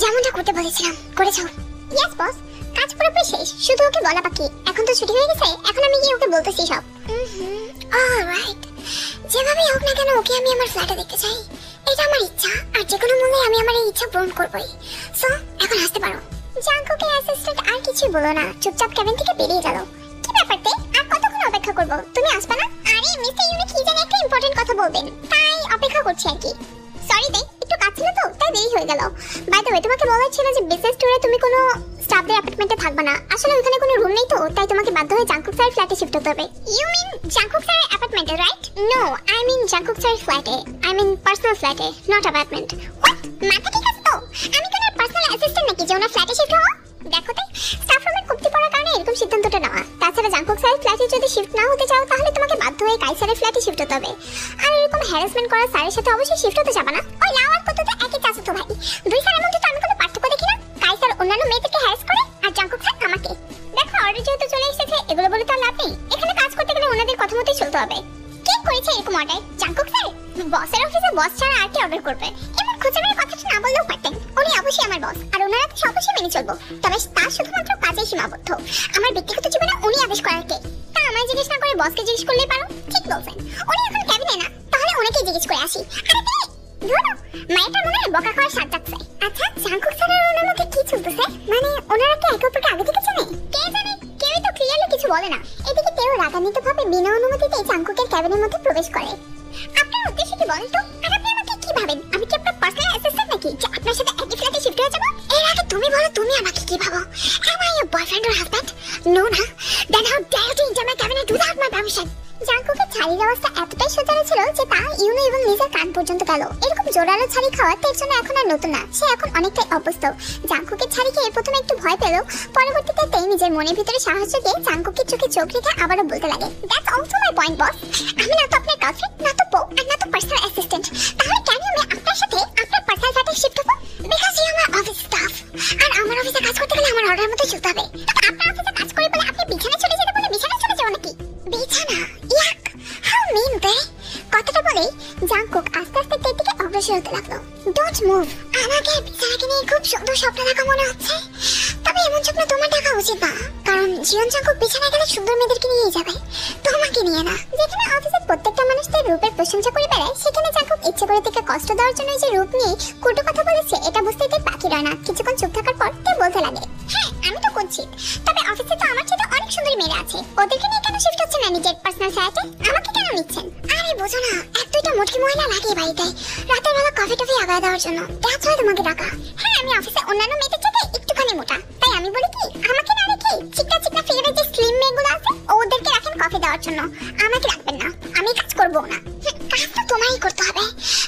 যেমনটা করতে বলেছিলাম করেছো? ইয়েস বস, কাজ পুরোপুরি শেষ, শুধু ওকে বলা বাকি। এখন তো ছুটি হয়ে গেছে, এখন আমি গিয়ে ওকে বলতেছি সব। অলরাইট, যেভাবেই হোক না কেন ওকে আমি আমার ফ্ল্যাটে দেখতে চাই। এটা আমার ইচ্ছা, আর যে কোনো মূল্যে আমি আমার এই ইচ্ছা পূরণ করবই। সো এখন আসতে পারো। জাঙ্কুকের অ্যাসিস্ট্যান্ট আর কিছুই বলো না, চুপচাপ কেবিন থেকে বেরিয়ে গেল। কি ব্যাপারতে আর কতক্ষণ অপেক্ষা করব? তুমি আসবে না? আরে মিস্টার ইউনিক কি জানি একটা ইম্পর্টেন্ট কথা বলবেন, তাই অপেক্ষা করছি আর কি। সরি দে, একটু কাজ ছিল তো তাই দেরি হয়ে গেল। বাই দ্য ওয়ে, তোমাকে বলা ছিল যে বিজনেস ট্যুরে তুমি কোনো স্টাফদের অ্যাপার্টমেন্টে থাকবে না। আসলে ওখানে কোনো রুম নেই তো, তাই তোমাকে বাধ্য হয়ে জাঙ্কুক স্যারের ফ্ল্যাটে শিফট হতে হবে। ইউ মিন জাঙ্কুক স্যারের অ্যাপার্টমেন্টে, right? No, I mean Jungkook স্যারের ফ্ল্যাটে। আই মিন পার্সোনাল ফ্ল্যাটে, নট অ্যাপার্টমেন্ট। হোয়াট? মাথা ঠিক আছে তো? আমি কোনো পার্সোনাল অ্যাসিস্ট্যান্ট নাকি যে ওনার ফ্ল্যাটে শিফট হবো? দেখো তাই স্টাফ রুমের কমতি পড়ার কারণে এরকম সিদ্ধান্তটা নেওয়া। তাছাড়া জাঙ্কুক স্যারের ফ্ল্যাটে যদি শিফট না হতে চাও তাহলে তোমাকে বাধ্য হয়ে কাইসারের ফ্ল্যাটে শিফট হতে হবে। আর এরকম হ্যারাসমেন্ট করা স্যারের সাথে অবশ্যই শিফট হতে যাবে না। ওই লাওয়ার কত তো একই চাচাতো ভাই, দুই স্যারের মধ্যে তো আমি কোনো পার্থক্য দেখি না। কাইসার অন্যান্য মেয়েদেরকে হ্যারাস করে আর জাঙ্কুক স্যার আমাকে। দেখো অর্ডার যেহেতু চলে এসেছে, এগুলো বলে তো লাভ নেই। এখানে কাজ করতে গেলে ওনাদের কথা মতোই চলতে হবে। কে করেছে এরকম অর্ডার? Jungkook sir? বসের অফিসে বস ছাড়া আর কে অর্ডার করবে? এমন খোঁচামের কথাটা না বললেও পারতেন। উনি অবশ্যই আমার বস, আর ওনারা তো অবশ্যই মেনে চলবো। তবে তার শুধুমাত্র কাজে সীমাবদ্ধ। আমার ব্যক্তিগত জীবনে উনি আদেশ করার কে? তা আমায় জিজ্ঞেস না করে বসকে জিজ্ঞেস করলেই পারো। ঠিক বলছেন, উনি এখন ক্যাবিনে না, তাহলে ওনাকে জিজ্ঞেস করে আসি। আরে ধরো মায়েরটা মনে হয় বকা খাওয়ার স্বাদ যাচ্ছে। আচ্ছা, জাঙ্কুক স্যারের ওনার মধ্যে কি চলতেছে? মানে ওনারা কি একে অপরকে আগে থেকে চেনে? কে জানে, কেউই তো ক্লিয়ারলি কিছু বলে না। এদিকে কেউ রাগান্বিতভাবে বিনা অনুমতিতে জাঙ্কুকের ক্যাবিনের মধ্যে প্রবেশ করে। আপনার উদ্দেশ্য কি বলেন তো? আর আপনি আমাকে কি ভাবেন? আমি কি আপনার পার্সোনাল অ্যাসিস্ট্যান্ট নাকি যে আপনার সাথে একই ফ্ল্যাটে শিফট হয়ে যাব? এর আগে তুমি বলো, তুমি আমাকে কি ভাবো? Am I your boyfriend or husband? No না? Then how dare you enter my cabinet without my permission? জাঙ্কুকের ছাড়ির অবস্থা এতটাই সোজানো ছিল যে তা ইউনো এবং লিজার কান পর্যন্ত গেল। এরকম জোরালো ছাড়ি খাওয়া তার জন্য এখন আর নতুন না, সে এখন অনেকটাই অভ্যস্ত। জাঙ্কুকের ছাড়ি খেয়ে প্রথমে একটু ভয় পেল, পরবর্তীতে তাই নিজের মনের ভিতরে সাহস জেগে জাঙ্কুকের চোখে চোখ রেখে আবারও বলতে লাগে, দ্যাটস অলসো মাই পয়েন্ট বস। আমি না তো আপনার গার্লফ্রেন্ড, না তো বউ, আর না তো পার্সোনাল অ্যাসিস্ট্যান্ট। তাহলে কেন আমি আপনার সাথে আপনার পার্সোনাল ফ্ল্যাটে শিফট হবো? বিকজ ইউ আমার অফিস স্টাফ, আর আমার অফিসে কাজ করতে গেলে আমার অর্ডার মতো চলতে হবে। আপনার অফিসে কাজ করে বলে আপনি বিছানায় চলে যেতে বলে বিছানায় চলে যাও নাকি? বিছানা? ইয়াক, হাউ মিন দে? কথাটা বলেই জাঙ্কুক আস্তে আস্তে তের দিকে অগ্রসর হতে লাগলো। Don't move. আমাকে বিছানাকে নিয়ে খুব সুন্দর স্বপ্ন দেখা মনে হচ্ছে, তবে এমন স্বপ্ন তোমার দেখা উচিত না, কারণ জীবন জাঙ্কুক বিছানায় গেলে সুন্দর মেয়েদেরকে নিয়ে যাবে, তোমাকে নিয়ে না। যেখানে অফিসের প্রত্যেকটা মানুষ তার রূপের প্রশংসা করে বেড়ায়, সেখানে জাঙ্কুক ইচ্ছে করে থেকে কষ্ট দেওয়ার জন্য যে রূপ নিয়ে কটু কথা বলেছে এটা বুঝতে তাই বাকি রয় না। কিছুক্ষণ চুপ থাকার পর তে বলতে লাগে, হ্যাঁ আমি তো করছি, তবে অফিসে তো আমার চেয়ে অনেক সুন্দরী মেয়েরা আছে, ওদেরকে নিয়ে কেন শিফট হচ্ছে না নিজের পার্সোনাল ফ্ল্যাটে? আমাকে কেন নিচ্ছেন? আরে বোঝো না, এক দুইটা মোটকি মহিলা লাগে বাড়িতে রাতের বেলা কফি টফি আগায় দেওয়ার জন্য, দ্যাটস ওয়াই তোমাকে ডাকা। হ্যাঁ আমি অফিসে অন্যান্য মেয়েদের চাইতে একটুখানি মোটা, তাই আমি বলি কি আমাকে না রেখে চিকনা চিকনা ফিগারের যে স্লিম মেয়েগুলো আছে ওদেরকে রাখেন কফি দেওয়ার জন্য, আমাকে রাখবেন না, আমি কাজ করবো না। কাজ তো তোমারই করতে হবে,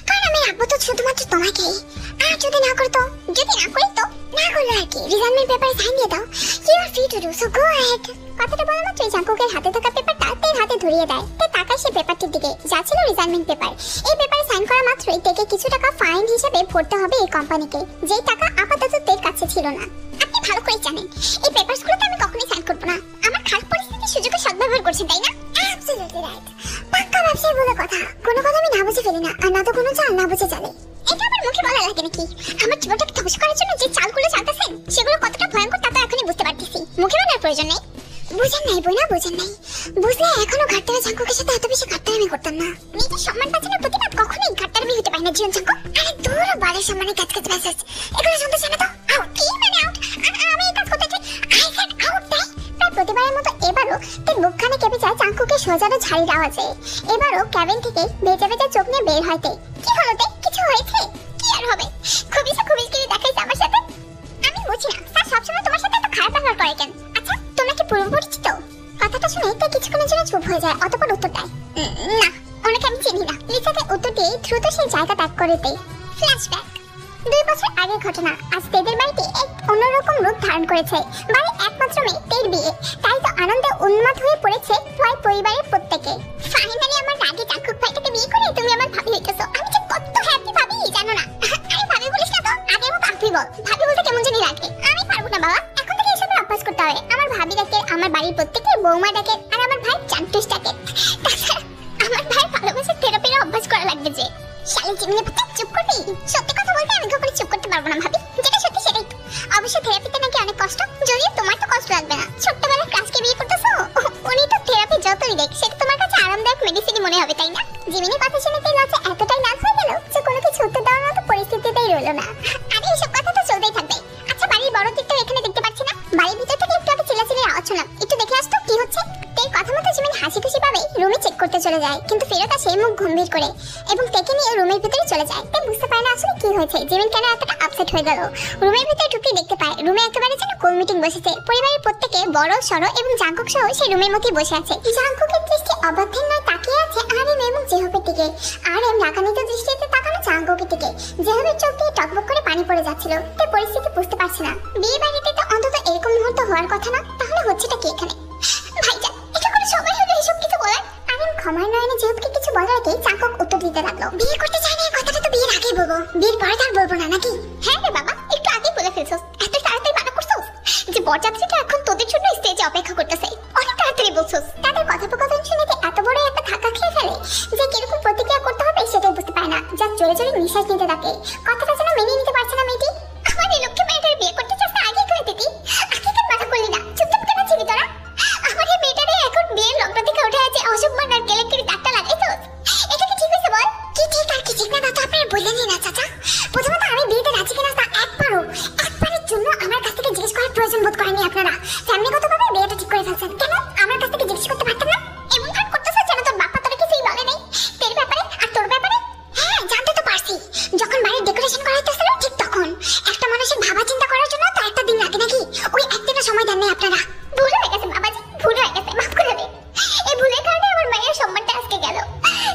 কারণ আমি রাখবো তো শুধুমাত্র তোমাকেই। আর যদি না করতো, যদি না করি তো না করলো আর কি, রিজাইনমেন্ট পেপারে সাইন দিয়ে দাও, you are free to do so go ahead. কথাটা বলা মাত্রই জাঙ্কুকের হাতে থাকা পেপারটা তের হাতে ধরিয়ে দেয়। তে তাকায় সে পেপারটির দিকে, যা ছিল রিজাইনমেন্ট পেপার। এই পেপারে সাইন করা মাত্রই তেকে কিছু টাকা ফাইন হিসেবে ভরতে হবে এই কোম্পানিকে, যেই টাকা আপাতত তের কাছে ছিল না। আপনি ভালো করে জানেন এই পেপারসগুলোতে আমি কখনোই সাইন করবো না। আমার খারাপ পরিস্থিতির সুযোগে সদ্ব্যবহার করছেন তাই না? অ্যাবসলিউটলি রাইট, পাক্কা ব্যবসায়ী বলে কথা। কোনো কথা আমি না বুঝে ফেলি না, আর না তো কোনো চাল না বুঝে চলে। এটা আমার মুখে বলা লাগে নাকি? আমার জীবনটাকে ধ্বংস করার জন্য যে চালগুলো চালতেছেন সেগুলো কতটা ভয়ঙ্কর তা তো এখনই বুঝতে পারতেছি। মুখে বলার প্রয়োজন নেই। বুঝেন নাই বইনা, বুঝেন নাই। বুঝলে এখনো ঘাটতারা জাঙ্কুকের সাথে এত বেশি ঘাটতারামি করতাম না। নিজের সম্মান বাঁচানোর প্রতিবাদ কখনোই ঘাটতারামি হতে পারে না জীবন জাঙ্কুক। আরে দূর বাড়ির সম্মানে কাজ কাজ মেসেজ এগুলো শুনতে চাই না তো। আউট কি মানে আউট? আমি এই কাজ করতে চাই, আই সেড আউট। তাই প্রায় প্রতিবারের মতো এবারও তার বুকখানে কেঁপে যায় জাঙ্কুকের সোজানো ঝাড়ির আওয়াজে। এবারও ক্যাবিন থেকে ভেজা ভেজা চোখ নিয়ে বের হয়। কি হলো তে? কিছু হয়েছে? কি আর হবে, খুবিসগিরি দেখাইছে আমার সাথে। আমি বুঝি না স্যার সবসময় তোমার সাথে এত খারাপ ব্যবহার করে কেন? আচ্ছা তোমরা কি পূর্ব পরিচিত? কথাটা শুনে তে কিছুক্ষণের জন্য চুপ হয়ে যায়, অতঃপর উত্তর দেয়, না ওনাকে আমি চিনি না। লিসাকে উত্তর দিয়ে দ্রুত সেই জায়গা ত্যাগ করে দেয়। ফ্ল্যাশব্যাক 2 বছর আগের ঘটনা। আজ তেদের বাড়িতে এক অন্যরকম রূপ ধারণ করেছে। বাড়ির একমাত্র মেয়ে তের বিয়ে, তাই তো আনন্দে উন্মাদ হয়ে পড়েছে প্রায় পরিবারের প্রত্যেকে। ফাইনালি আমার রাগে জাঙ্কুক ভাইটাকে বিয়ে করে তুমি আমার ভাবি হইতেছো। আমি যে কত হ্যাপি ভাবি জানো না? আরে ভাবি বলিস না তো, আগের মতো আপনি বল। ভাবি বলতে কেমন জানি লাগে। আমি পারবো না বাবা, এখন থেকে এসবের অভ্যাস করতে হবে। আমার ভাবি ডাকে, আমার বাড়ির প্রত্যেকে বৌমা ডাকে, আর আমার ভাই চান্টুস ডাকে। তাছাড়া আমার ভাই ভালোবাসার থেরাপির অভ্যাস করা লাগবে যে। শালি চিমিয়ে পাতা চুপ করবি? সত্যি কথা বলতে আমি কখনো চুপ করতে পারবো না ভাবি, যেটা সত্যি থেরাপিতে নাকি অনেক কষ্ট, যদিও তোমার তো কষ্ট লাগবে না, ছোট্টবেলায় ক্লাসকে বিয়ে করতেছো। উনি তো থেরাপি যতই দেখ সেটা তোমার কাছে আরামদায়ক মেডিসিনই মনে হবে, তাই না? জিমিনের কথা শুনে লজ্জা এতটাই নাক হয়ে গেল যে কোনো কিছু উত্তর দেওয়ার মতো পরিস্থিতিতেই রইল না। আরে এসব কথা তো চলতেই থাকবে। আচ্ছা, বাড়ির বড় দিকটাও এখানে দেখতে পাচ্ছি না, বাড়ির ভিতর থেকে একটু আগে চিল্লাচিল্লির আওয়াজ শোনা, একটু দেখে আসতো কি হচ্ছে। তের কথা মতো জিমিন হাসি খুশি ভাবে রুমে চেক করতে চলে যায়, কিন্তু ফেরত আসে মুখ গম্ভীর করে এবং তেকে নিয়ে রুমের ভিতরে চলে যায়। তে বুঝতে পারে না আসলে কি হয়েছে, জিমিন কেন এতটা আপসেট হয়ে গেল। রুমের ভিতরে ঢুকেই দেখতে পায় রুমে একেবারে যেন গোল মিটিং বসেছে, পরিবারের প্রত্যেকে বড় সড়ো এবং জাঙ্কুক সহ সেই রুমের মধ্যেই বসে আছে। জাঙ্কুকের দৃষ্টি অবাধ্যের নয় তাকিয়ে আছে আরএম এবং জেহবের দিকে। আরএম রাগান্বিত দৃষ্টিতে তাকানো জাঙ্কুকের দিকে, জেহবের চোখ দিয়ে টকবক করে পানি পড়ে যাচ্ছিল। তে পরিস্থিতি বুঝতে পারছে না, বিয়ে বাড়িতে তো অন্তত এরকম মুহূর্ত হওয়ার কথা না, তাহলে হচ্ছেটা কি এখানে? ভাইজান, এটা কোনো সময় হলো এসব কিছু বলার? আরএম ক্ষমার নয়নে জেহবকে কিছু বলার আগেই জাঙ্কুক উত্তর দিতে লাগলো, বিয়ে করতে চাই না এই কথাটা তো বিয়ের আগেই বলবো, বিয়ের পরে তার বলবো না নাকি? হ্যাঁ রে বাবা, একটু আগেই বলে ফেলছস, এত তাড়াতাড়ি মানা করছস যে বরযাত্রীটা এখন তোদের জন্য স্টেজে অপেক্ষা করতেছে, অনেক তাড়াতাড়ি বলছস। তাদের কথোপকথন শুনে এত বড় একটা ধাক্কা খেয়ে ফেলে যে কিরকম প্রতিক্রিয়া করতে হবে সেটাই বুঝতে পারে না, যা জোরে জোরে নিঃশ্বাস নিতে থাকে। কথাটা যেন মেনে নিতে পারছে না মেয়েটি। আমার এই লক্ষ্মী মেয়েটার বিয়ে করতে চাস না আগে করে দিতি, আগে কেন মাথা করলি না? চুপচাপ কেন ছিলি তোরা? আমার এই মেয়েটারে এখন বিয়ের লগ্ন থেকে উঠে আছে অসম্মান আর কেলেঙ্কারি দাগটা লাগাইছস, এটা কি ঠিক হয়েছে বল? কি ঠিক আর কি ঠিক না তা তো আপনারা বললেনই না চাচা। প্রথমত আমি বিয়েতে রাজি কিনা তা একবারের জন্য আমার কাছ থেকে জিজ্ঞেস করার প্রয়োজন বোধ করেনি আপনারা। ফ্যামিলিগতভাবে বিয়েটা ঠিক করে ফেলছেন, কেন আমার কাছ থেকে জিজ্ঞেস করতে পারতেন না? এমন ভাব করতেছ যেন তোর বাপ্পা তোরা কিছুই বলে নাই তোর ব্যাপারে আর তোর ব্যাপারে। হ্যাঁ, জানতে তো পারছি, যখন বাড়ির ডেকোরেশন করা হইতেছিল ঠিক তখন একটা মানুষের ভাবা চিন্তা করার জন্য তো একটা দিন লাগে নাকি? ওই একদিনও সময় দেননি আপনারা। ভুল হয়ে গেছে বাবাজি, ভুল হয়ে গেছে, মাফ করে দে। এই ভুলের কারণে আমার মায়ের সম্মানটা আজকে গেল,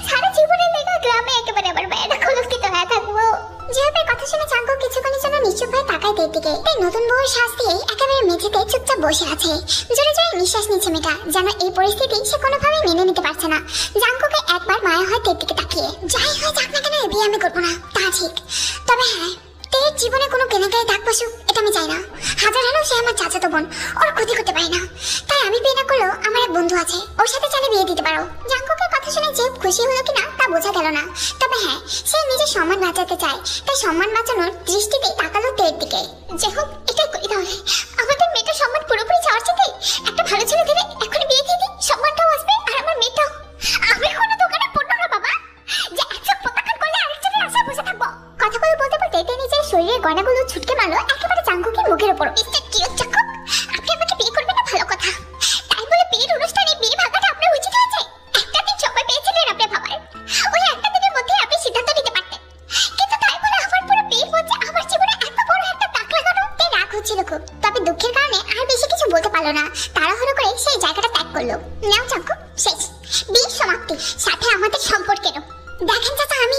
সারা জীবনের লেখা গ্রামে একেবারে আমার মায়েরা কলঙ্কিত হয়ে থাকবো। জেহবের কথা শুনে জাঙ্কুক কিছুক্ষণের জন্য নিশ্চুপ হয়ে তাকায় তের দিকে। তাই নতুন বউয়ের শ্বাস দিয়ে একেবারে মেঝেতে চুপচাপ বসে আছে, জোরে জোরে নিঃশ্বাস নিচ্ছে মেয়েটা, যেন এই পরিস্থিতি সে কোনোভাবেই মেনে নিতে পারছে না। জাঙ্কুকে একবার মায়া হয় তের দিকে তাকিয়ে, যাই হয় যাক না কেন এই বিয়ে আমি করবো না তা ঠিক, তবে হ্যাঁ তের জীবনে কোনো কেনাকারি দাগ বসুক এটা আমি চাই না। হাজার হলেও সে আমার চাচাতো বোন, ওর ক্ষতি করতে পারি না। তাই আমি বিয়ে না করলেও আমার এক বন্ধু আছে, ওর সাথে চাইলে বিয়ে দিতে পারো। জাঙ্কুকের কথা শুনে যে খুশি হলো কিনা তা বোঝা গেল না, তবে হ্যাঁ সে নিজের সম্মান বাঁচাতে চায়, তাই সম্মান বাঁচানোর দৃষ্টিতেই তাকালো তের দিকে। যে হোক এটাই করি তাহলে, আমাদের মেয়েটার সম্মান পুরোপুরি চাওয়ার চাইতে একটা ভালো ছেলে ধরে এখন বিয়ে দিয়ে দিই, সম্মানটাও আসবে আর আমার মেয়েটাও। আমি কোনো দোকানে পড়বো না বাবা যে একজন প্রত্যাখ্যান করলে আরেকজনের আশা বসে থাকবো। কথাগুলো বলতে বলতে তে নিজের শরীরের গয়নাগুলো ছুটকে মারলো একেবারে জাঙ্কুকের মুখের উপর। মিস্টার কিউট জাঙ্কুক, আপনি আমাকে বিয়ে করবেন না ভালো কথা, তাই বলে বিয়ের অনুষ্ঠানে বিয়ে ভাগাটা আপনার উচিত হয়েছে? একটা দিন সময় পেয়েছিলেন আপনি ভাবার, ওই একটা দিনের মধ্যে আপনি সিদ্ধান্ত নিতে পারতেন, কিন্তু তাই বলে আমার পুরো বিয়ের মধ্যে আমার জীবনে এত বড় একটা দাগ লাগানো। তে রাগ হচ্ছিল খুব, তবে দুঃখের কারণে আর বেশি কিছু বলতে পারলো না, তাড়াহুড়ো করে সেই জায়গাটা ত্যাগ করলো। নাও জাঙ্কুক, শেষ, বিয়ের সমাপ্তি, সাথে আমাদের সম্পর্কেরও। দেখেন চাচা আমি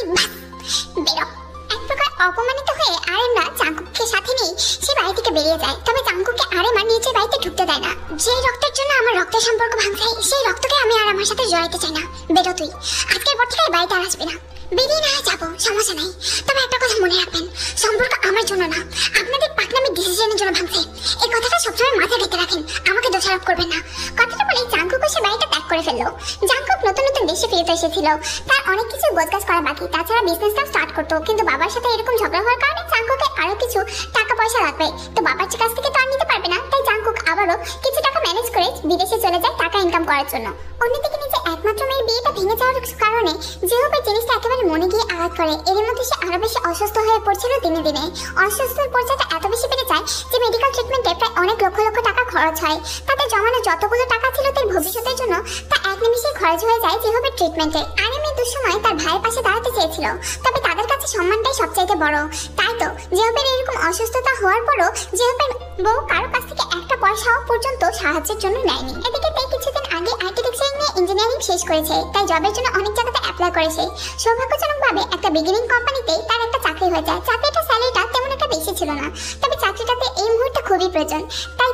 বেরো। এক প্রকার অপমানিত হয়ে আরেমরা জাঙ্কুককে সাথে নিয়ে সে বাড়ি থেকে বেরিয়ে যায়, তবে জাঙ্কুককে আরেমা নিজের বাড়িতে ঢুকতে দেয় না। যে রক্তের জন্য আমার রক্তের সম্পর্ক ভাঙছে সেই রক্তকে আমি আর আমার সাথে জড়াইতে চাই না। বেরো তুই, আজকের পর থেকে বাড়িতে আর আসবি না। বেরিয়ে না যাবো, সমস্যা নেই, তবে একটা কথা মনে রাখবেন, সম্পর্ক আমার জন্য না আপনাদের পাকনামি ডিসিশনের জন্য ভাঙছে, এই কথাটা সবসময় মাথায় রেখে রাখেন, আমাকে দোষারোপ করবেন না। কথাটা বলে জাঙ্কুক সে বাড়িটা ত্যাগ করে ফেললো। জাঙ্কুক নতুন নতুন দেশে ফিরতে এসেছিল, তার অনেক কিছু গোছগাছ করা বাকি, তাছাড়া বিজনেসটা স্টার্ট করতো, কিন্তু বাবার সাথে এরকম ঝগড়া হওয়ার কারণে জাঙ্কুকে আরো কিছু টাকা পয়সা লাগবে, তো বাবার কাছ থেকে তো আর নিতে পারবে না, তাই জাঙ্কুক আবারও কিছু টাকা ম্যানেজ করে বিদেশে চলে যায় টাকা ইনকাম করার জন্য। অন্যদিকে নিজের একমাত্র মেয়ের বিয়েটা ভেঙে যাওয়ার কারণে জেহবের জিনিসটা একেবারে মনে গিয়ে আঘাত করে। এর মধ্যে সে আরো বেশি অসুস্থ হয়ে পড়ছিল দিনে দিনে। অসুস্থতার পর্যায়টা এত বেশি বেড়ে যায় যে মেডিকেল ট্রিটমেন্টে প্রায় অনেক লক্ষ লক্ষ টাকা খরচ হয়। তাদের জমানো যতগুলো টাকা ছিল তার ভবিষ্যতের জন্য তা এক নিমিষে খরচ হয়ে যায় জেহবের ট্রিটমেন্টে। আর এই দুঃসময় তার ভাইয়ের পাশে দাঁড়াতে চেয়েছিল, তবে তাদের কাছে সম্মানটাই সবচাইতে বড়। তাই তো জেহবের এরকম অসুস্থতা হওয়ার পরও জেহবের বউ কারো কাছ থেকে একটা পয়সাও পর্যন্ত সাহায্যের জন্য নেয়নি। এদিকে তাই কিছুদিন আগে আর্কিটেকচার নিয়ে ইঞ্জিনিয়ারিং শেষ করেছে, তাই জবের জন্য অনেক জায়গাতে অ্যাপ্লাই করেছে। সৌভাগ্যজনকভাবে একটা বিগিনিং কোম্পানিতে তার একটা চাকরি হয়ে যায়। চাকরিটা স্যালারিটা তেমন একটা বেশি ছিল না, তবে চাকরিটাতে এই মুহূর্তে খুবই প্রয়োজন, তাই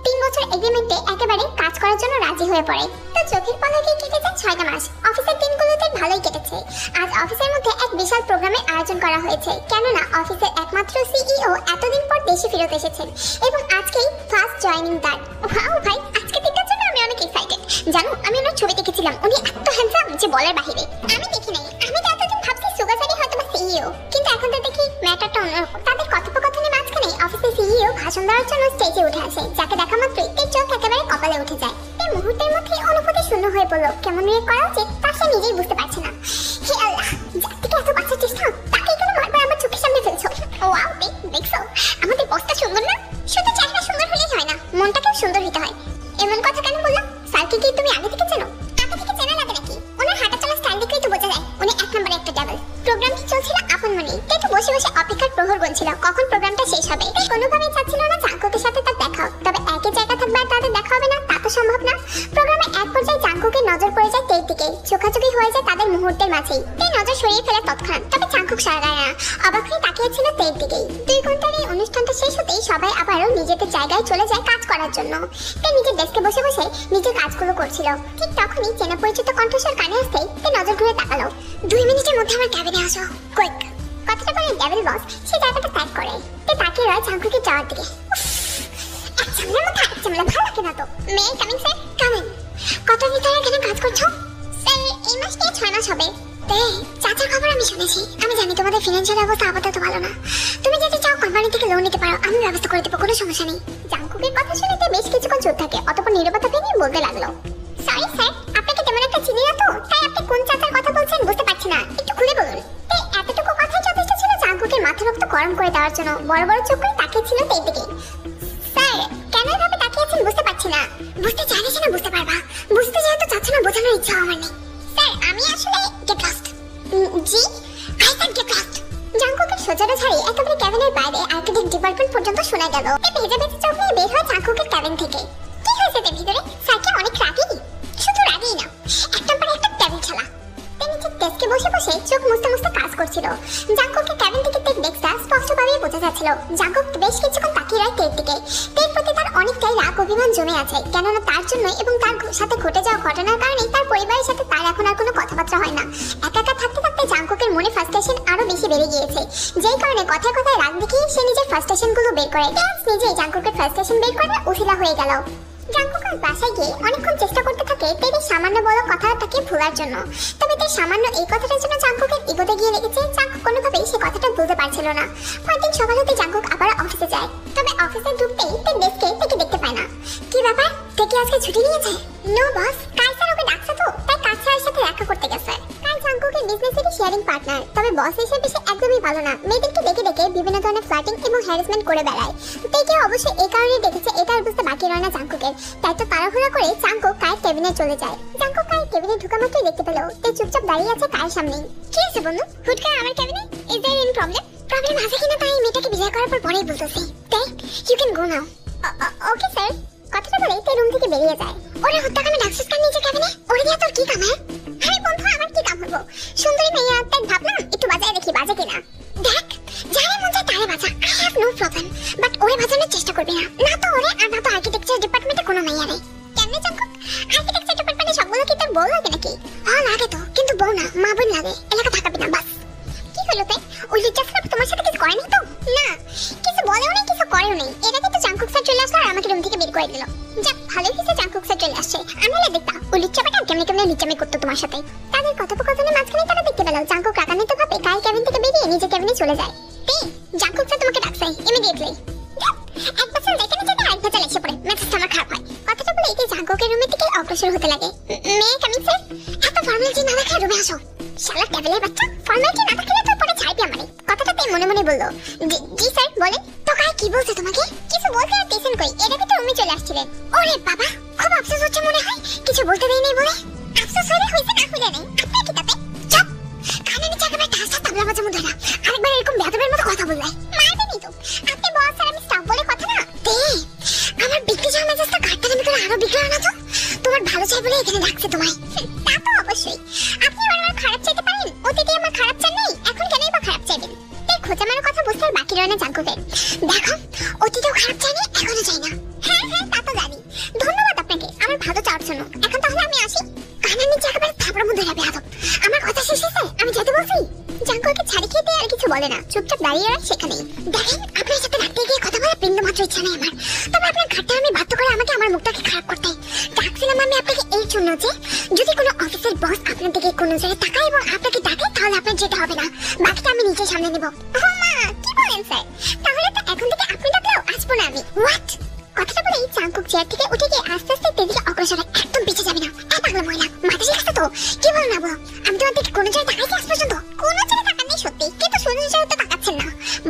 3 বছর এগ্রিমেন্টে একেবারে কাজ করার জন্য রাজি হয়ে পড়ে। তো চোখের পলকে কেটে যায় 6টা মাস। অফিসের দিনগুলোতে ভালোই কেটেছে। আজ অফিসের মধ্যে এক বিশাল প্রোগ্রামের আয়োজন করা হয়েছে, কেননা অফিসের একমাত্র সিইও এতদিন পর দেশে ফেরত এসেছেন এবং আজকেই ফার্স্ট জয়েনিং তার। ওয়াও ভাই, আজকে দিনটার জন্য আমি অনেক এক্সাইটেড। জানো, আমি ওনার ছবি দেখেছিলাম, উনি এত হ্যান্ডসাম যে বলার বাহিরে। আমি দেখি নাই, আমি তো এতদিন ভাবছি সুগাসারি হয়তো বা সিইও, কিন্তু এখন তো দেখি ম্যাটারটা অন্যরকম। তাদের কথোপকথনের মাঝখানে অফিসের সিইও ভাষণ ভাষণ দেওয়ার জন্য স্টেজে উঠে আসে, যাকে দেখা মাত্রই তার চোখ একেবারে কপালে উঠে যায়। তাই মুহূর্তের মধ্যেই অনুভূতি শূন্য হয়ে পড়লো। কেমন রিয়েক্ট করা উচিত তা সে নিজেই বুঝতে পারছে না। হে আল্লাহ, যার থেকে এত বাঁচার চেষ্টা তাকে কেন বারবার আমার চোখের সামনে ফেলছো? ওয়াও, দেখছো আমাদের বসটা সুন্দর না? শুধু চেহারা সুন্দর হলেই হয় না, মনটাকেও সুন্দর হতে হয়। এমন কথা কেন বললাম? স্যারকে কি তুমি আগে থেকে চেনো? আগে থেকে চেনা লাগে নাকি? ওনার হাঁটা চলা স্টাইল দেখলেই তো বোঝা যায় উনি এক নম্বরে একটা ডেভিল। প্রোগ্রামটি চলছিল আপন মনেই, তাই তো বসে বসে অপেক্ষার প্রহর গুনছিল কখন প্রোগ্রামটা শেষ হবে। তাই কোনোভাবেই চাচ্ছিল না জাঙ্কুকের সাথে তার দেখা হোক। তবে একই জায়গা থাকবে আর তাদের দেখা হবে না তা তো সম্ভব না। প্রোগ্রামে এক পর্যায়ে জাঙ্কুকের নজর পড়ে যায় তের দিকে, চোখাচোখি হয়ে যায় তাদের মুহূর্তের মাঝেই। তাই নজর সরিয়ে ফেলে তৎক্ষণাৎ। তবে জাঙ্কুক সারায় না, অবাক হয়ে তাকিয়েছিল তের দিকেই। 2 ঘন্টার এই অনুষ্ঠানটা শেষ হতেই সবাই আবারও নিজেদের জায়গায় চলে যায় কাজ করার জন্য। তাই নিজের ডেস্কে বসে বসে নিজের কাজগুলো করছিল। ঠিক তখনই চেনা পরিচিত কণ্ঠস্বর কানে আসতেই তে নজর ঘুরে তাকালো। 2 মিনিটের মধ্যে আমার ক্যাবিনে আসো, কুইক। কথাটা বলে ডেভিল বস সে জায়গাটা ত্যাগ করে। তে তাকিয়ে রয় জাঙ্কুকের যাওয়ার দিকে। এক ঝামেলার মধ্যে আরেক ঝামেলা, ভালো লাগে না তো। মে কামিং স্যার, কামিং। কত ভিতরে এখানে কাজ করছো? স্যার এই মাসে 6 মাস হবে। তে চাচার খবর আমি শুনেছি। আমি জানি তোমাদের ফিনান্সিয়াল অবস্থা আপাতত ভালো না। তুমি যদি চাও কোম্পানি থেকে লোন নিতে পারো, আমি ব্যবস্থা করে দেবো, কোনো সমস্যা নেই। জাঙ্কুকের কথা শুনে তে বেশ কিছুক্ষণ চুপ থাকে, অতঃপর নীরবতা ভেঙে বলতে লাগলো, সরি স্যার, আপনাকে তেমন একটা চিনি না তো, তাই আপনি কোন চাচার কথা বলছেন বুঝতে পারছি না, একটু খুলে বলুন। তে এতটুকু কথাই যথেষ্ট ছিল জাঙ্কুকের মাথা রক্ত গরম করে দেওয়ার জন্য। বড় বড় চোখ করে তাকিয়েছিল তের দিকে। স্যার কেন এভাবে তাকিয়েছেন বুঝতে পারছি না। বুঝতে চাইলে না বুঝতে পারবা, বুঝতে যেহেতু চাচ্ছ না বোঝানোর ইচ্ছা আমার নেই। স্যার আমি আসলে get lost. G I said get lost. জাঙ্কুকের সোজাটা ছাড়ি একেবারে ক্যাবিনের বাইরে আর্কিটেক্ট ডিপার্টমেন্ট পর্যন্ত শোনা গেল। ভেজে ভেজে চোখ নিয়ে বের হয় জাঙ্কুকের ক্যাবিন থেকে। কি হয়েছে তার ভিতরে? স্যারকে অনেক রাগি, শুধু রাগি না, একটার পর একটা টেবিল ছাড়া। তিনি নিচের ডেস্কে বসে বসে চোখ মুছতে মুছতে কাজ করছিল। জাঙ্কুকের ক্যাবিন থেকে তের ডেস্কটা স্পষ্টভাবেই বোঝা যাচ্ছিল। জাঙ্কুক বেশ কিছুক্ষণ তাকিয়ে রয় তের দিকে। তের প্রতি তার অনেকটাই রাগ অভিমান জমে আছে, কেননা তার জন্য এবং তার সাথে ঘটে যাওয়া ঘটনার কারণে তার পরিবারের সাথে তার এখন আর কোনো কথাবার্তা হয় না। একা একা থাকতে থাকতে জাঙ্কুকের মনে ফ্রাস্ট্রেশন আরো বেশি বেড়ে গিয়েছে, যেই কারণে কথায় কথায় রাগ দেখিয়ে সে নিজের ফ্রাস্ট্রেশনগুলো বের করে। নিজেই জাঙ্কুকের ফ্রাস্ট্রেশন বের করে উশিলা হয়ে গেল। জাঙ্কুক আর বাসায় গিয়ে অনেকক্ষণ চেষ্টা করতে থাকে তের সামান্য বড় কথাটাকে ভোলার জন্য। তবে তার সামান্য এই কথাটার জন্য জাঙ্কুকের ইগোতে গিয়ে লেগেছে। জাঙ্কুক কোনোভাবেই সে কথাটা বলতে পারছিল না। পরদিন সকাল হতে জাঙ্কুক আবার অফিসে যায়। তবে অফিসে ঢুকতেই তার ডেস্কে তাকে দেখতে পায় না। কি ব্যাপার, থেকে আজকে ছুটি নিয়েছে? নো বস, কাল স্যার ওকে ডাকছে তো, তাই কাল স্যারের সাথে দেখা করতে গেছে। কাল জাঙ্কুকের বিজনেসেরই শেয়ারিং পার্টনার, তবে বস হিসেবে সে একদমই ভালো না। মেয়েদেরকে ডেকে ডেকে বিভিন্ন ধরনের ফ্লার্টিং এবং হ্যারাসমেন্ট করে বেড়ায়। তাকে অবশ্যই এই কারণে দেখেছে, এটা আর বুঝতে বাকি রয় না জাঙ্কুকের। তাই তো তাড়াহুড়া করে জাঙ্কুক কায়ের কেবিনে চলে যায়। জাঙ্কুক কায়ের কেবিনে ঢোকা মাত্রই দেখতে পেল তে চুপচাপ দাঁড়িয়ে আছে কায়ের সামনেই। কি আছে বন্ধু, হুট করে আমার কেবিনে? Is there any problem? Problem আছে কিনা তাই মেয়েটাকে বিদায় করার পর পরেই বলতেছি। তে you can go now. Okay sir. কথাটা বলে তে রুম থেকে বেরিয়ে যায়। ওরে হত্যাকামে ডাকছিস কেন নিজের কেবিনে? ওরে দিয়ে তোর কি কাম? আরে বন্ধু আমার কি কাম হবো? সুন্দরী মেয়ে তাই ভাবলাম একটু বাজায় দেখি বাজে কিনা। দেখ যারে মন চায় তারে বাজা, I have no problem, but ওরে বাজানোর চেষ্টা করবি না। না তো ওরে আর না তো আর্কিটেকচার ডিপার্টমেন্টে কোনো মেয়ে রে। কেমনে জাঙ্কুক, আর্কিটেকচার ডিপার্টমেন্টে সবগুলো কি তোর বউ লাগে নাকি? লাগে তো, কিন্তু বউ না মা বোন লাগে, এলাকা থাকাবি না বাস। কি হলো তে? ওই লিটাফলা তোমার সাথে কিছু করেনি তো? না, কিছু বলেও নেই কিছু করেও নেই। এর আগে তো জাঙ্কুক স্যার চলে আসলো আর আমাকে রুম থেকে বের করে দিল। যাক ভালোই হয়েছে জাঙ্কুক স্যার চলে আসছে, আমি না দেখতাম ওই লিচ্চাপাটা কেমনে কেমনে লিচ্চামি করতো তোমার সাথে। তাদের কথোপকথনের মাঝখানে তারা দেখতে পেল জাঙ্কুক রাগান্বিত ভাবে কায়ের কেবিন থেকে বেরিয়ে নিজের কেবিনে চলে যায়। তে জাঙ্কুক স্যার তোমাকে ডাকছে ইমিডিয়েটলি। এক বছর যেতে না যেতে আরেক ভেজাল এসে পড়ে, মেজাজটা আমার খারাপ হয়। কথাটা বলে এতে জাঙ্কুকের রুমের দিকে অগ্রসর হতে লাগে। মে কামিং স্যার? এত ফর্মালিটি না রাখা রুমে আসো। শালা টেবিলের বাচ্চা, ফর্মালিটি না থাকলে তো পরে ছাড়বি আমারে। কথাটাতে মনে মনে বলল। জি স্যার বলেন। তো কাই কি বলছে তোমাকে? কিছু বলতে আর পেশেন্ট কই, এর আগে তো রুমে চলে আসছিলেন। ওরে বাবা, খুব আফসোস হচ্ছে মনে হয়, কিছু বলতে দেয়নি বলে। আফসোস হলে হইছে না হইলে নেই, আপনার কি তাতে? চুপ, কানে নিচে একেবারে টাসটা তাবলা বাজা মুধরা। আরেকবার এরকম বেয়াদবের মতো কথা বললে মারবেনই তো। আপনি বস আর আমি স্টাফ বলে কথা না। তে আমার বিক্রি যাওয়ার মেজাজটা ঘাটটার ভিতরে আরো বিক্রি হয় না তো? তোমার ভালো চাই বলে এখানে রাখছে তোমায়। তা তো অবশ্যই, আপনি আমার খারাপ চাইতে পারেন, অতীতে আমার খারাপ চান নেই, এখন কেনই বা খারাপ চাইবেন? তাই খোঁজা মারার কথা বুঝতে আর বাকি রয় না জাঙ্কুকের। দেখো অতীতেও খারাপ চাইনি, এখনো চাই না। হ্যাঁ তা তো জানি। ধন্যবাদ আপনাকে আমার ভালো চাওয়ার জন্য। এখন তাহলে আমি আসি। কানের নিচে একেবারে থাপড়ার মধ্যে যাবে আদব। আমার কথা শেষ হয়েছে, আমি যেতে বলছি। জাঙ্কুকে ছাড়ি খেতে আর কিছু বলে না, চুপচাপ দাঁড়িয়ে রয় সেখানেই। দেখেন আপনার সাথে রাখতে গিয়ে কথা বলার বিন্দু মাত্র ইচ্ছা নেই আমার, তবে আপনার ঘাটটা আমি বাধ্য করে আমাকে আমার মুখটাকে খারাপ করতে ডাকছিলাম আমি আপনাকে এই জন্য যে যদি কোনো অফিসের বস আপনার দিকে কোনো জায়গায় তাকায় এবং আপনাকে ডাকে তাহলে আপনার যেতে হবে না, বাকিটা আমি নিজে সামনে নেব। ও মা কি বলেন স্যার? তাহলে তো এখন থেকে আপনি ডাকলেও আসবো না আমি।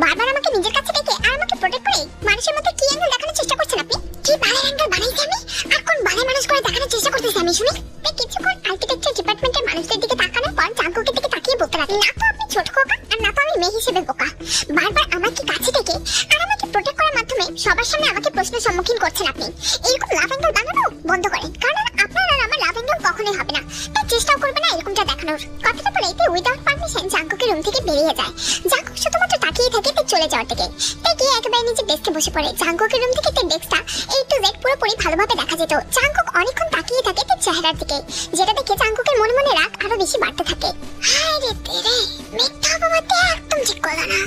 বারবার আমাকে নিজের কাছে ডেকে আর আমাকে প্রোটেক্ট করে মানুষের মধ্যে কি অ্যাঙ্গেল দেখানোর চেষ্টা করছেন আপনি? কি বালের অ্যাঙ্গেল বানাইছি আমি? আর কোন বালের মানুষ করে দেখানোর চেষ্টা করতেছি আমি শুনি? কিছুক্ষণ আর্কিটেকচার ডিপার্টমেন্টের মানুষদের দিকে তাকানোর পর জাঙ্কুকের দিকে তাকিয়ে বলতে লাগলেন, না তো আপনি ছোট খোকা আর না তো আমি মেয়ে হিসেবে বোকা। বারবার আমাকে কাছে ডেকে আর আমাকে প্রোটেক্ট করার মাধ্যমে সবার সামনে আমাকে প্রশ্নের সম্মুখীন করছেন আপনি। এরকম লাভ অ্যাঙ্গেল বানানো বন্ধ করেন, কারণ আপনার আর আমার লাভ অ্যাঙ্গেল কখনোই হবে না, তাই চেষ্টাও করবে না এরকমটা দেখানোর। কথাটা বলে তে উইদাউট পারমিশন জাঙ্কুকের রুম থেকে বেরিয়ে যায়। জাঙ্কুক শুধুমাত্র তাকিয়ে থাকে তে চলে যাওয়ার দিকে। তে গিয়ে একেবারে নিজের ডেস্কে বসে পড়ে। জাঙ্কুকের রুম থেকে তে ডেস্কটা A to Z পুরোপুরি ভালোভাবে দেখা যেত। জাঙ্কুক অনেকক্ষণ তাকিয়ে থাকে তার চেহারার দিকে, যেটা দেখে জাঙ্কুকের মনে মনে রাগ আরো বেশি বাড়তে থাকে। হায় রে তেরে, মিথ্যা অপবাদ একদম ঠিক করলো না।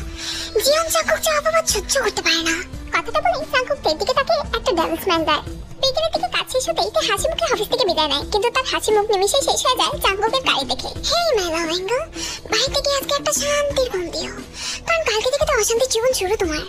জিয়ন জাঙ্কুক যে অপবাদ সহ্য করতে পারে না। কথাটা বলে জাঙ্কুক তের দিকে তাকে একটা ডেভিলস ম্যান দেয়। বিকেলের দিকে কাজ শেষ হতেই তে হাসি মুখে অফিস থেকে বিদায় নেয়, কিন্তু তার হাসি মুখ নিমিশেই শেষ হয়ে যায় জাঙ্কুকের গাড়ি দেখে। হেই মাই লাভ অ্যাঙ্গেল, বাড়ি থেকে আজকে একটা শান্তির ঘুম দিও, কারণ কালকে থেকে তো অশান্তির জীবন শুরু তোমার।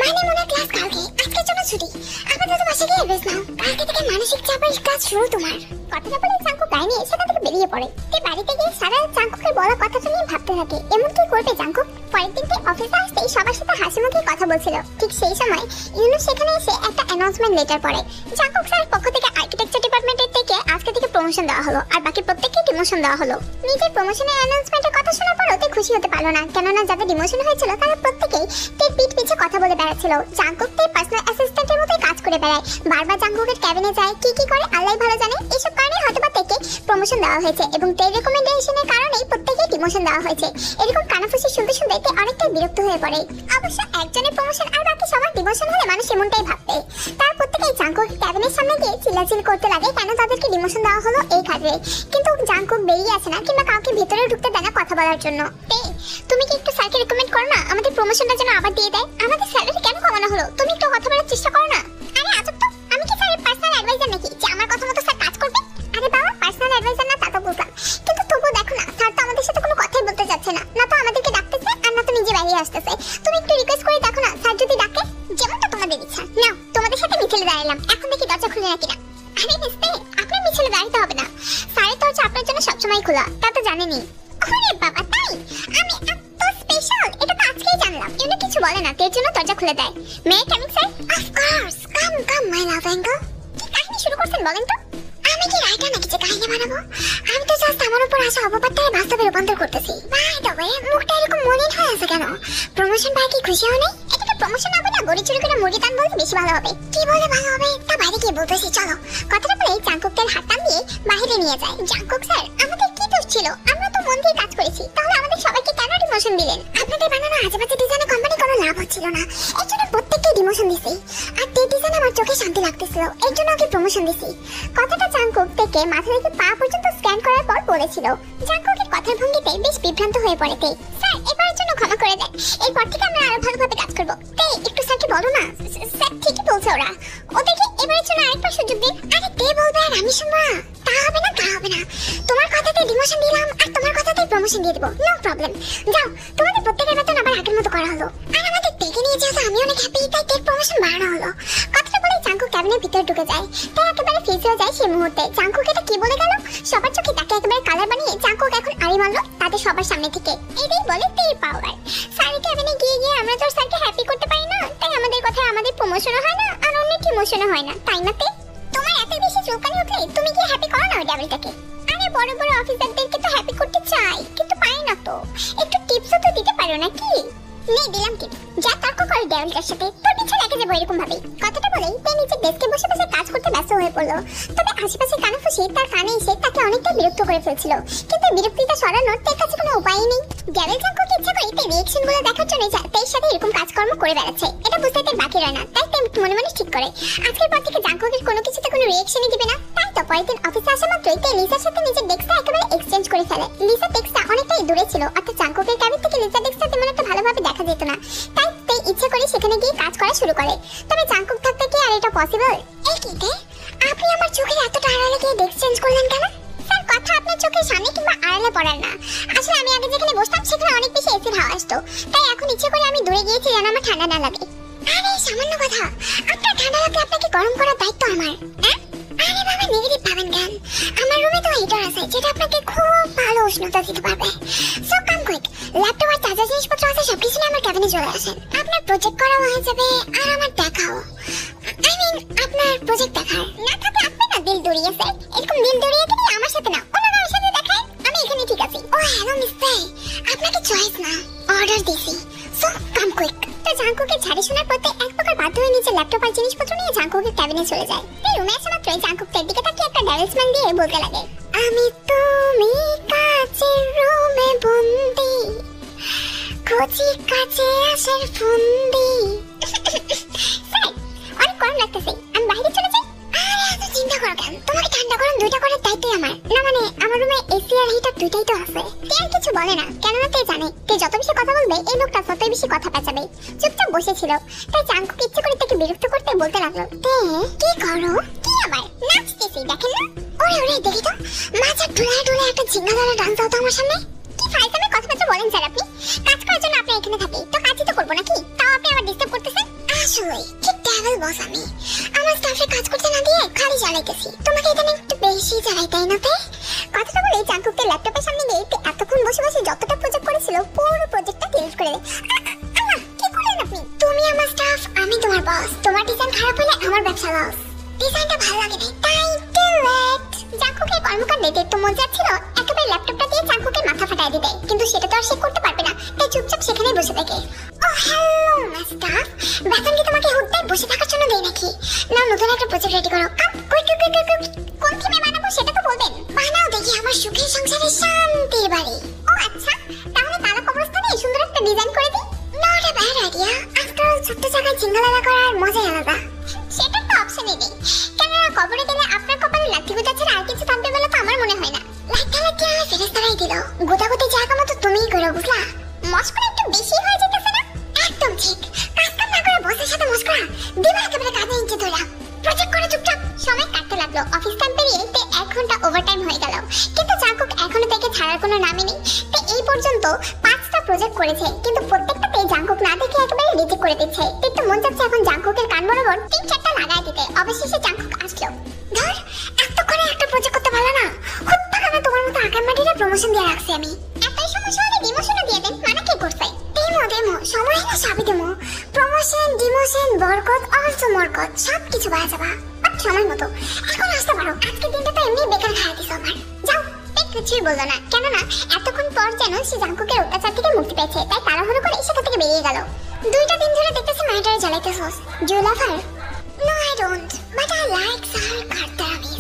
মানে মনে ক্লাস কালকে, আজকের জন্য ছুটি। আপাতত বাসা গিয়ে রেস্ট নাও, কালকে থেকে মানসিক চাপের কাজ শুরু তোমার। কথাটা বলে জাঙ্কুক গাড়ি নিয়ে সেখান থেকে বেরিয়ে পড়ে। তে বাড়িতে গিয়ে সারা জাঙ্কুকের বলা কথাটা নিয়ে ভাবতে থাকে, এমন কি করবে জাঙ্কুক। পরের দিন তে অফিসে আসতেই সবার সাথে হাসি মুখে কথা বলছিল। ঠিক সেই সময় ইউনুস সেখানে এসে একটা অ্যানাউন্সমেন্ট লেটার পড়ে। জাঙ্কুক স্যারের পক্ষ থেকে আর্কিটেকচার ডিপার্টমেন্টের থেকে আজকে থেকে প্রমোশন দেওয়া হলো, আর বাকি প্রত্যেককে ডিমোশন দেওয়া হলো। নিজের প্রমোশনের অ্যানাউন্সমেন্টের কথা শোনার পরও তে খুশি হতে পারলো না, কেননা যাদের ডিমোশন হয়েছিল তারা প্রত্যেকেই তে পিঠ পিছে কথা বলে বেড়াচ্ছিল। জাঙ্কুক তে পার্সোনাল অ্যাসিস্ট্যান্টের মতোই কাজ করে বেড়ায়, বারবার জাঙ্কুকের ক্যাবিনে যায়, কি করে আল্লাহই ভালো জানে। এইসব কারণে হয়তোবা তেকে প্রমোশন দেওয়া হয়েছে এবং তের রেকমেন্ডেশনের কারণেই প্রত্যেকেই ডিমোশন দেওয়া হয়েছে। এরকম কানাফুসি শুনতে শুনতে তে অনেকটাই বিরক্ত হয়ে পড়ে। অবশ্য একজনের প্রমোশন আর বাকি সবার ডিমোশন হলে মানুষ এমনটাই ভাববে। তার প্রত্যেকেই জাঙ্কুকের ক্যাবিনের সামনে গিয়ে চিল্লাচিল করতে লাগে কেন তাদেরকে ডিমোশন দেওয়া হলো এই কাজে। কিন্তু জাঙ্কুক বেরিয়ে আসে না কিংবা কাউকে ভেতরে ঢুকতে দেয় না কথা বলার জন্য। তে তুমি কি একটু স্যারকে রেকমেন্ড করো না আমাদের প্রমোশনটা যেন আবার দিয়ে দেয়? আমাদের স্যালারি কেন কমানো হলো? তুমি একটু কথা বলার চেষ্টা করো না। আরে আজব তো, আমি কি স্যারের পার্সোনাল অ্যাডভাইজার নাকি যে আমার কথা মতো স্যার কাজ করবে? আরে বাবা, পার্সোনাল অ্যাডভাইজার না তা তো বুঝলাম, কিন্তু তবুও দেখো না, স্যার তো আমাদের সাথে কোনো কথাই বলতে যাচ্ছে না, না তো আমাদেরকে ডাকতেছে আর না তো নিজে বেরিয়ে আসতেছে। তুমি একটু রিকোয়েস্ট করে দেখো না, স্যার যদি ডাকে। যেমনটা তোমাদের ইচ্ছা। নাও, তোমাদের সাথে মিছিলে দাঁড়ালাম, এখন দেখি দরজা খুলে নাকি না। আরে মিস্তে, আপনার মিছিলে দাঁড়াতে হবে না, স্যারের দরজা আপনার জন্য সবসময় খোলা, তা তো জানেনই। আরে বাবা, তাই? আমি এত স্পেশাল এটা তো আজকেই জানলাম। এমনি কিছু বলে না, তের জন্য দরজা খুলে দেয়। May coming sir? Of course, come my love angel. কি কাহিনী শুরু করছেন বলেন তো? আমি কি রাইটার নাকি যে কাহিনী বানাবো? আমি তো জাস্ট আমার উপর আসা অপবাদটাকে বাস্তবে রূপান্তর করতেছি। বাই দ্য ওয়ে, মুখটা এরকম মলিন হয়ে আছে কেন? প্রমোশন পাই কি খুশি হও নাই? এটাকে প্রমোশন হবে না গড়ি চুরি করে মুরগি টান বলতে বেশি ভালো হবে। কি বলে ভালো হবে তা বাইরে গিয়ে বলতেছি, চলো। কথাটা বলে জাঙ্কুকের হাত টানিয়ে বাইরে নিয়ে যায়। জাঙ্কুক স্যার, আমাদের কি দোষ ছিল? আমরা তো মন দিয়ে কাজ করেছি, তাহলে আমাদের সবাইকে কেন ডিমোশন দিলেন? আপনাদের বানানো আজেবাজে ডিজাইনে কোম্পানি কোনো লাভ হচ্ছিল না, এর জন্য প্রত্যেককে ডিমোশন দিছি। আর তে ডিজাইন আমার চোখে শান্তি লাগতেছিল, এর জন্য ওকে প্রমোশন দিছি। কথাটা জাঙ্কুক থেকে মাথা থেকে পা পর্যন্ত স্ক্যান করার পর বলেছিল। জাঙ্কুকের কথার ভঙ্গিতে বেশ বিভ্রান্ত হয়ে পড়ে তে। স্যার, এবারের জন্য ক্ষমা করে দেন, এরপর থেকে আমরা আরো ভালোভাবে কাজ করবো। তে একটু স্যারকে বলো না। স্যার ঠিকই বলছে, ওরা ওদেরকে এবারের জন্য আরেকবার সুযোগ দিন। আরে তে বলবে আর আমি শুনবো? তা হবে না, তা হবে না। তোমার কথাতে ডিমোশন দিলাম আর তোমার কথাতে প্রমোশন দিয়ে দেবো, নো প্রবলেম। যাও, তোমাদের প্রত্যেকের বেতন আবার আগের মতো করা হলো। আর আমাদের টেকে নিয়ে যেহেতু আমি অনেক হ্যাপি, তাই টেক প্রমোশন বাড়ানো হলো। কথাটা বলে জাঙ্কুক ক্যাবিনের ভিতরে ঢুকে যায়। তাই একেবারে ফ্রিজ হয়ে যায় সেই মুহূর্তে। জাঙ্কুক এটা কি বলে গেল? সবার চোখে তাকে একেবারে কালার বানিয়ে জাঙ্কুক এখন আড়ি মারলো তাদের সবার সামনে থেকে। এটাই বলে তের পাওয়ার। স্যারের ক্যাবিনে গিয়ে আমরা তো স্যারকে হ্যাপি করতে পারি না, তাই আমাদের কথায় আমাদের প্রমোশনও হয় না আর অনেক ইমোশনও হয় না, তাই না তে? তোমার এত বেশি চুলকানি উঠলে তুমি কি হ্যাপি করো না ওই ডেভিলটাকে? আরে বড় বড় অফিসারদেরকে তো হ্যাপি করতে চাই, কিন্তু পাই না তো। একটু টিপসও তো দিতে পারো নাকি? নেই, দিলাম টিপস। যা তর্ক করে ডেভিলটার সাথে, তোর পিছনে লেগে যাবো এরকম ভাবেই। কথাটা বলেই তে নিচে ডেস্কে বসে বসে কাজ করতে ব্যস্ত হয়ে পড়লো। তবে আশেপাশে কানাফুসি তার কানে এসে তাকে অনেকটা বিরক্ত করে ফেলছিল, কিন্তু বিরক্তিটা সরানোর তার কাছে কোনো উপায়ই নেই। ডেভিল জাঙ্কুক ইচ্ছা করে তে রিঅ্যাকশনগুলো দেখার জন্য তের সাথে এরকম কাজকর্ম করে বেড়াচ্ছে, এটা বুঝতে তার বাকি রয় না। তাই তে মনে মনে ঠিক করে আজকের পর থেকে জাঙ্কুকের কোনো কিছুতে কোনো রিঅ্যাকশনই দিবে না। তাই তো পরের দিন অফিসে আসা মাত্রই তে লিসার সাথে নিজের ডেস্কটা একেবারে এক্সচেঞ্জ করে ফেলে। লিসার ডেস্কটা অনেকটাই দূরে ছিল, অর্থাৎ জাঙ্কুকের ক্যাবিন থেকে লিসার ডেস্কটা তেমন একটা ভালোভাবে দেখা যেত না। তাই তে ইচ্ছে করে সেখানে গিয়ে কাজ করা শুরু করে। তবে জাঙ্কুক থাকতে কি আর এটা পসিবল? এই কি তে, আপনি আমার চোখের এতটা আড়ালে গিয়ে ডেস্ক চেঞ্জ করলেন কেন? স্যার, কথা আপনার চোখের সামনে কিংবা আড়ালে পড়ার না। আসলে আমি আগে যেখানে বসতাম সেখানে অনেক বেশি এসির হাওয়া আসতো, তাই এখন ইচ্ছে করে আমি দূরে গিয়েছি যেন আমার ঠান্ডা না লাগে। আরে সামান্য কথা, আপনার ঠান্ডা লাগলে আপনাকে গরম করার দায়িত্ব আমার। হ্যাঁ, আরে বাবা নেগেটিভ ভাবেন কেন? আমার রুমে তো হিটার আছে যেটা আপনাকে খুব ভালো উষ্ণতা দিতে পারবে। সো কাম কুইক, ল্যাপটপ আর চার্জার জিনিসপত্র আছে, সবকিছু নিয়ে আমার ক্যাবিনে চলে আসেন। আপনার প্রজেক্ট করা হয়ে যাবে আর আমার দেখাও, আই মিন আপনার প্রজেক্ট দেখার না থাকলে আপনি না দিল দড়িয়ে স্যার, এরকম দিল দড়িয়ে থেকে আমার সাথে না অন্য কারোর সাথে দেখায়, আমি এখানে ঠিক আছি। ও হ্যালো মিস্টার, আপনাকে চয়েস না অর্ডার দিছি। So come quick. তো জাঙ্কুকের ঝাড়ি শোনার পথে এক প্রকার বাধ্য হয়ে নিচে ল্যাপটপ আর জিনিসপত্র নিয়ে জাঙ্কুকের ক্যাবিনে চলে যায়। এই রুমে আসা মাত্রই জাঙ্কুক তার দিকে তাকিয়ে একটা ড্যারেল স্মাইল দিয়ে বলতে লাগে, আমি তুমি কাচের রুমে বন্দি, কচি কাছে আসার ফন্দি। স্যার অনেক গরম লাগতেছে, আমি বাইরে চলে যাই। আরে এত চিন্তা করো কেন, তোমাকে ঠান্ডা গরম দুইটা করার দায়িত্বই আমার। না মানে আমার রুমে এসি আর হিটার দুইটাই তো আছে। তে আর কিছু বলে না, কেননা তে জানে তে যত বেশি কথা বলবে এই লোকটা ততই বেশি কথা পেঁচাবে। চুপচাপ বসেছিল, তাই জাঙ্কুক ইচ্ছে করে তাকে বিরক্ত করতে বলতে লাগলো, তে কি করো? কি আবার নাচতেছি দেখেন না? ওরে ওরে দেখি তো, মাঝে ডুলায় ডুলায় একটা ঝিঙ্গা ধরা ডান্স দাও তো আমার সামনে। কি ফাইজলামে কথাবার্তা বলেন স্যার আপনি? কাজ করার জন্য আপনি এখানে থাকি, তো কাজই তো করবো নাকি? তাও আপনি আবার ডিস্টার্ব করতেছেন। আসলে কি ডেভিল বস আমি, আমার স্টাফে কাজ করতে না দিয়ে খালি জ্বালাইতেছি। তোমাকে এখানে একটু বেশি জ্বালাই তাই না? তাই কথাটা বলে জাঙ্কুককে ল্যাপটপের সামনে গিয়ে এতক্ষণ বসে বসে যতটা প্রজেক্ট করেছিল পুরো প্রজেক্টটা ডিলিট করে দেয়। আল্লাহ কি করলেন আপনি? তুমি আমার স্টাফ, আমি তোমার বস। তোমার ডিজাইন খারাপ হলে আমার ব্যবসা লস। ডিজাইনটা ভালো লাগে না তাই ডিলিট। জাঙ্কুকের কর্মকাণ্ডে দেখতে মন যাচ্ছিল একেবারে ল্যাপটপটা দিয়ে জাঙ্কুকের মাথা ফাটাই দিতে, কিন্তু সেটা তো আর সে করতে পারবে না, তাই চুপচাপ সেখানেই বসে থাকে। ও হ্যালো মাস্টার, বেতন কি তোমাকে হুদ্দায় বসে থাকার জন্য দেই নাকি? না নতুন একটা প্রজেক্ট রেডি করো। কুইক কুইক কুইক কুইক, কোন থিমে বানাবো সেটা তো বলবেন। বানাও দেখি আমার সুখের সংসারে শান্তির বাড়ি। ও আচ্ছা, তাহলে তালা কবরস্থানে সুন্দর একটা ডিজাইন করে দিই। Not a bad idea, after all ছোট্ট জায়গায় ঝিঙ্গালালা করার মজাই আলাদা। সেটা তো অপশনই নেই, কেননা কবরে গেলে আপনার কপালে লাঠি গুঁতা ছাড়া আর কিছু থাকবে বলে তো আমার মনে হয় না। লাঠা লাঠি আমার ফেরেস্তারাই দিল, গোতাগুতি জায়গা মতো তুমিই করো বুঝলা? মস্করা একটু বেশি হয়ে যেতেছে না? একদম ঠিক, কাজ কাম না করে বসের সাথে মস্করা দিবা একেবারে কাঁধে ইঞ্চি ধরা। প্রজেক্ট করে চুপচাপ। সময় কাটতে লাগলো, অফিস টাইম পেরিয়ে 1 ঘন্টা ওভারটাইম হয়ে গেল, কিন্তু জাঙ্কুক এখনো তাকে ছাড়ার কোনো নামই নেই। তো এই পর্যন্ত 5টা প্রজেক্ট করেছে, কিন্তু প্রত্যেকটাতে জাঙ্কুক না দেখে একেবারে রিজেক্ট করে দিচ্ছে। একটু মন চাচ্ছে এখন জাঙ্কুকের কান বরাবর 3-4টা লাগায় দিতে। অবশেষে জাঙ্কুক আসলো। ধর এতক্ষণে একটা প্রজেক্ট করতে পারলা না? হুত্তা কেন তোমার মতো আকার মাটিরা প্রমোশন দিয়ে রাখছি আমি। এতই সমস্যা হলে ডিমোশনও দিয়ে দেন, মানে কি করছে? ডেমো সময় না সবই ডেমো, প্রমোশন ডিমোশন বরকত অলসো মরকত সব কিছু পাওয়া যাবা। বাট সময় মতো এখন আসতে পারো, আজকের দিনটা তো এমনি বেকার খাওয়া দিছো আমার। যাও। কিছুই বললো না, কেননা এতক্ষণ পর যেন সে জাঙ্কুকের অত্যাচার থেকে মুক্তি পেয়েছে, তাই তাড়াহুড়ো করে সেখান থেকে বেরিয়ে গেল। 2টা দিন ধরে দেখতেছি ম্যাটারে জ্বালাইতেছস। Do love her? No I don't, but I like সার গাদ্দারামি।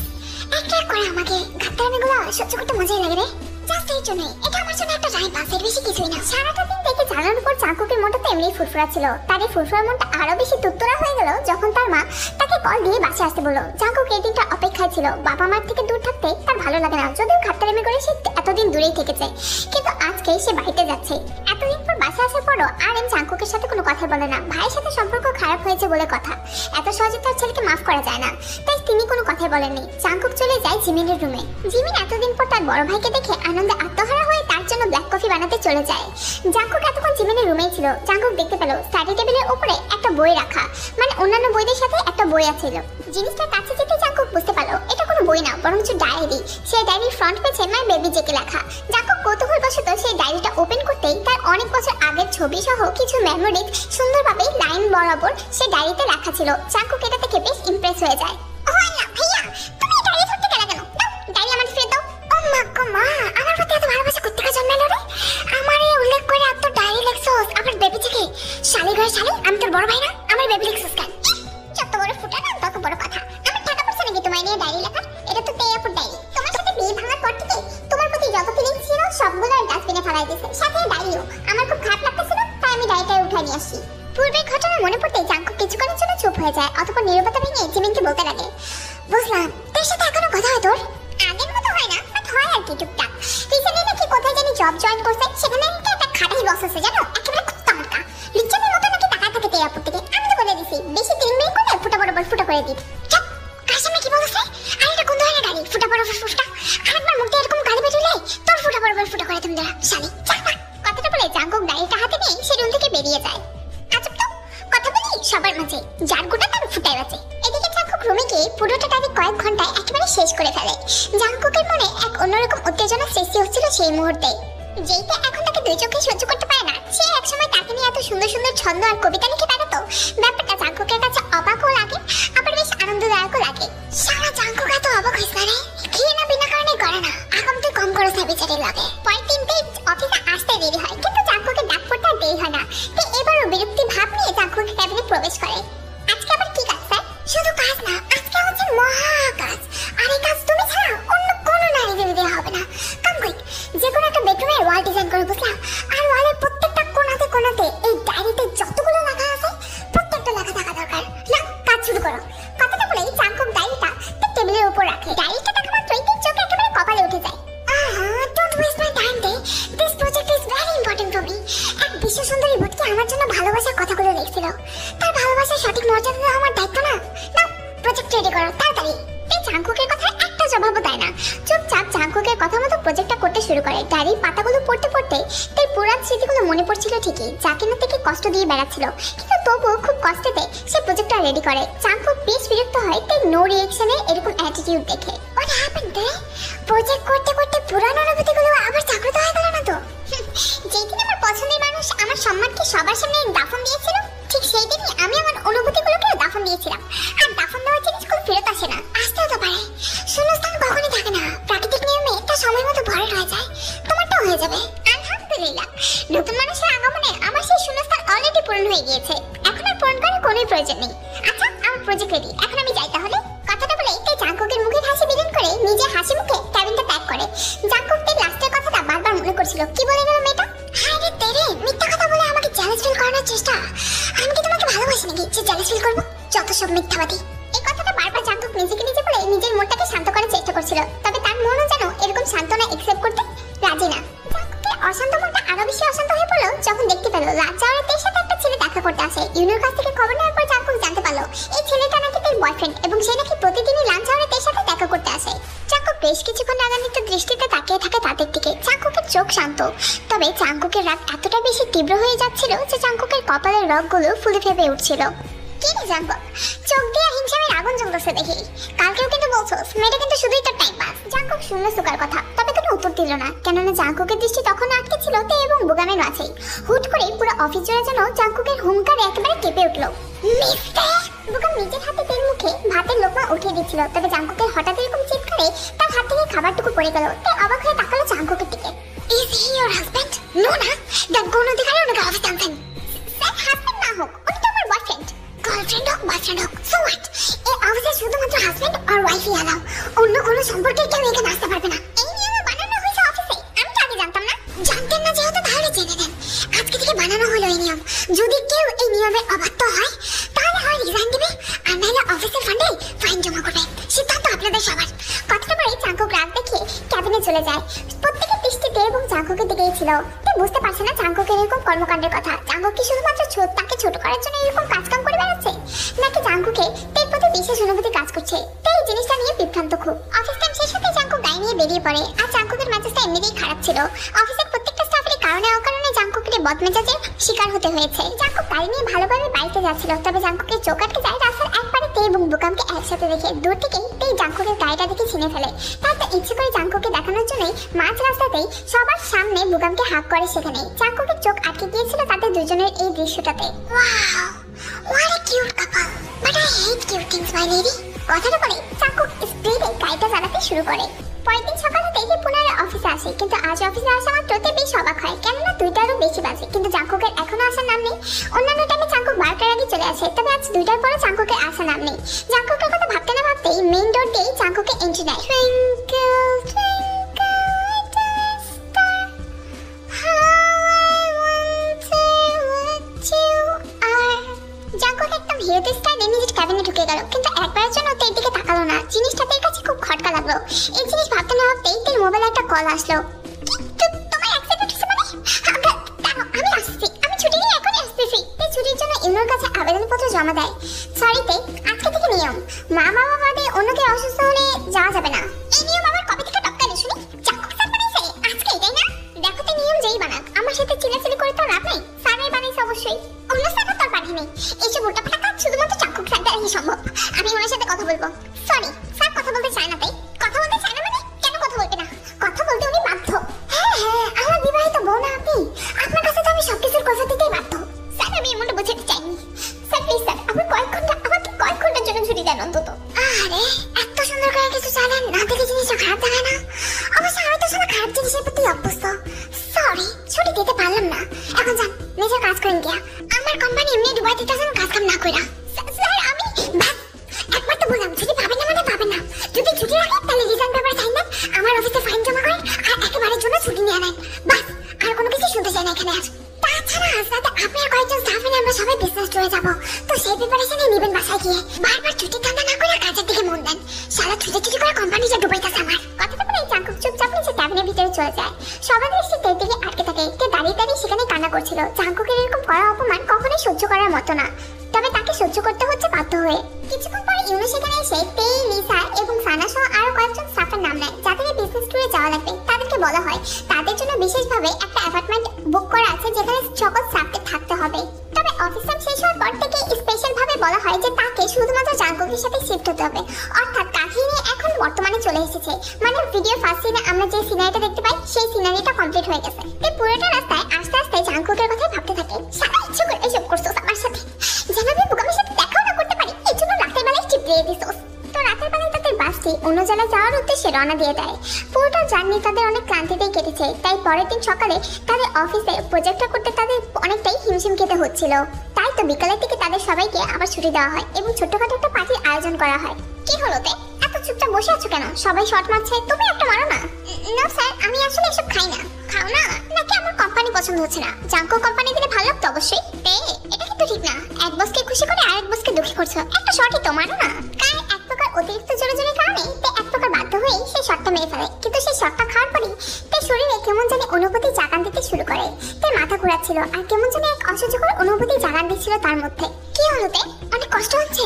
একটা করে আমাকে গাদ্দারামিগুলো সহ্য করতে মজাই লাগে রে। জাস্ট এই জন্যই, এটা আমার জন্য একটা টাইম পাস, এর বেশি কিছুই না। সারাটা দিন দেখে জানার উপর জাঙ্কুকের মনটা তো এমনি ফুরফুরা ছিল। তার এই ফুরফুরা মনটা আরো বেশি তুত্তুরা হয়ে গেল যখন তার মা তাকে কল দিয়ে বাসায় আসতে বলল। জাঙ্কুক এই দিনটা অপেক্ষায় ছিল, বাবা মার থেকে দূর থাকতে তার ভালো লাগে না, যদিও খাট্টারামি করে সে এতদিন দূরেই থেকেছে, কিন্তু আজকে সে বাড়িতে যাচ্ছে। এতদিন পর বাসায় আসার পরও আর এম জাঙ্কুকের সাথে কোনো কথা বলে না। ভাইয়ের সাথে সম্পর্ক খারাপ হয়েছে বলে কথা, এত সহজে তার ছেলেকে মাফ করা যায় না, তাই তিনি কোনো কথাই বলেননি। জাঙ্কুক চলে যায় জিমিনের রুমে। জিমিন এতদিন পর তার বড় ভাইকে দেখে আনন্দে আত্মহারা হয়ে তার জন্য ব্ল্যাক কফি বানাতে চলে যায়। জাঙ্কুক এতক্ষণ জিমিনের রুমেই ছিল। জাঙ্কুক দেখতে পেল স্টাডি টেবিলের উপরে একটা বই রাখা, মানে অন্যান্য বইদের সাথে একটা বই আছিল। জিনিসটার কাছে যেতে জাঙ্কুক বুঝতে পারলো এটা কোনো বই না, বরঞ্চ ডায়েরি। সেই ডায়েরির ফ্রন্ট পেজে মাই বেবি জেকে লেখা। জাঙ্কুক কৌতূহলবশত সেই ডায়েরিটা ওপেন করতেই তার অনেক বছর আগের ছবি সহ কিছু মেমোরিজ সুন্দরভাবে লাইন বরাবর সেই ডায়েরিতে লেখা ছিল। জাঙ্কুক এটা দেখে বেশ ইমপ্রেস হয়ে যায়। ভাইয়া তুমি ডায়েরি ধরতে গেলে কেন? ডায়েরি আমার ফেরত দাও। ও মা গো মা, আমার প্রতি এত ভালোবাসা করতে কা জন্মালো রে? আমারে উল্লেখ করে এত ডায়েরি লেখছস, আবার বেবি জেকে। শালি ঘরে শালি, আমি তোর বড় ভাই না? আমার বেবি লেখছস কেন? যত বড় ফুটা না তত বড় কথা। আমার টাকা পয়সা নাকি তোমায় নিয়ে ডায়েরি লেখা? এটা তো তেয়াপুর ডায়েরি। তোমার সাথে বিয়ে ভাঙার পর থেকে তোমার প্রতি যত ফিলিংস ছিল সবগুলো ডাস্টবিনে ফেলাই দিয়েছে, সাথে ডায়েরিও। আমার খুব খারাপ লাগতেছিল, তাই আমি ডায়েরিটা উঠাই নিয়ে আসি। পূর্বের ঘটনা মনে পড়তে জাঙ্কুক কিছুক্ষণের জন্য চুপ হয়ে যায়, অতঃপর নীরবতা ভেঙে জিমিনকে বলতে লাগে, বুঝলাম তোর সাথে এখনো কথা হয় তোর? আগের মতো হয় না, বাট হয় আর কি টুকটাক। রিসেন্টলি নাকি কোথায় জানি জব জয়েন করছে, সেখানে নাকি একটা খাটাই বস আছে জানো, একেবারে কুত্তা মার্কা। লিচ্ছানের মতো নাকি টাকা থাকে তেয়াপুর থেকে। আমি তো বলে দিছি বেশি তিলমিল করলে ফুটা বরাবর ফুটা করে দিই। চুপ, কার সামনে কি বলছে? আর এটা কোন ধরনের গাড়ি? ফুটা বরাবর ফুটা? আরেকবার মুখ দিয়ে এরকম গালি বেরোলে তোর ফুটা বরাবর ফুটা করে তুমি শালি। কথাটা বলে জাঙ্কুক ডায়েরিটা হাতে নিয়ে সে রুম থেকে বেরিয়ে যায়। আজব তো, কথা বলি সবার মাঝে, যার গোটা তার ফুটাই বাঁচে। এদিকে জাঙ্কুক রুমে গিয়ে পুরোটা ডায়েরি কয়েক ঘন্টায় একেবারে শেষ করে ফেলে। জাংকুকের মনে এক অন্যরকম উত্তেজনা সৃষ্টি হচ্ছিল সেই মুহূর্তে। যেইটা এখন তাকে দুই চোখে সহ্য করতে পারে না, সে একসময় তাকে নিয়ে এত সুন্দর সুন্দর ছন্দ আর কবিতা লিখে বেড়াতো। ব্যাপারটা জাংকুকের কাছে অবাকও লাগে, আবার বেশ আনন্দদায়কও লাগে। সারা জাংকুক এত অবাক হয়েছে না রে, কি না বিনা কারণে করে না, আগাম তুই কম করছ না বিচারের লাগে। পরের দিনতেই অফিসে আসতে দেরি হয়, কিন্তু জাংকুকের ডাক পড়তে আর দেরি হয় না। তো এবারও বিরক্তি ভাব নিয়ে জাংকুকের ক্যাবিনে প্রবেশ করে। আজকে আবার কি কাজ স্যার? শুধু কাজ না, আজকে হচ্ছে মহা কাজ। আর এই কাজ তুমি ছাড়া অন্য কোনো নারী দেবী হবে না। কাম কুইক, যে কোনো একটা বেডরুমের ওয়াল ডিজাইন করে বুঝলাম, আর ওয়ালের প্রত্যেকটা কোণাতে কোণাতে এই ডায়েরিতে যতগুলো লেখা আছে প্রত্যেকটা লেখা থাকা দরকার। না, কাজ শুরু করো। কথাটা বলেই জাংকুক ডায়েরিটা তার টেবিলের উপর রাখে। ডায়েরিটা দেখা মাত্রই তার চোখ একেবারে কপালে উঠে যায়। Don't waste my time day, this project is very important for me. এক বিশ্ব সুন্দরী বুটকি আমার জন্য ভালোবাসার কথাগুলো লিখছিল, তার ভালোবাসার সঠিক মর্যাদা দেওয়া আমার দায়িত্ব না? নাও, প্রজেক্ট রেডি করো তাড়াতাড়ি। এই জাংকুকের কথা একটা জবাবও দেয় না, চুপচাপ জাংকুকের কথা মতো প্রজেক্টটা করতে শুরু করে। ডায়েরির পাতাগুলো পড়তে পড়তে তার পুরান স্মৃতিগুলো মনে পড়ছিল ঠিকই, যা কিনা থেকে কষ্ট দিয়ে বেড়াচ্ছিল, কিন্তু তবুও খুব কষ্টেতে সে প্রজেক্টটা রেডি করে। জাংকুক বেশ বিরক্ত হয় তাই নো রিঅ্যাকশনে এরকম অ্যাটিটিউড দেখে। হোয়াট হ্যাপেন্ড রে? প্রজেক্ট করতে করতে পুরানো অনুভূতিগুলো আবার জাগ্রত হয়ে গেল না তো? যেই দিন আমার পছন্দের মানুষ আমার সম্মানকে সবার সামনে দাফন দিয়েছিল, ঠিক সেই দিনই আমি আমার অনুভূতিগুলোকে দাফন দিয়েছিলাম। আর দাফন দেওয়ার জিনিসগুলো ফেরত আসে না, আসতেও তো পারে। শূন্যস্থান কখনই থাকে না, প্রাকৃতিক নিয়মে তা সময় মতো ভরাট হয়ে যায়। তোমারটাও হয়ে যাবে আলহামদুলিল্লাহ। নতুন মানুষের আগমনে আমার সেই শূন্যস্থান অলরেডি পূরণ হয়ে গিয়েছে, এখন আর পূরণ করার কোনো প্রয়োজন নেই। আচ্ছা, আমার প্রজেক্ট রেডি, এখন আমি যাই তাহলে। কথাটা বলে তাই জাংকুকের মুখের হাসি বিলীন করে নিজে হাসি মুখে ক্যাবিনটা ত্যাগ করে। জাংকুক তার লাস্টের কথাটা বারবার মনে করছিল, কি বলে গেল মেয়েটা? হায় রে তেরে, মিথ্যা কথা বলে আমাকে চ্যালেঞ্জ ফিল করানোর চেষ্টা। আমি কি তোমাকে ভালোবাসি নাকি যে চ্যালেঞ্জ ফিল করবো? যত সব মিথ্যাবাদী। এই কথাটা বারবার জাংকুক নিজেকে নিজে বলে নিজের মনটাকে শান্ত করার চেষ্টা করছিল, তবে তার মনও যেন এরকম সান্ত্বনা একসেপ্ট করতে রাজি না। জাংকুকের অশান্ত মনটা আরো বেশি অশান্ত হয়ে পড়লো যখন দেখতে পেল লাচাওয়ারের সাথে একটা ছেলে দেখা করতে আসে। ইউনোর কাছ থেকে খবর নেওয়ার পর জাংকুক জানতে পারলো এই ছেলেটা নাকি তার বয়ফ্রেন্ড, এবং সে নাকি প্রতিদিনই লাঞ্চ আওয়ারে সাথে দেখা করতে আসে। জাংকুক বেশ কিছুক্ষণ রাগান্বিত দৃষ্টিতে তাকিয়ে থাকে তাদের দিকে। জাংকুকের চোখ শান্ত, তবে জাংকুকের রাগ এতটা বেশি তীব্র হয়ে যাচ্ছিল যে জাংকুকের কপালের রগগুলো ফুলে ফেপে উঠছিল। কি রে জাংকুক, চোখ দিয়ে হিংসামের আগুন জ্বলতেছে দেখি। কালকেও কিন্তু বলছোস মেয়েটা কিন্তু শুধুই তোর টাইম পাস। জাংকুক শুনলো সুকার কথা, তবে কোনো উত্তর দিল না, কেননা জাংকুকের দৃষ্টি তখন আটকে ছিল তে এবং বুগামের মাঝেই। হুট করে পুরো অফিস জুড়ে যেন জাংকুকের হুঙ্কারে একেবারে কেঁপে উঠলো। বুগাম নিজের হাতে তেল মুখে ভাতের লোকমা উঠিয়ে দিচ্ছিল, তবে জাংকুকের হঠাৎ এরকম চিৎকারে তার হাত থেকে খাবারটুকু পড়ে গেল। তাই অবাক হয়ে তাকালো জাংকুকের দিকে। Is he your husband? No না, দ্যাট কোন অধিকারে ওনাকে অফিস আনছেন। স্যার, হাজবেন্ড না হোক, উনি তো আমার বয়ফ্রেন্ড। গার্লফ্রেন্ড হোক বয়ফ্রেন্ড হোক, সো হোয়াট? এই অফিসে শুধুমাত্র হাজবেন্ড আর ওয়াইফই অ্যালাউ, অন্য কোনো সম্পর্কে কেউ এখানে আসতে পারবে না। এই নিয়মে বানানো হয়েছে অফিসে, আমি তো আগে জানতাম না। জানতেন না যেহেতু তাহলে জেনে নেন, আজকে থেকে বানানো হলো এই নিয়ম। যদি কেউ এই নিয়মের অবাধ্য হয় তাহলে হয় রিজাইন দিবে, আর নাহলে অফিসের ফান্ডে ফাইন জমা করবে। সিদ্ধান্ত আপনাদের সবার। কথাটা বলে জাংকুক রাগ দেখিয়ে ক্যাবিনে চলে যায়। প্রত্যেকের দৃষ্টিতে এবং জাংকুকের দিকেই ছিল। তুই বুঝতে পারছে না জাংকুকের এরকম কর্মকাণ্ডের কথা। জাংকুক কি শুধুমাত্র তাকে ছোট করার জন্য এরকম কাজকাম করে বেড়াচ্ছে, নাকি জাংকুকে তার প্রতি বিশেষ অনুভূতি কাজ করছে? তাই এই জিনিসটা নিয়ে বিভ্রান্ত খুব। অফিস টাইম শেষ হতে জাংকুক গাড়ি নিয়ে বেরিয়ে পড়ে। আর জাংকুকের মেজাজটা এমনিতেই খারাপ ছিল। অফিসের প্রত্যেকটা স্টাফের কারণে অকারণে জাংকুকের বদমেজাজের শিকার হতে হয়েছে। জাংকুক গাড়ি নিয়ে ভালোভাবে বাড়িতে যাচ্ছিল, তবে জাংকুকের চোখ আটকে যায় রাস্তার একবারে তে এবং বুকামকে একসাথে দেখে। দূর থেকে তেই জাংকুকের গাড়িটা দেখে ছিনে ফেলে। তার তো ইচ্ছে করে জাংকুককে দেখানোর জন্যই মাঝ রাস্তাতেই সবার সামনে বুকামকে হাক করে সেখানে। জাংকুকের চোখ আটকে গিয়েছিল তাদের দুজনের এই দৃশ্যটাতে। Wow, what a cute couple, but I hate cute things, my lady. কথাটা বলে জাংকুক স্পিডে গাড়িটা চালাতে শুরু করে। পরের দিন সকালে দেখে পুনরায় অফিসে আসে, কিন্তু আজ অফিসে আসা মাত্রতে বেশ অবাক হয়, কেননা 2টারও বেশি বাজে, কিন্তু জাংকুকের এখনো আসার নাম নেই। অন্যান্য টাইমে জাংকুক 12টার আগে চলে আসে, তবে আজ 2টার পরে জাংকুকের আসার নাম নেই। জাংকুকের কথা ভাবতে না ভাবতেই মেইন ডোর দিয়ে জাংকুকের এন্ট্রি নেয়। জাংকুক একদম হিরোতে স্টাইলে নিজের ক্যাবিনে ঢুকে গেল, কিন্তু একবারের জন্য তের দিকে তাকালো না। জিনিসটা তের কাছে খুব খটকা লাগলো। এই জিনিস ভাবতে না ভাবতেই তের মোবাইলে একটা কল আসলো। তোমার অ্যাক্সিডেন্ট হয়েছে মানে? আমি আসছি, আমি ছুটি নিয়ে এখনই আসতেছি। তে ছুটির জন্য ইউনোর কাছে আবেদনপত্র জমা দেয়। সরিতে আজকে থেকে নিয়ম, মা বাবা বাদে অন্য কেউ অসুস্থ হলে যাওয়া যাবে না। এই নিয়ম আবার কবে থেকে টপকালে শুনি? জাংকুক স্যার বানাইছে আজকে, তাই না? দেখো তো নিয়ম যেই বানাক, আমার সাথে চিলাচিলি করে তো লাভ নেই। স্যারের বানাইছে অবশ্যই, অন্য স্যারও তার বানিয়ে নেই। এইসব উল্টাপাল্টা কাজ শুধুমাত্র জাঙ্কুক স্যার দ্বারাই সম্ভব। আমি ওনার সাথে কথা বলবো। সরি স্যার, কথা বলতে চায় না তাই? কথা বলতে চায় না মানে কেন কথা বলবে না? কথা বলতে উনি বাধ্য। হ্যাঁ হ্যাঁ, আমার বিবাহিত বউ না আপনি? আপনার কাছে তো আমি সবকিছুর কথা দিতেই বাধ্য। স্যার আমি এমনটা বোঝাতে চাইনি। স্যার প্লিজ স্যার, আপনি আমাকে কয়েক ঘন্টার জন্য ছুটি দেন অন্তত। আরে এত সুন্দর করে কিছু চালেন না দেখে জিনিসটা খারাপ দেখায় না? অবশ্য আমি তো শুধু খারাপ জিনিসের প্রতি অভ্যস্ত। সরি, ছুটি দিতে পারলাম না। এখন যান, নিজের কাজ করেন গিয়া। আমার কোম্পানি এমনি ডুবাই দিতেছেন কাজ কাম না কইরা। স্যার আমি একবার তো বললাম ছুটি পাবেন না মানে পাবেন না। যদি ছুটি রাখেন তাহলে রিজাইন পেপার সাইন দেন, আমার অফিসে ফাইন জমা করেন আর একেবারের জন্য ছুটি নিয়ে নেন। বাস, আর কোনো কিছু শুনতে চাই না এখানে আর। তাছাড়া আজ রাতে আপনি আর কয়েকজন স্টাফ মিলে আমরা সবাই বিজনেস ট্যুরে যাবো, তো সেই প্রিপারেশনে নেবেন বাসায় গিয়ে। বারবার ছুটি ঠান্ডা না করে কাজের দিকে মন দেন। সারা ছুটি করে কোম্পানি যে ডুবাইতেছে আমার। কথাটা বলে জাঙ্কুক চুপচাপ নিচে ক্যাবিনের ভিতরে চলে যায়। সবার দৃষ্টি তের দিকে আটকে থাকে। তে দাঁড়িয়ে দাঁড়িয়ে সেখানে কান্না করছিল। জাঙ্কুকের এরকম কড়া অপমান কখনোই সহ্য করার মতো না, তবে তাকে সহ্য করতে হচ্ছে বাধ্য হয়ে। কিছুক্ষণ পর ইউনো সেখানে এসে তে, লিসা এবং সানা সহ আরো কয়েকজন স্টাফের নাম নেয় যাদের বিজনেস ট্যুরে যাওয়া লাগবে। তাদেরকে বলা হয় তাদের জন্য বিশেষভাবে একটা অ্যাপার্টমেন্ট বুক করা আছে যেখানে সকল স্টাফকে থাকতে হবে। তবে অফিস টাইম শেষ হওয়ার পর থেকে স্পেশাল ভাবে বলা হয় যে তাকে শুধুমাত্র জাঙ্কুকের সাথে শিফট হতে হবে। অর্থাৎ কাহিনী এখন বর্তমানে চলে এসেছে, মানে ভিডিও ফার্স্ট সিনে আমরা যে সিনারিটা দেখতে পাই সেই সিনারিটা কমপ্লিট হয়ে গেছে। তো পুরোটা রাস্তায় আস্তে আস্তে জাঙ্কুকের কথাই ভাবতে থাকে। সারা ইচ্ছে করে এসব করছো আমার সাথে, যেন আমি বোকামের সাথে দেখাও না করতে পারি, এই জন্য রাতের বেলায় চিপ দিয়ে দিছো। তো রাতের বেলায় তাদের বাসটি অন্য জেলায় যাওয়ার উদ্দেশ্যে রওনা দিয়ে দেয়। পুরোটা জার্নি তাদের অনেক ক্লান্তিতেই কেটেছে, তাই পরের দিন সকালে তাদের অফিসে প্রজেক্টটা করতে তাদের অনেকটাই হিমশিম খেতে হচ্ছিল। তাই তো বিকালের দিকে তাদের সবাইকে আবার ছুটি দেওয়া হয় এবং ছোট্টখাটো একটা পার্টির আয়োজন করা হয়। কি হলো তে, এত চুপচাপ বসে আছো কেন? সবাই শর্ট মারছে, তুমি একটা মারো না। না স্যার, আমি আসলে এসব খাই না। খাও না নাকি আমার কোম্পানি পছন্দ হচ্ছে না? জাঙ্কুক কোম্পানি দিলে ভালো লাগতো অবশ্যই। এটা কিন্তু ঠিক না, এক বসকে খুশি করে আরেক বসকে দুঃখী করছো। একটা শর্টই তো মারো না। কার এক প্রকার অতিরিক্ত জোরে জোরে কারণে তে এক প্রকার বাধ্য হয়েই সেই শর্টটা মেরে ফেলে। কিন্তু সেই শর্টটা খাওয়ার পরই তে শরীরে কেমন জানি অনুভূতি জাগান দিতে শুরু করে। তে মাথা ঘোরাচ্ছিল আর কেমন জানি এক অসহ্যকর অনুভূতি জাগান দিচ্ছিল তার মধ্যে। কি হলো তে, অনেক কষ্ট হচ্ছে?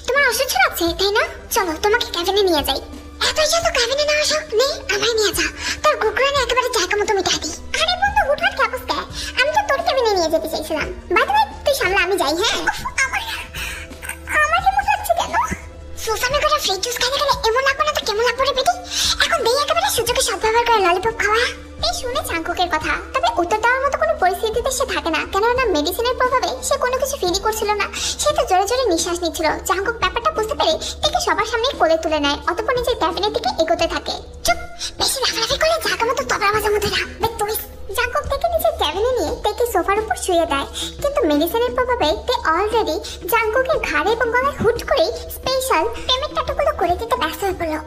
তোমার অসহ্য লাগছে তাই না? চলো তোমাকে ক্যাবিনে নিয়ে যাই। এত যত ক্যাবিনে নেওয়া শখ নেই, আমায় নিয়ে যা। তোর কুকুরানে একেবারে জায়গা মতো মিটাই দিই। আরে বন্ধু, হুটহাট ক্যাপাসকে, আমি তো তোর ক্যাবিনে নিয়ে যেতে চাইছিলাম। বাই দ্য ওয়ে, তুই সামলা, আমি যাই। হ্যাঁ আমার কেমন লাগছে কেন? সুসানের করে ফ্রিজ জুস খাইতে গেলে এমন লাগবে না তো কেমন লাগবে রে বেটি? এখন দেই একেবারে সুযোগে সদ্ব্যবহার করে ললিপপ খাওয়া। এই শুনে জাঙ্কুকের কথা, তবে উত্তর দেওয়ার মতো কোনো পরিস্থিতিতে সে থাকে না, কেননা মেডিসিনের প্রভাবে সে কোনো কিছু ফিলই করছিল না। সে তো জোরে জোরে নিঃশ্বাস নিচ্ছিল। জাঙ্কুক ব্যাপারটা বুঝতে পেরে তাকে সবার সামনে কোলে তুলে নেয়, অতঃপর নিজের ক্যাবিনের দিকে এগোতে থাকে। চুপ, বেশি লাফালাফি করলে জায়গা মতো তবলা বাজার মধ্যে রাখবে তুই। জাঙ্কুক থেকে নিজের ক্যাবিনে নিয়ে তাকে সোফার উপর শুয়ে দেয়, কিন্তু মেডিসিনের প্রভাবে তে অলরেডি জাঙ্কুকের ঘাড়ে এবং গলায় হুট করে স্পেশাল পেমেন্ট ট্যাটুগুলো করে দিতে ব্যস্ত হয়ে পড়লো।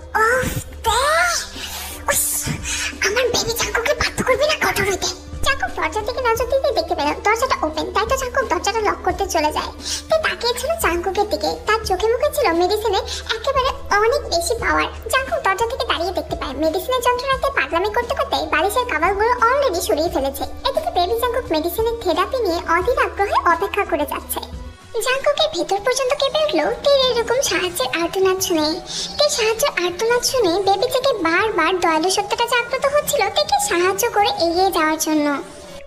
আমার বেবি জাঙ্কুকে বাধ্য করবি না কঠোর হইতে। জাঙ্কুক দরজা থেকে নজর দিতে দেখতে পেল দরজাটা ওপেন, তাই তো জাঙ্কুক দরজাটা লক করতে চলে যায়। তাই তাকিয়েছিল জাঙ্কুকের দিকে, তার চোখে মুখে ছিল মেডিসিনের একেবারে অনেক বেশি পাওয়ার। জাঙ্কুক দরজা থেকে দাঁড়িয়ে দেখতে পায় মেডিসিনের যন্ত্রণাতে পাগলামি করতে করতে বালিশের কাভারগুলো অলরেডি সরিয়ে ফেলেছে। এদিকে বেবি জাঙ্কুক মেডিসিনের থেরাপি নিয়ে অধীর আগ্রহে অপেক্ষা করে যাচ্ছে। জাঙ্কুকের ভেতর পর্যন্ত কেঁপে উঠলো তীর এরকম সাহায্যের আর্তনাদ শুনে। তীর সাহায্যের আর্তনাদ শুনে বেবি থেকে বারবার দয়ালু সত্যটা জাগ্রত হচ্ছিল তাকে সাহায্য করে এগিয়ে যাওয়ার জন্য।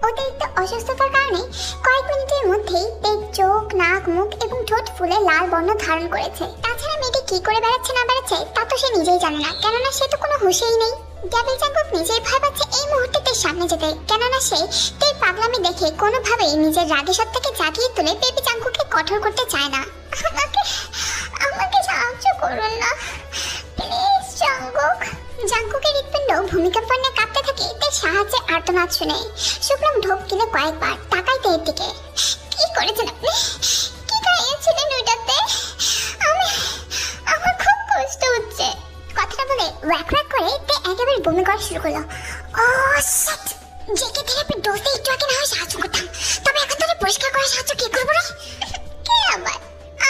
অতিরিক্ত অসুস্থতার কারণে কয়েক মিনিটের মধ্যেই তেজ চোখ, নাক, মুখ এবং ঠোঁট ফুলে লাল বর্ণ ধারণ করেছে। তাছাড়া মেয়েটি কি করে বেড়াচ্ছে না বেড়াচ্ছে তা তো সে নিজেই জানে না, কেননা সে তো কোনো হুঁশেই নেই। ডেভিল জাঙ্কুক নিজেই ভয় পাচ্ছে এই মুহূর্তে তের সামনে যেতে, কেননা সে তের পাগলামি দেখে কোনোভাবেই নিজের রাগী সত্তাকে জাগিয়ে তুলে বেবি জাঙ্কুককে কঠোর করতে চায় না। আমাকে সাহায্য করুন না প্লিজ জাঙ্কুক। জাঙ্কুকের হৃৎপিণ্ড ভূমিকম্পনে কাঁপতে থাকে তের সাহায্যে আর্তনাদ শুনে। শুকলাম ঢোক গিলে কয়েকবার তাকায় তের দিকে। কি করেছেন আপনি? কি খাইয়েছিলেন ওইটাতে? আমার খুব কষ্ট হচ্ছে। কথাটা বলে ওয়াক ওয়াক করে তে একেবারে বমি করা শুরু করলো। ও শিট, জেকে থেরাপির ডোজে একটু আগে না হয় সাহায্য করতাম, তবে এখন তোরে পরিষ্কার করার সাহায্য কে করবো রে? কে আবার?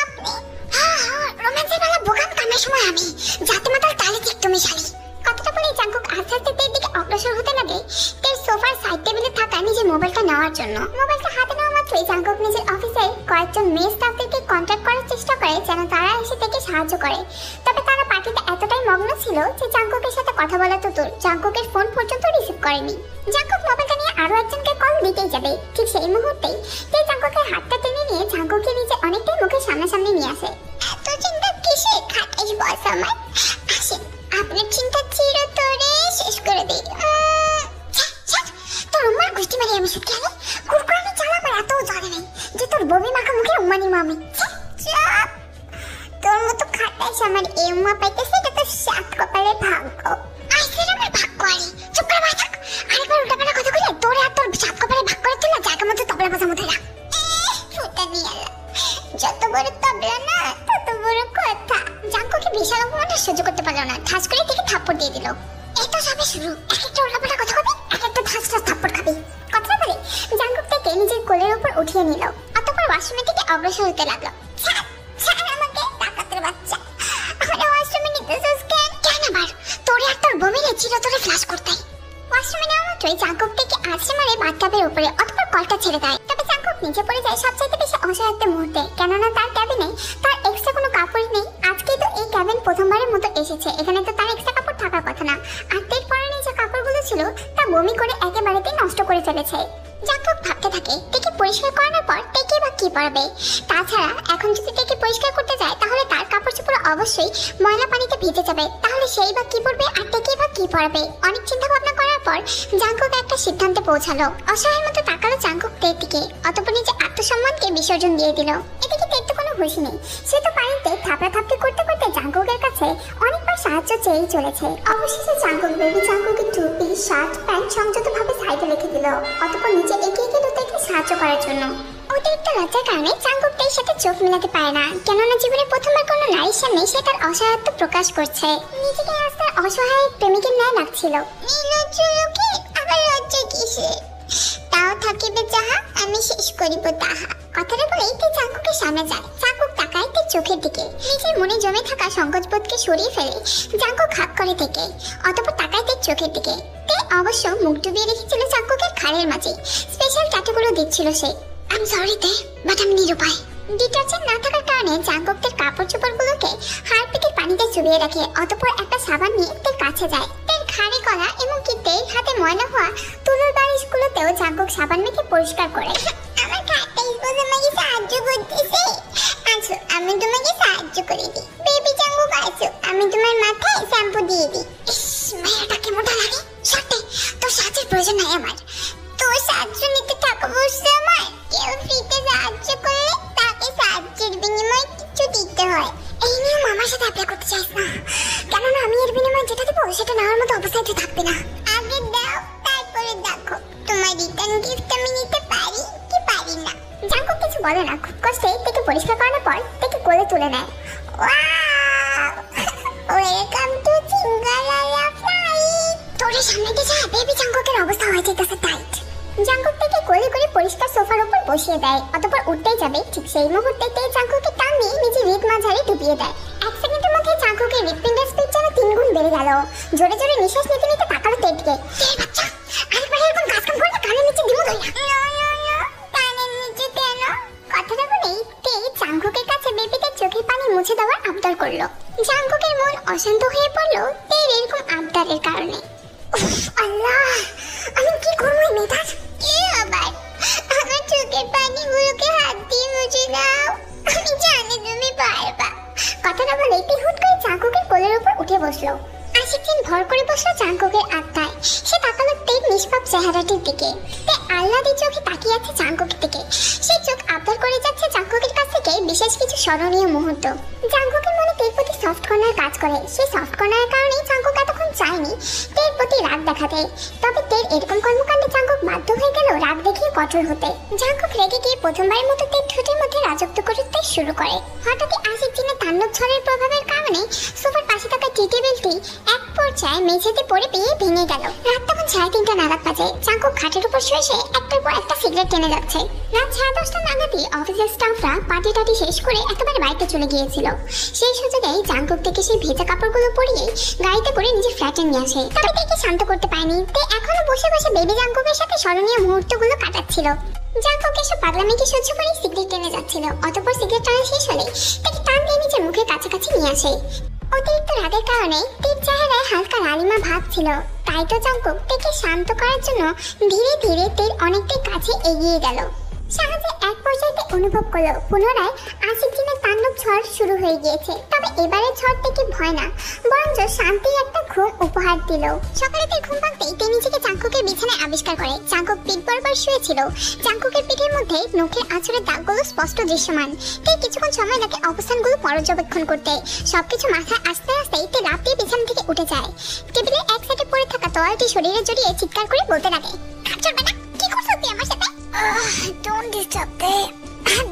আপনি? হ্যাঁ, রোম্যান্সের বেলা বোকাম কামের সময় আমি, যাতে মাতাল তালে ঠিক তুমি শালি। কথাটা বলে জাঙ্কুক আস্তে আস্তে তের দিকে অগ্রসর হতে লাগে তের সোফার সাইড টেবিলে থাকা নিজের মোবাইলটা নেওয়ার জন্য। মোবাইলটা হাতে নেওয়া মাত্রই জাঙ্কুক নিজের অফিসের কয়েকজন মেয়ে স্টাফদেরকে কন্ট্যাক্ট করার চেষ্টা করে যেন তারা এসে তাকে সাহায্য করে, তবে তারা পার্টিতে এতটাই মগ্ন ছিল যে জাঙ্কুকের সাথে কথা বলা তো দূর, জাঙ্কুকের ফোন পর্যন্ত রিসিভ করেনি। জাঙ্কুক মোবাইলটা নিয়ে আরো একজনকে কল দিতেই যাবে। ঠিক সেই মুহূর্তেই তে জাঙ্কুকের হাতটা টেনে নিয়ে জাঙ্কুকে নিজে অনেকটাই মুখের সামনাসামনি নিয়ে আসে। এত চিন্তা কিসে খাটাইস বস আমার? আসেন, আপনার চিন্তা চিরতরে শেষ করে দিই। তোর উম্মার গোষ্ঠী মারি আমি সত্যি আনি কুরকুরানি চালা আমার এত জানে নাই যে তোর বমি মাখা মুখে উম্মানি মামি। তোর মতো খাটাইস আমার এই উম্মা পাইতেছে, এটা তোর সাত কপালের ভাগ্য। আইসের আমার ভাগ্য আরে চুপ করে বসে থাক। আরেকবার উল্টাপাল্টা কথা কইলে তোরে আর তোর সাত কপালের ভাগ করে তুই জায়গা মতো তবলা বাজা মতো রাখ। ফুটা নিয়ে আলা, যত বড় তবলা না তত বড় কথা। জাঙ্কুকে বিশাল অপমানটা সহ্য করতে পারলো না, ঠাস করে থেকে থাপ্পড় দিয়ে দিল। এই তো সবে শুরু, এক একটা উল্টাপাল্টা কথা কবি, এক একটা ঠাস ঠাস থাপ্পড় খাবি। কথা বলে জাঙ্কুক তাকে নিজের কোলের উপর উঠিয়ে নিল, অতঃপর ওয়াশরুমের দিকে অগ্রসর হতে লাগলো। আমাকে ডাকাতের বাচ্চা, আমার ওয়াশরুমে নিতেছিস কেন? কেন আবার তোরে আর তোর বমিরে চিরতরে ফ্লাশ করতে। ওয়াশরুমে নেওয়া মাত্রই জাঙ্কুক থেকে আছড়ে মারে বাথটাবের উপরে, অতঃপর কলটা ছেড়ে দেয়। তবে জাঙ্কুক নিচে পড়ে যায় সবচাইতে বেশি অসহায় একটা মুহূর্তে, কেননা তার ক্যাবিনে তার এক্সট্রা কোনো কাপড় নেই। আজকেই তো এই ক্যাবিন প্রথমবারের মতো এসেছে, এখানে তো তার এক্সট্রা কাপড় থাকার কথা না। আর তের পরনে যে কাপড়গুলো ছিল তা বমি করে একেবারেতেই নষ্ট করে ফেলেছে। জাঙ্কুক ভাবতে থাকে টেকে পরিষ্কার করানোর পর টেকে বা কি পরাবে। তাছাড়া এখন যদি টেকে পরিষ্কার করতে যায় তাহলে তার কাপড় চোপড় অবশ্যই ময়লা পানিতে ভিজে যাবে, তাহলে সেই বা কি পরবে আর টেকে বা কি পরাবে। অনেক চিন্তা ভাবনা করার পর জাঙ্কুক একটা সিদ্ধান্তে পৌঁছালো। অসহায়ের মতো তাকালো জাঙ্কুক তের দিকে, অতঃপর নিজের আত্মসম্মানকে বিসর্জন দিয়ে দিল। এদিকে তের তো কোনো হুঁশি নেই, সে তো পানিতে থাপড়াথাপড়ি করতে করতে জাঙ্কুকের কাছে অনেকবার সাহায্য চেয়েই চলেছে। অবশেষে জাঙ্কুক বেবি জাঙ্কুকের টুপি শার্ট প্যান্ট সংযতভাবে সাইডে রেখে দিল, অতঃপর নিচে এগিয়ে গেল তাকে সাহায্য করার জন্য। অতিরিক্ত লজ্জার কারণে জাঙ্কুক তার সাথে চোখ মেলাতে পারে না, কেননা জীবনে প্রথমবার কোনো নারীর সামনে সে তার অসহায়ত্ব প্রকাশ করছে। নিজেকে আজ তার অসহায় প্রেমিকের ন্যায় লাগছিল। আবার লজ্জা কিসে? তাও থাকিবে যাহা আমি শেষ করিব তাহা। কথাটা বলেই তে জাঙ্কুকের সামনে যায়। জাঙ্কুক তাকায় তার চোখের দিকে, নিজের মনে জমে থাকা সংকোচবোধকে সরিয়ে ফেলে জাঙ্কুক হাত করে থেকে, অতঃপর তাকায় তার চোখের দিকে। তে অবশ্য মুখ ডুবিয়ে রেখেছিল জাঙ্কুকের ঘাড়ের মাঝে, স্পেশাল ট্যাটুগুলো দিচ্ছিল সে। আই এম সরি তে, বাট আমি নিরুপায়। ডিটারজেন্ট না থাকার কারণে জাঙ্কুকের কাপড় চোপড়গুলোকে হারপিকের পানিতে চুবিয়ে রাখে, অতঃপর একটা সাবান নিয়ে তের কাছে যায়। তের ঘাড়ে গলা এমনকি তের হাতে ময়লা হওয়া তুলোর বালিশগুলোতেও জাঙ্কুক সাবান মেখে পরিষ্কার করে। আমার ঘাড়টা স্পোজ আমাকে সাহায্য করতেছে। আচ্ছা, আমি তোমাকে সাহায্য করে দিই। বেবি জাঙ্কুক আসো, আমি তোমার মাথায় শ্যাম্পু দিয়ে দিই। ইস, মায়াটা কেমনটা লাগে। সত্যি তোর সাহায্যের প্রয়োজন নাই আমার, তোর সাহায্য নিতে টাকা বসছে আমার। কেউ ফ্রিতে সাহায্য করলে তাকে সাহায্যের বিনিময়ে কিছু দিতে হয়। এই নিয়ম আমার সাথে অ্যাপ্লাই করতে চাইস না, কেননা আমি এর বিনিময়ে যেটা দেবো সেটা নেওয়ার মতো অবস্থায় তুই থাকবি না। আগে দাও, তারপরে দেখো তোমার রিটার্ন গিফট আমি নিতে পারি কি পারি না। জাঙ্কুক কিছু বলে না, খুব কষ্টে তাকে পরিষ্কার করানোর পর তাকে কোলে তুলে নেয়। ওয়েলকাম টু সিঙ্গারালা ফ্লাইট। তোরে সামনে দিয়ে যা, বেবি জাঙ্কুকের অবস্থা হয়ে যেতেছে টাইট। জাঙ্কুক তাকে কোলে করে পরিষ্কার সোফার উপর বসিয়ে দেয়, অতঃপর উঠতেই যাবে ঠিক সেই মুহূর্তে তে জাঙ্কুকে টান দিয়ে নিজে হৃদ মাঝারে ডুবিয়ে দেয়। এক সেকেন্ডের মধ্যে জাঙ্কুকের হৃৎপিণ্ডের স্পিড যেন 3 গুণ বেড়ে গেল। জোরে জোরে নিঃশ্বাস নিতে নিতে তাকালো তের দিকে। বাচ্চা, আরেকবার এরকম কাজ কাম করলে কানের নিচে দিমু ধইরা। কানের নিচে কেন? কথাটা বলেই তে জাঙ্কুকের কাছে বেবিটার চোখের পানি মুছে দেওয়ার আবদার করলো। জাঙ্কুকের মন অশান্ত হয়ে পড়লো তের এরকম আবদারের কারণে। আল্লাহ, আমি কি করবো এই মেয়েটার? কি আবার? আমার চোখের পানিগুলোকে হাত দিয়ে মুছে দাও, আমি জানি তুমি পারবা। কথাটা বলে তে হুট করে জাঙ্কুকের কোলের উপর উঠে বসলো। আশিকদিন ভর করে বসলো জাঙ্কুকের আত্মায়। সে তাকালো তের নিষ্পাপ চেহারাটির দিকে। তে আহ্লাদের চোখে তাকিয়ে আছে জাঙ্কুকের দিকে। সে চোখ আবদার করে যাচ্ছে জাঙ্কুকের কাছ থেকে বিশেষ কিছু স্মরণীয় মুহূর্ত। জাঙ্কুকের মনে তের প্রতি সফট কর্নার কাজ করে। সেই সফট কর্নারের কারণেই জাঙ্কুক এতক্ষণ চায়নি তের প্রতি রাগ দেখাতে। তবে তের এরকম কর্মকাণ্ডে জাঙ্কুক বাধ্য হয়ে গেল রাগ দেখিয়ে কঠোর হতে। জাঙ্কুক রেগে গিয়ে প্রথমবারের মতো তের ঠোঁটের মধ্যে রাজত্ব করতে শুরু করে। হঠাৎই আশিকদিনের তাণ্ডব ঝড়ের প্রভাবের কারণে সোফার পাশে থাকা টি টেবিলটি এক পর্যায়ে মেঝেতে পড়ে ভেঙে গেল। রাত তখন 3:30 নাগাদ বাজে। জাঙ্কুক খাটের উপর শুয়ে শুয়ে একটার পর একটা সিগারেট টেনে যাচ্ছে। রাত 10:30 নাগাদই অফিসের স্টাফরা পার্টি টাটি শেষ করে একেবারে বাড়িতে চলে গিয়েছিল। সেই সুযোগে জাঙ্কুক থেকে সেই ভেজা কাপড়গুলো পরিয়ে গাড়িতে করে নিজের ফ্ল্যাটে নিয়ে আসে। তবে তাকে শান্ত করতে পারেনি, তাই এখনো বসে বসে বেবি জাঙ্কুকের সাথে স্মরণীয় মুহূর্তগুলো কাটাচ্ছিল। জাঙ্কুক এসব পাগলামিকে সহ্য করে সিগারেট টেনে যাচ্ছিল। অতঃপর সিগারেট টানা শেষ হলে তাকে টান দিয়ে নিজের মুখের কাছাকাছি নিয়ে আসে। অতিরিক্ত রাগের কারণে তের চেহারায় হালকা লালিমা ভাব ছিল, তাই তো জাঙ্কুক তেকে শান্ত করার জন্য ধীরে ধীরে তের অনেকটাই কাছে এগিয়ে গেল। শাহজাদ এক পর্যায়ে অনুভব করলো পুনরায় আশিক দিনের তাণ্ডব ঝড় শুরু হয়ে গিয়েছে। তবে এবারে ঝড় থেকে ভয় না, বরঞ্চ শান্তির একটা ঘুম উপহার দিল। সকালে তার ঘুম ভাঙতেই তে নিজেকে জাঙ্কুকের বিছানায় আবিষ্কার করে। জাঙ্কুক পিঠ বরাবর শুয়েছিল। জাঙ্কুকের পিঠের মধ্যে নখের আঁচড়ের দাগগুলো স্পষ্ট দৃশ্যমান। তে কিছুক্ষণ সময় লাগে অবস্থানগুলো পর্যবেক্ষণ করতে। সবকিছু মাথায় আসতে আসতেই তে লাফ দিয়ে বিছানা থেকে উঠে যায়। টেবিলের এক সাইডে পড়ে থাকা তোয়ালটি শরীরে জড়িয়ে চিৎকার করে বলতে লাগে, চলবে না, কি করছো তুই আমার সাথে? ডোন্ট ডিস্টার্ব দে,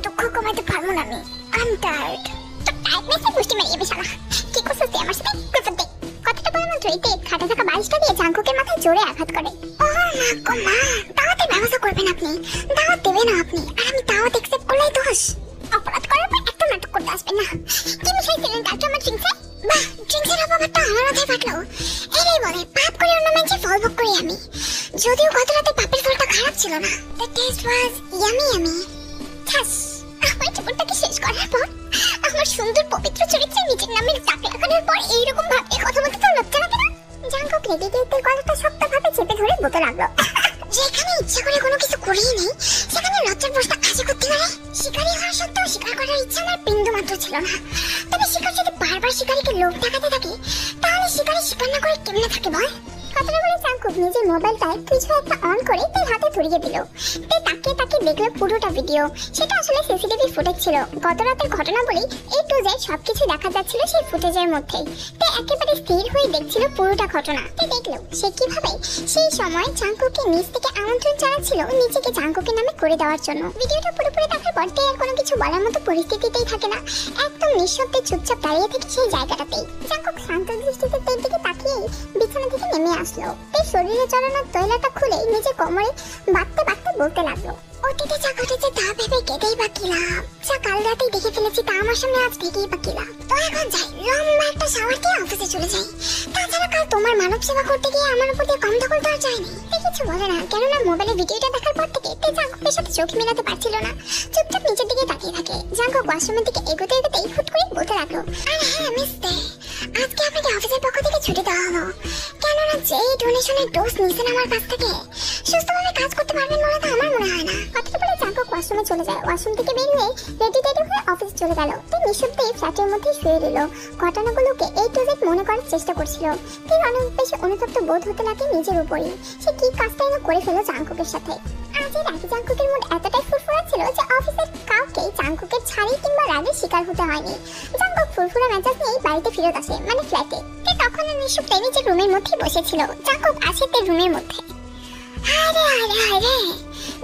দুঃখ কমাতে পারবো না আমি, আই এম টায়ার্ড। তো টায়ার্ডনেসে পুষ্টি মারিয়ে বেশালা, কি করছো তুই আমার সাথে? কুকুর দে। কথাটা বলা মাত্রই তে খাটে থাকা বালিশটা দিয়ে জাঙ্কুকের মাথায় জোরে আঘাত করে। ও মা গো মা, দাওয়াতের ব্যবস্থা করবেন আপনি, দাওয়াত দেবেন না আপনি, আর আমি দাওয়াত অ্যাকসেপ্ট করলেই দোষ। অপরাধ করার পর একটা নাটক করতে আসবেন না। কি মিশাইছিলেন কালকে আমার ড্রিঙ্কসে? বাহ, ড্রিঙ্কসের অপবাদটা আমার মাথায় ফাটলো। এরাই বলে পাপ করে অন্য মানুষের ফল ভোগ করি আমি। যদিও গত রাতে পাপের ফলটা খারাপ ছিল না, the taste was yummy yummy. ঠাস, আমার জীবনটাকে শেষ করার পর, আমার সুন্দর পবিত্র চরিত্রে নিজের নামের দাগ লাগানোর পর এইরকম ভাবে কথা বলতে তো লজ্জা লাগে না? জাঙ্কুক রেগে গিয়ে তার গলাটা শক্তভাবে চেপে ধরে বলতে লাগলো, যেখানে ইচ্ছা করে কোনো কিছু করেই নেই সেখানে লজ্জার প্রশ্ন আশা করতে পারে? শিকারী হওয়া সত্ত্বেও শিকার করার ইচ্ছা আমার বিন্দু মাত্র ছিল না। তবে শিকার যদি বারবার শিকারীকে লোভ দেখাতে থাকে, তাহলে শিকারী শিকার না করে কেমনে থাকে বল? কথাটা বলে জাঙ্কুক নিজের মোবাইলটায় কিছু একটা অন করে তার হাতে ধরিয়ে দিল। তে তাকিয়ে তাকিয়ে দেখলো পুরোটা ভিডিও। সেটা আসলে সিসিটিভি ফুটেজ ছিল। গত রাতের ঘটনা বলেই A to Z সবকিছু দেখা যাচ্ছিল সেই ফুটেজের মধ্যেই। তে একেবারে স্থির হয়ে দেখছিল পুরোটা ঘটনা। তে দেখলো সে কিভাবে সেই সময় জাঙ্কুককে নিজ থেকে আমন্ত্রণ জানাচ্ছিল নিজেকে জাঙ্কুকের নামে করে দেওয়ার জন্য। ভিডিওটা পুরোপুরি দেখার পর তে আর কোনো কিছু বলার মতো পরিস্থিতিতেই থাকে না। একদম নিঃশব্দে চুপচাপ দাঁড়িয়ে থাকে সেই জায়গাটাতেই। জাঙ্কুক শান্ত দৃষ্টিতে তের দিকে তাকিয়ে বিছানা থেকে নেমে আসলো। তে শরীরে জড়ানো তৈলাটা খুলে নিজের কোমরে বাঁধতে বাঁধতে বলতে লাগলো, অতীতে যা ঘটেছে তা ভেবে কেঁদেই বা কি লাভ? যা কাল রাতেই দেখে ফেলেছি তা আমার সামনে আজ থেকেই বা কি লাভ? তো এখন যাই, লম্বা একটা শাওয়ার দিয়ে অফিসে চলে যাই। তাছাড়া কাল তোমার মানব সেবা করতে গিয়ে আমার উপর দিয়ে কম দখল দেওয়া যায়নি। তে কিছু বলে না, কেননা মোবাইলে ভিডিওটা দেখার পর থেকে তে জাঙ্কুকের সাথে চোখ মেলাতে পারছিল না। চুপচাপ নিচের দিকে তাকিয়ে থাকে। জাঙ্কুক ওয়াশরুমের দিকে এগোতে এগোতেই হুট করে বলতে লাগলো, আরে হ্যাঁ মিস দে, আজকে আপনাকে অফিসের পক্ষ থেকে ছুটি দেওয়া হলো। কেননা যেই ডোনেশনের ডোজ নিয়েছেন আমার কাছ থেকে, সুস্থভাবে কাজ করতে পারবেন বলে তো আমার মনে হয় না। কথাটা বলে জাঙ্কুক ওয়াশরুমে চলে যায়। ওয়াশরুম থেকে বের হয়ে রেডি হয়ে অফিসে চলে গেল। তো নিঃশব্দে ফ্ল্যাটের মধ্যে শুয়ে রইল। ঘটনাগুলোকে A to Z মনে করার চেষ্টা করছিল। তিনি অনেক বেশি অনুতপ্ত বোধ হতে লাগে নিজের উপরই। সে কি কাজটা যেন করে ফেলো জাঙ্কুকের সাথে। আজের রাতে জাঙ্কুকের মুড এতটাই ফুরফুরা ছিল যে অফিসের কাউকে জাঙ্কুকের ছাড়ি কিংবা রাগের শিকার হতে হয়নি। জাঙ্কুক ফুরফুরা মেজাজ নিয়েই বাড়িতে ফেরত আসে, মানে ফ্ল্যাটে। তে তখন নিঃশব্দে নিজের রুমের মধ্যেই বসেছিল। জাঙ্কুক আছে তার রুমের মধ্যে। আরে আরে আরে,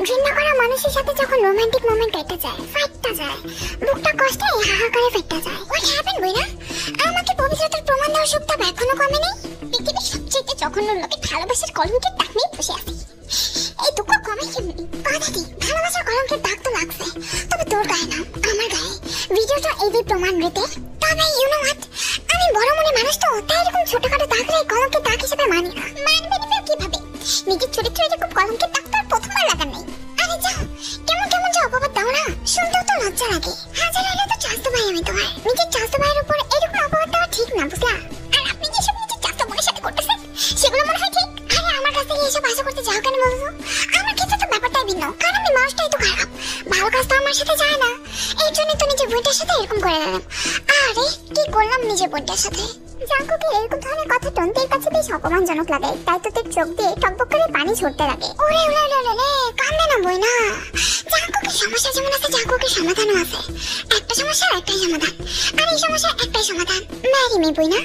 ঘৃণা করা মানুষের সাথে যখন রোমান্টিক মোমেন্ট কেটে যায়, ফাইটটা যায়, বুকটা কষ্টে হাহাকারে ফেটে যায়। হোয়াট হ্যাপেন বইনা? আমাকে পবিত্রতার প্রমাণ দেওয়ার শক্তি এখনো কমে নেই। পৃথিবীর সবচেয়ে জঘন্য লোকে ভালোবাসার কলঙ্কের দাগ নিয়ে বসে আছে। এই দুঃখ কমে কেমনি? কথা দি, ভালোবাসার কলঙ্কের দাগ তো লাগছে, তবে তোর গায়ে না, আমার গায়ে। ভিডিওটা এই প্রমাণ রেতে। তবে ইউ নো হোয়াট, আমি বড় মনে মানুষ তো, তাই এরকম ছোটখাটো দাগ রে কলঙ্কের দাগ হিসেবে মানি না। মানবে না কিভাবে? নিজের চরিত্র এরকম কলঙ্কের দাগ তো আর প্রথমবার লাগার নেই। আরে যাও, কেমন কেমন যে অপবাদ দাও না, শুনতেও তো লজ্জা লাগে। হাজার হলে তো চাস্তো ভাই আমি তোমার, নিজের চাস্তো ভাইয়ের উপর এরকম অপবাদ দেওয়া ঠিক না, বুঝলা? আর আপনি যেসব নিজের চাস্তো বোনের সাথে করতেছেন সেগুলো মনে হয় ঠিক। আরে আমার কাছ থেকে এসব আশা করতে যাও কেন বলছো? আমার ক্ষেত্রে তো ব্যাপারটাই ভিন্ন, কারণ আমি মানুষটাই তো খারাপ, ভালো কাজ তো আমার সাথে যায় না। এই জন্যই তো নিজের বোনটার সাথে এরকম করে দিলাম। আরে কি করলাম নিজের বোনটার সাথে? জাঙ্কুকের এরকম ধরনের কথা টন্তের কাছে বেশ অপমানজনক লাগে। তাই তো তার চোখ দিয়ে টকবক করে পানি ঝরতে লাগে। ওরে ওরে ওরে, কান্দে না বই না। জাঙ্কুকের সমস্যা যেমন আছে, জাঙ্কুকের সমাধানও আছে। একটা সমস্যার একটাই সমাধান, আর এই সমস্যার একটাই সমাধান, ম্যারি মি বই না।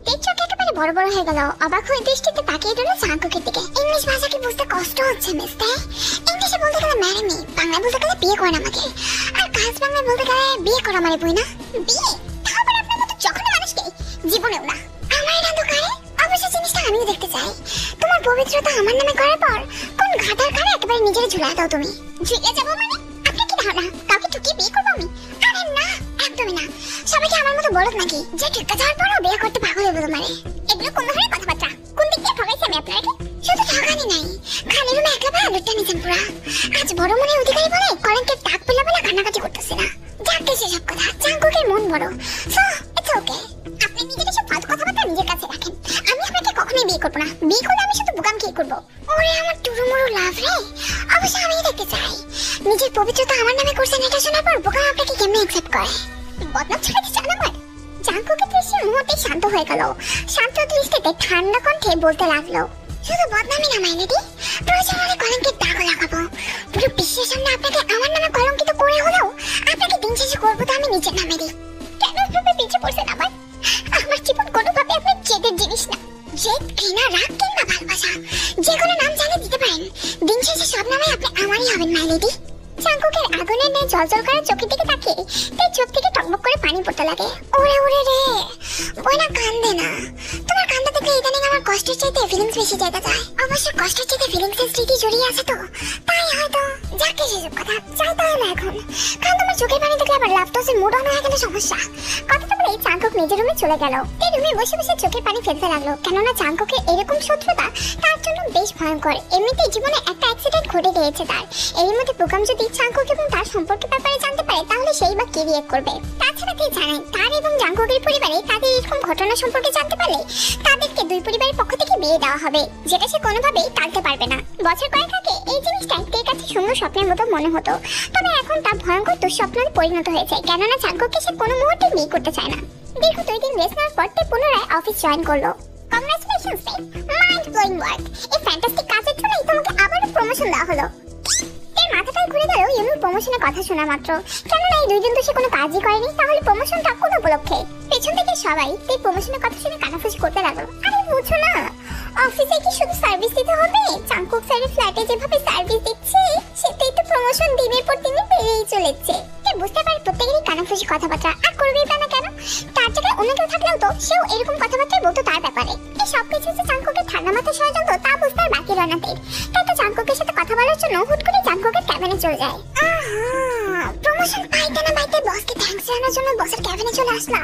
তের চোখ একেবারে বড় বড় হয়ে গেল। অবাক হয়ে দৃষ্টিতে তাকিয়ে রইল জাঙ্কুকের দিকে। ইংলিশ ভাষা কি বুঝতে কষ্ট হচ্ছে মিস? তাই ইংলিশে বলতে গেলে ম্যারি মি, বাংলায় বলতে গেলে বিয়ে করেন আমাকে, আর কাজ বাংলায় বলতে গেলে বিয়ে করা মানে বই না। বিয়ে? তারপর আপনার মতো যখন মানুষকে জীবনেও না। আমার রাধু কারে? অবশ্য জিনিসটা আমিও দেখতে চাই। তোমার পবিত্রতা আমার নামে করার পর কোন ঘাটার কারে একেবারে নিজের ঝুলাই দাও তুমি? ঝুলে যাবো মানে? আপনি কি ধারণা কাউকে ঠুকিয়ে বিয়ে করবো আমি? আরে না, একদমই না। সবাইকে আমার মতো বলদ নাকি যে ঠেকা যাওয়ার পরও বিয়ে করতে পাগল হয়ে বলো মানে? এগুলো কোন ধরনের কথাবার্তা? কোন দিক দিয়ে ঠকাইছি আমি আপনাকে? শুধু ঠকানি নাই, খালি রুমে একলা ভাই আলুরটা নিয়েছেন পুরা। আজ বড় মনে অধিকারী বলে কলঙ্কের দাগ পেলা বলে কান্নাকাটি করতেছে না। যাকে সেসব কথা, জাঙ্কুকের মন বড়। সো ইটস ওকে, আপনি নিজের এসব ফালতু কথাবার্তা নিজের কাছে রাখেন। আমি আপনাকে কখনোই বিয়ে করবো না। আপনাকে কেমনে অ্যাকসেপ্ট করে? বদনাম ছড়াতে চান আমার? জাঙ্কুকের দৃষ্টি মুহূর্তে শান্ত হয়ে গেল। শান্ত দৃষ্টিতে ঠান্ডা কণ্ঠে বলতে লাগলো, শুধু বদনামই না মাইলেডি, প্রয়োজন হলে কলঙ্কের দাগও লাগাবো। পুরো বিশ্বের সামনে আপনাকে আমার নামে কলঙ্কিত করে হলেও আপনাকে দিন শেষে করবো তো আমি নিজের নামেরই। কেন এভাবে পিছিয়ে পড়ছেন আমার? আমার জীবন কোনোভাবে আপনার জেদের জিনিস না। জেদ, ঘৃণা, রাগ কিংবা ভালোবাসা যে কোনো নাম চাইলে দিতে পারেন, দিন শেষে সব নামে আপনি আমারই হবেন মাইলেডি। জাঙ্কুকের আগুনের ন্যায় জ্বলজ্বল করা চোখের দিকে তাকিয়ে তার চোখ থেকে টকবক করে পানি পড়তে লাগে। ওরে ওরে রে, বইনা কান্দে না। তোমার কান্দা দেখলে ইদানিং আমার কষ্টের চাইতে ফিলিংস বেশি জায়গা যায়। অবশ্য কষ্টের চাইতে ফিলিংসের স্মৃতি জড়িয়ে আছে তো, তাই হয়তো যাকে সেসব কথা চাই তাহলে এখন। কারণ তোমার চোখের পানি দেখলে আবার লাফটোসের মুড অন হয়ে গেলে সমস্যা। কথাটা বলে জাঙ্কুক নিজের রুমে চলে গেল। তাই রুমে বসে বসে চোখের পানি ফেলতে লাগলো, কেননা জাঙ্কুকের এরকম শত্রুতা তার জন্য বেশ ভয়ঙ্কর। এমনিতেই জীবনে একটা অ্যাক্সিডেন্ট ঘটে গিয়েছে তার, এর মধ্যে প্রোগ্রাম যদি জাঙ্কুক এবং তার সম্পর্কের ব্যাপারে জানতে পারে তাহলে সেই বা কি রিয়েক্ট করবে। তাছাড়া কে জানেন তার এবং জাঙ্কুকের পরিবারে তাদের এরকম ঘটনা সম্পর্কে জানতে পারলে তাদেরকে দুই পরিবারের পক্ষ থেকে বিয়ে দেওয়া হবে, যেটা সে কোনোভাবেই টালতে পারবে না। বছর কয়েক আগে এই জিনিসটা তার কাছে সুন্দর স্বপ্নের মতো মনে হতো, তবে এখন তা ভয়ঙ্কর দুঃস্বপ্নে পরিণত হয়েছে, কেননা জাঙ্কুককে সে কোনো মুহূর্তে বিয়ে করতে চায় না। দীর্ঘ 2 দিন রেস্ট নেওয়ার পর সে পুনরায় অফিস জয়েন করলো। Congratulations babe, mind blowing work. এই ফ্যান্টাস্টিক কাজের জন্যই তোমাকে আবারও প্রমোশন দেওয়া হলো। এর মাথাটাই ঘুরে গেল ইউনুর প্রমোশনের কথা শোনা মাত্র, কেননা এই 2 দিন তো সে কোনো কাজই করেনি, তাহলে প্রমোশনটা কোন উপলক্ষে? পেছন থেকে সবাই এই প্রমোশনের কথা শুনে কানাফুসি করতে লাগলো। আরে বুঝো না, অফিসে কি শুধু সার্ভিস দিতে হবে? জাঙ্কুক স্যারের ফ্ল্যাটে যেভাবে সার্ভিস দিচ্ছে সেটাই তো প্রমোশন দিনের পর দিন বেড়েই চলেছে। বুঝতে পারি প্রত্যেকেরই কানাফুসি কথাবার্তা, আর করবেই বা না কেন? তার জায়গায় অন্য কেউ থাকলেও তো সেও এরকম কথাবার্তা বলতো তার ব্যাপারে। এই সব কিছু যে জাঙ্কুকের ঠান্ডা মাথায় ষড়যন্ত্র তা বুঝতে আর বাকি রয় না। তাই তো জাঙ্কুকের সাথে কথা বলার জন্য হুট করে জাঙ্কুকের ক্যাবিনে চলে যায়। প্রমোশন পাইতে না পাইতে বসকে থ্যাঙ্কস জানানোর জন্য বসের ক্যাবিনে চলে আসলা।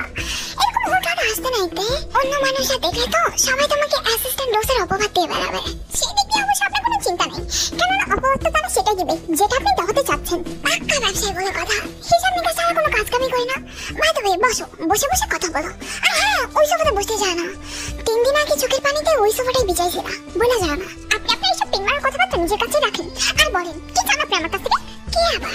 এরকম হুটহাট আসতে নাইতে অন্য মানুষরা দেখলে তো সবাই তোমাকে অ্যাসিস্ট্যান্ট বসের অপবাদ দিয়ে বেড়াবে। সেদিকে অবশ্য আপনার কোনো চিন্তা নেই, কেননা অপবাদ তো তারা সেটাই দিবে যেটা আপনি দেখাতে চাচ্ছেন। পাক্কা ব্যবসায়ী বলে কথা, হিসাব নিকাশ ছাড়া কোনো কাজ কামি করি না। ভাই তবে বসো, বসে বসে কথা বলো। আর হ্যাঁ, ওই সোফাতে বসতে যায় না। 3 দিন আগে চোখের পানিতে ওই সোফাটাই বিছাইছিল, বলে যায় না। আপনি আপনার এইসব পিনমার কথাবার্তা নিজের কাছে রাখেন আর বলেন কি চান আপনি আমার কাছ থেকে? কি আবার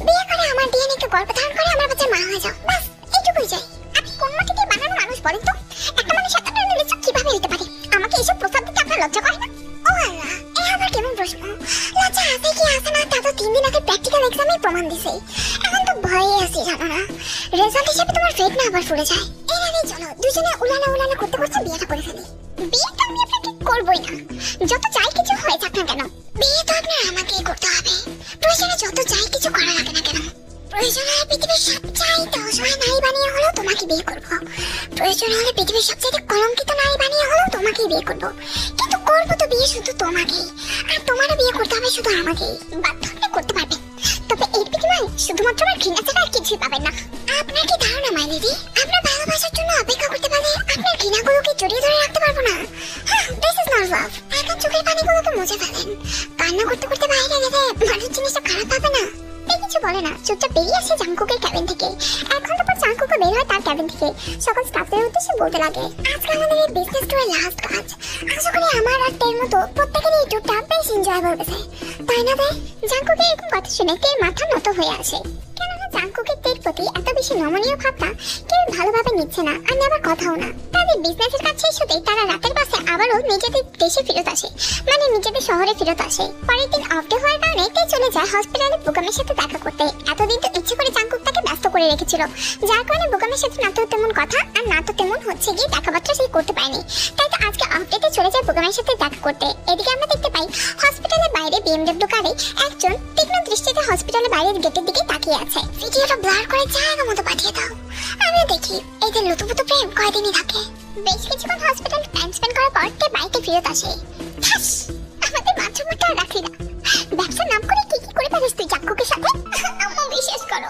বিয়ে করে আমার ডিএনএ কে গর্ভ ধারণ করে আমার বাচ্চার মা হয়ে যাও, বাস এইটুকুই চাই। আপনি কোন মাটি দিয়ে বানানো মানুষ বলেন তো? একটা মানুষ এত নির্লজ্জ কিভাবে হতে পারে? আমাকে এইসব প্রস্তাব দিতে আপনার লজ্জা করে না? ও আল্লাহ, এই আবার কেমন প্রশ্ন? লজ্জা আছে কি আছে না তা তো 3 দিন আগে প্র্যাকটিক্যাল এক্সামে প্রমাণ দিছে। এখন তো ভয়ে আছি জানো না, রেজাল্ট হিসেবে তোমার ফেট না আবার ফুলে যায়। এর আগে চলো দুজনে উলানা উলানা করতে করতে বিয়েটা করে ফেলি। বিয়েটা আমি আপনাকে করবই না, যত চাই কিছু হয়ে যাক না কেন। বিয়ে তো আপনার আমাকেই করতে হবে, প্রয়োজনে যত চাই কিছু করা লাগে না কেন। প্রয়োজন হলে পৃথিবীর সবচাইতে অসহায় নারী বানিয়ে হলেও তোমাকে বিয়ে করবো। প্রয়োজন হলে পৃথিবীর সবচাইতে কলঙ্কিত নারী বানিয়ে হলেও তোমাকেই বিয়ে করবো। কিন্তু করবো তো বিয়ে শুধু তোমাকেই, আর তোমারও বিয়ে করতে হবে শুধু আমাকেই। বাধ্য হলে করতে পারবেন, তবে এই পৃথিবীতে শুধুমাত্র আমার ঘৃণা ছাড়া আর কিছুই পাবেন না। আপনার কি ধারণা মাইলেডি, আপনার ভালোবাসার জন্য অপেক্ষা করতে পারলে আপনার ঘৃণাগুলোকে জড়িয়ে ধরে রাখতে পারবো না? দিস ইজ নট লাভ। এখন চোখের পানিগুলোকে মুছে ফেলেন। কান্না করতে করতে বাইরে গেলে মানুষ জিনিসটা খারাপ পাবে না। কিছু বলে না, চুপচাপ বেরিয়ে আসে জাঙ্কুকের ক্যাবিন থেকে। 1 ঘন্টা পর জাঙ্কুকও বের হয় তার ক্যাবিন থেকে। সকল স্টাফদের উদ্দেশ্যে বলতে লাগে, আজকে আমাদের এই বিজনেস ট্যুরের লাস্ট কাজ। আশা করি আমার আর তের মতো প্রত্যেকেরই এই ট্যুরটা বেশ এনজয়েবল গেছে, তাই না ভাই? জাঙ্কুকের এরকম কথা শুনে তের মাথা নত হয়ে আসে, কেননা জাঙ্কুকের তের প্রতি এত বেশি নমনীয় ভাবটা কেউ ভালোভাবে নিচ্ছে না, আর নেবার কথাও না। তাদের বিজনেসের কাজ শেষ হতেই তারা রাতের বাসে আবারও নিজেদের দেশে ফেরত আসে, মানে নিজেদের শহরে ফেরত আসে। পরের দিন অফ ডে হওয়ার কারণে তে চলে যায় হসপিটালে বুকামের সাথে দেখা করতে। এতদিন তো ইচ্ছে করে জাঙ্কুক তাকে ব্যস্ত করে রেখেছিল, যার কারণে বুকামের সাথে না তো তেমন কথা আর না তো তেমন হচ্ছে গিয়ে দেখাবার্তা সে করতে পারেনি। তাই তো আজকে অফ ডেতে চলে যায় বুকামের সাথে দেখা করতে। এদিকে আমরা দেখতে পাই হসপিটালের বাইরে বিএমডব্লিউ কারে একজন তীক্ষ্ণ দৃষ্টিতে হসপিটালের বাইরের গেটের দিকে তাকিয়ে আছে। ভিডিওটা ব্লার করে জায়গা মতো পাঠিয়ে দাও। আমরা দেখি এদের লুতুপুতু প্রেম কয়দিনই থাকে। বেশ কিছুক্ষণ হসপিটাল টাইম স্পেন্ড করার পর তে বাইকে ফেরত আসে। আমাদের মাঝে মধ্যে রাখি না, ব্যবসার নাম করে কি কি করে পারিস তুই জাঙ্কুকের সাথে? আম্মু বিশ্বাস করো,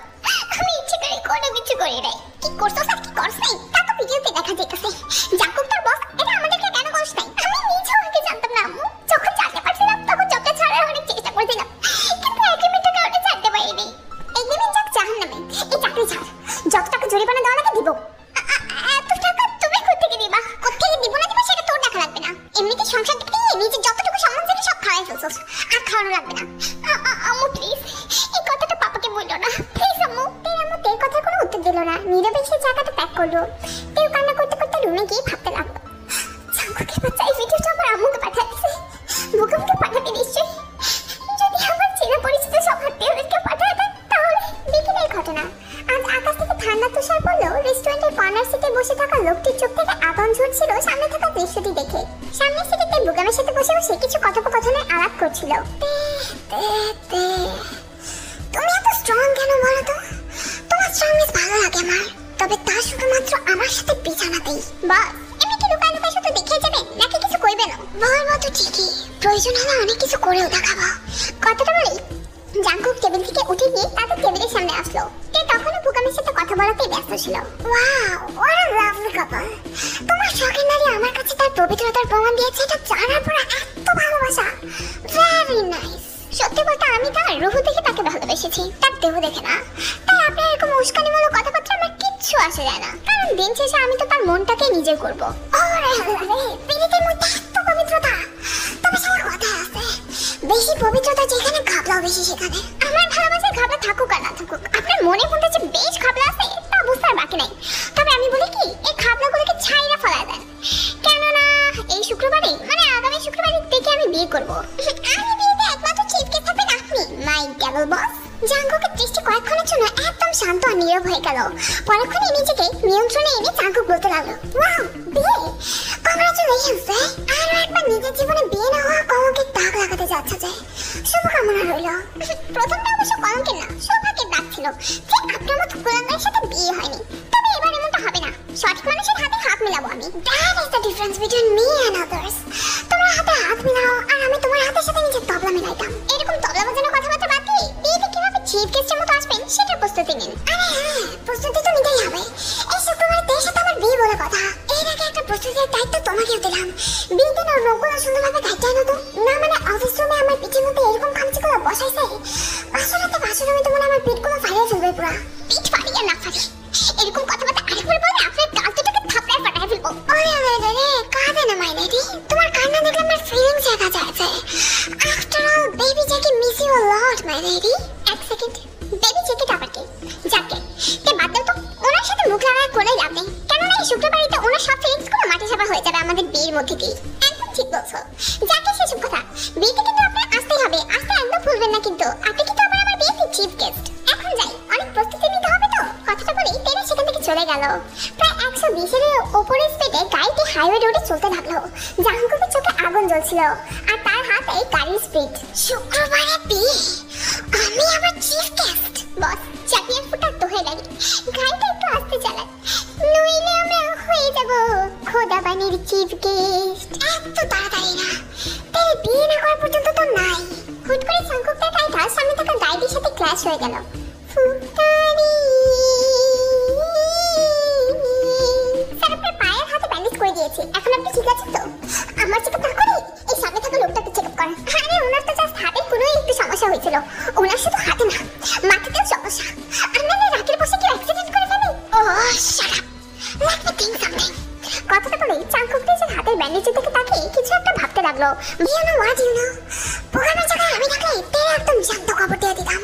আমি ইচ্ছে করে কোনো কিছু করি নাই। কি করছো আর কি করছ নাই তা তো ভিডিওতে দেখা যাইতেছে। জাঙ্কুক তোর বস, এটা আমাদেরকে কেন করছ নাই? আমি নিজেও আগে জানতাম না আম্মু, যখন জানতে পারছিলাম তখন জবটা ছাড়ার অনেক চেষ্টা করছিলাম, কিন্তু এগ্রিমেন্টের কারণে ছাড়তে পারিনি। এগ্রিমেন্ট যাক জাহান্নামে, এই চাকরি ছাড়, যত টাকা জরিমানা দেওয়া লাগে দিব। এত টাকা তুমি কোত্থেকে দিবা? কোত্থেকে দিব না দিব সেটা তোর দেখা লাগবে না। এমনিতে সংসার থেকে নিজে যতটুকু সম্মান ছিল সব খাওয়াই ফেলছস, আর খাওয়ানো লাগবে না। আম্মু প্লিজ এই কথাটা পাপাকে বললো না প্লিজ আম্মু। করলো। তেও কান্না করতে করতে রুমে গিয়ে ভাবতে লাগলো, জাঙ্কুকের বাচ্চা এই ভিডিওটা আমার আম্মুকে পাঠাচ্ছে, বুকে বুকে পাঠাবে নিশ্চয়ই। যদি আমার চেনা পরিচিত সব আত্মীয়দেরকে পাঠায় দেন তাহলে। বিকেলের ঘটনা। আজ আকাশ থেকে ঠান্ডা তুষার পড়লো। রেস্টুরেন্টের কর্নার সিটে বসে থাকা লোকটির চোখ থেকে আগুন ঝরছিল সামনে থাকা দৃশ্যটি দেখে। সামনের সিটিতে বুগামের সাথে বসে বসে কিছু কথোপকথনের আলাপ করছিল। তুমি এত স্ট্রং কেন বলো তো? তোমার স্ট্রংনেস ভালো লাগে আমার, তবে তা শুধুমাত্র আমার সাথে বিছানাতেই। বাস এমনি কি লুকায় লুকায় শুধু দেখিয়ে যাবেন নাকি কিছু কইবেন? বলবো তো ঠিকই, প্রয়োজন হলে অনেক কিছু করেও দেখাবো। কথাটা বলেই জাঙ্কুক টেবিল থেকে উঠে গিয়ে তাদের টেবিলের সামনে আসলো। তে তখনও বুগামের সাথে কথা বলাতেই ব্যস্ত ছিল। ওয়াও, হোয়াট আ লাভলি কাপল। তোমার শখের নারী আমার কাছে তার পবিত্রতার প্রমাণ দিয়েছে, এটা জানার পর এত ভালোবাসা। Very nice. সত্যি বলতে আমি তার রূহ দেখে তাকে ভালোবেসেছি, তার দেহ দেখে না। তাই আপনার এরকম উস্কানিমূলক কথাবার্তা আমার কিচ্ছু আসে যায় না, কারণ দিন শেষে আমি তো তার মনটাকে নিজে করবো। ওরে আল্লাহ রে, পীড়িতের মধ্যে এত পবিত্রতা। তবে সে কথা আছে, বেশি পবিত্রতা যেখানে ঘাবলাও বেশি সেখানে। আমার ভালোবাসায় ঘাবলা থাকুক আর না থাকুক, আপনার মনের মধ্যে যে বেশ ঘাবলা আছে তা বুঝতে আর বাকি নাই। তবে আমি বলি কি, এই ঘাবলাগুলোকে ছাইরা ফেলায় দেন, কেননা এই শুক্রবারে মানে আগামী শুক্রবারে থেকে আমি বিয়ে করবো। আমি বিয়েতে একমাত্র চিপকে থাকবেন আপনি, মাই ডেভিল বস। জাঙ্কুকের দৃষ্টি কয়েকক্ষণের জন্য একদম শান্ত আর নীরব হয়ে গেল। পরক্ষণে নিজেকে নিয়ন্ত্রণে এনে জাঙ্কুক বলতে লাগলো, ওয়াও, বিয়ে, কংগ্রাচুলেশনস। আরো একবার নিজের জীবনে বিয়ে না হওয়া কলঙ্কের দাগ লাগাতে যাচ্ছে যে, শুভকামনা রইল। প্রথমটা অবশ্য কলঙ্কের না, সৌভাগ্যের দাগ ছিল যে আপনার মতো কুলাঙ্গার সাথে বিয়ে হয়নি। তবে এবার এমনটা হবে না, সঠিক মানুষের হাতে হাত মিলাবো আমি। That is the difference between me and others. তোমার হাতে হাত মিলাও আর আমি তোমার হাতের সাথে নিজের তবলা মিলাইতাম। এরকম তবলা বাজানো কথাবার্তা বাদ দিয়ে বিয়েতে কিভাবে চিফ গেস্টের মতো আসবেন সেটার প্রস্তুতি নিন। আরে হ্যাঁ, প্রস্তুতি তো নিতেই হবে। এই শুক্রবারে তের সাথে আমার বিয়ে বলে কথা। এর আগে একটা প্রস্তুতির দায়িত্ব তোমাকেও দিলাম। বিয়েতে না রোগগুলো সুন্দরভাবে কাটতে আনো তো। না মানে অফিস রুমে আমার পিঠের মধ্যে এরকম খামচিগুলো বসাইছে, বাসরাতে বাসরুমে তো মনে আমার পিঠগুলো ফাড়িয়ে ফেলবে পুরা। পিঠ ফাড়িয়ে না ফাড়ি, এরকম কথাবার্তা আরেকবার বলে আপনার গাল দুটোকে থাপড়ায় ফাটায় ফেলবো। ওরে ওরে রে, কাঁদে না মাই লেডি, তোমার কান্না দেখলে আমার ফিলিংস দেখা যাচ্ছে। After all baby Jackie miss you a lot my lady. এক সেকেন্ড, বেবি জ্যাকি আবার কি? যাকে তে বাদ দাও তো, ওনার সাথে মুখ লাগায় করে লাভ নেই, কেননা এই শুক্রবারিতে ওনার সব ফিলিংসগুলো মাটি চাপা হয়ে যাবে আমাদের বিয়ের মধ্যে দিয়ে। একদম ঠিক বলছো। যাকে সেসব কথা, বিয়েতে কিন্তু আপনার আসতেই হবে, আসতে একদম ভুলবেন না কিন্তু। আপনি কিন্তু আবার আমার বিয়েতে চিফ গেস্ট। এখন যাই, অনেক প্রস্তুতি নিতে হবে তো। কথাটা বলেই তেরা সেখান থেকে চলে গেল। প্রায় 120-এর ওপরে স্পিডে গাড়িটি হাইওয়ে রোডে চলতে থাকলো। জাহাঙ্কুকের চোখে আগুন জ্বলছিল আর তার হাতে গাড়ির স্পিড। শুক্রবারে বিয়ে, আমি আবার চিফ গেস্ট। বস চাপিয়ে ফুটার দোহে লাগে, গাড়িটা একটু আস্তে চালায়, নইলে আমরা হয়ে যাব খোদা বানির চিফ গেস্ট। এত তাড়াতাড়ি না, তাই বিয়ে না করা পর্যন্ত তো নাই। হুট করে জাহাঙ্কুক তার গাড়িটা সামনে থাকা গাড়িটির সাথে ক্র্যাশ হয়ে গেল। ফুটারি স্যার, আপনার পায়ের হাতে ব্যান্ডেজ করে দিয়েছি, এখন আপনি ঠিক আছেন তো? আমার চেকআপ না করে এই সামনে থাকা লোকটাকে চেকআপ করেন। আরে ওনার তো জাস্ট হাতে কোনো একটু সমস্যা হয়েছিল, ওনার শুধু হাতে না মাথাতেও সমস্যা। আপনাদের রাতের বসে কি অ্যাক্সিডেন্ট করে ফেলে? Oh shut up, let me think something. কথাটা বলেই চাঙ্কুক নিজের হাতের ব্যান্ডেজের দিকে তাকিয়ে কিছু একটা ভাবতে লাগলো। You know what, you know, প্রোগ্রামের জায়গায় আমি থাকলে তেরে একদম শান্ত খবর দিয়ে দিতাম।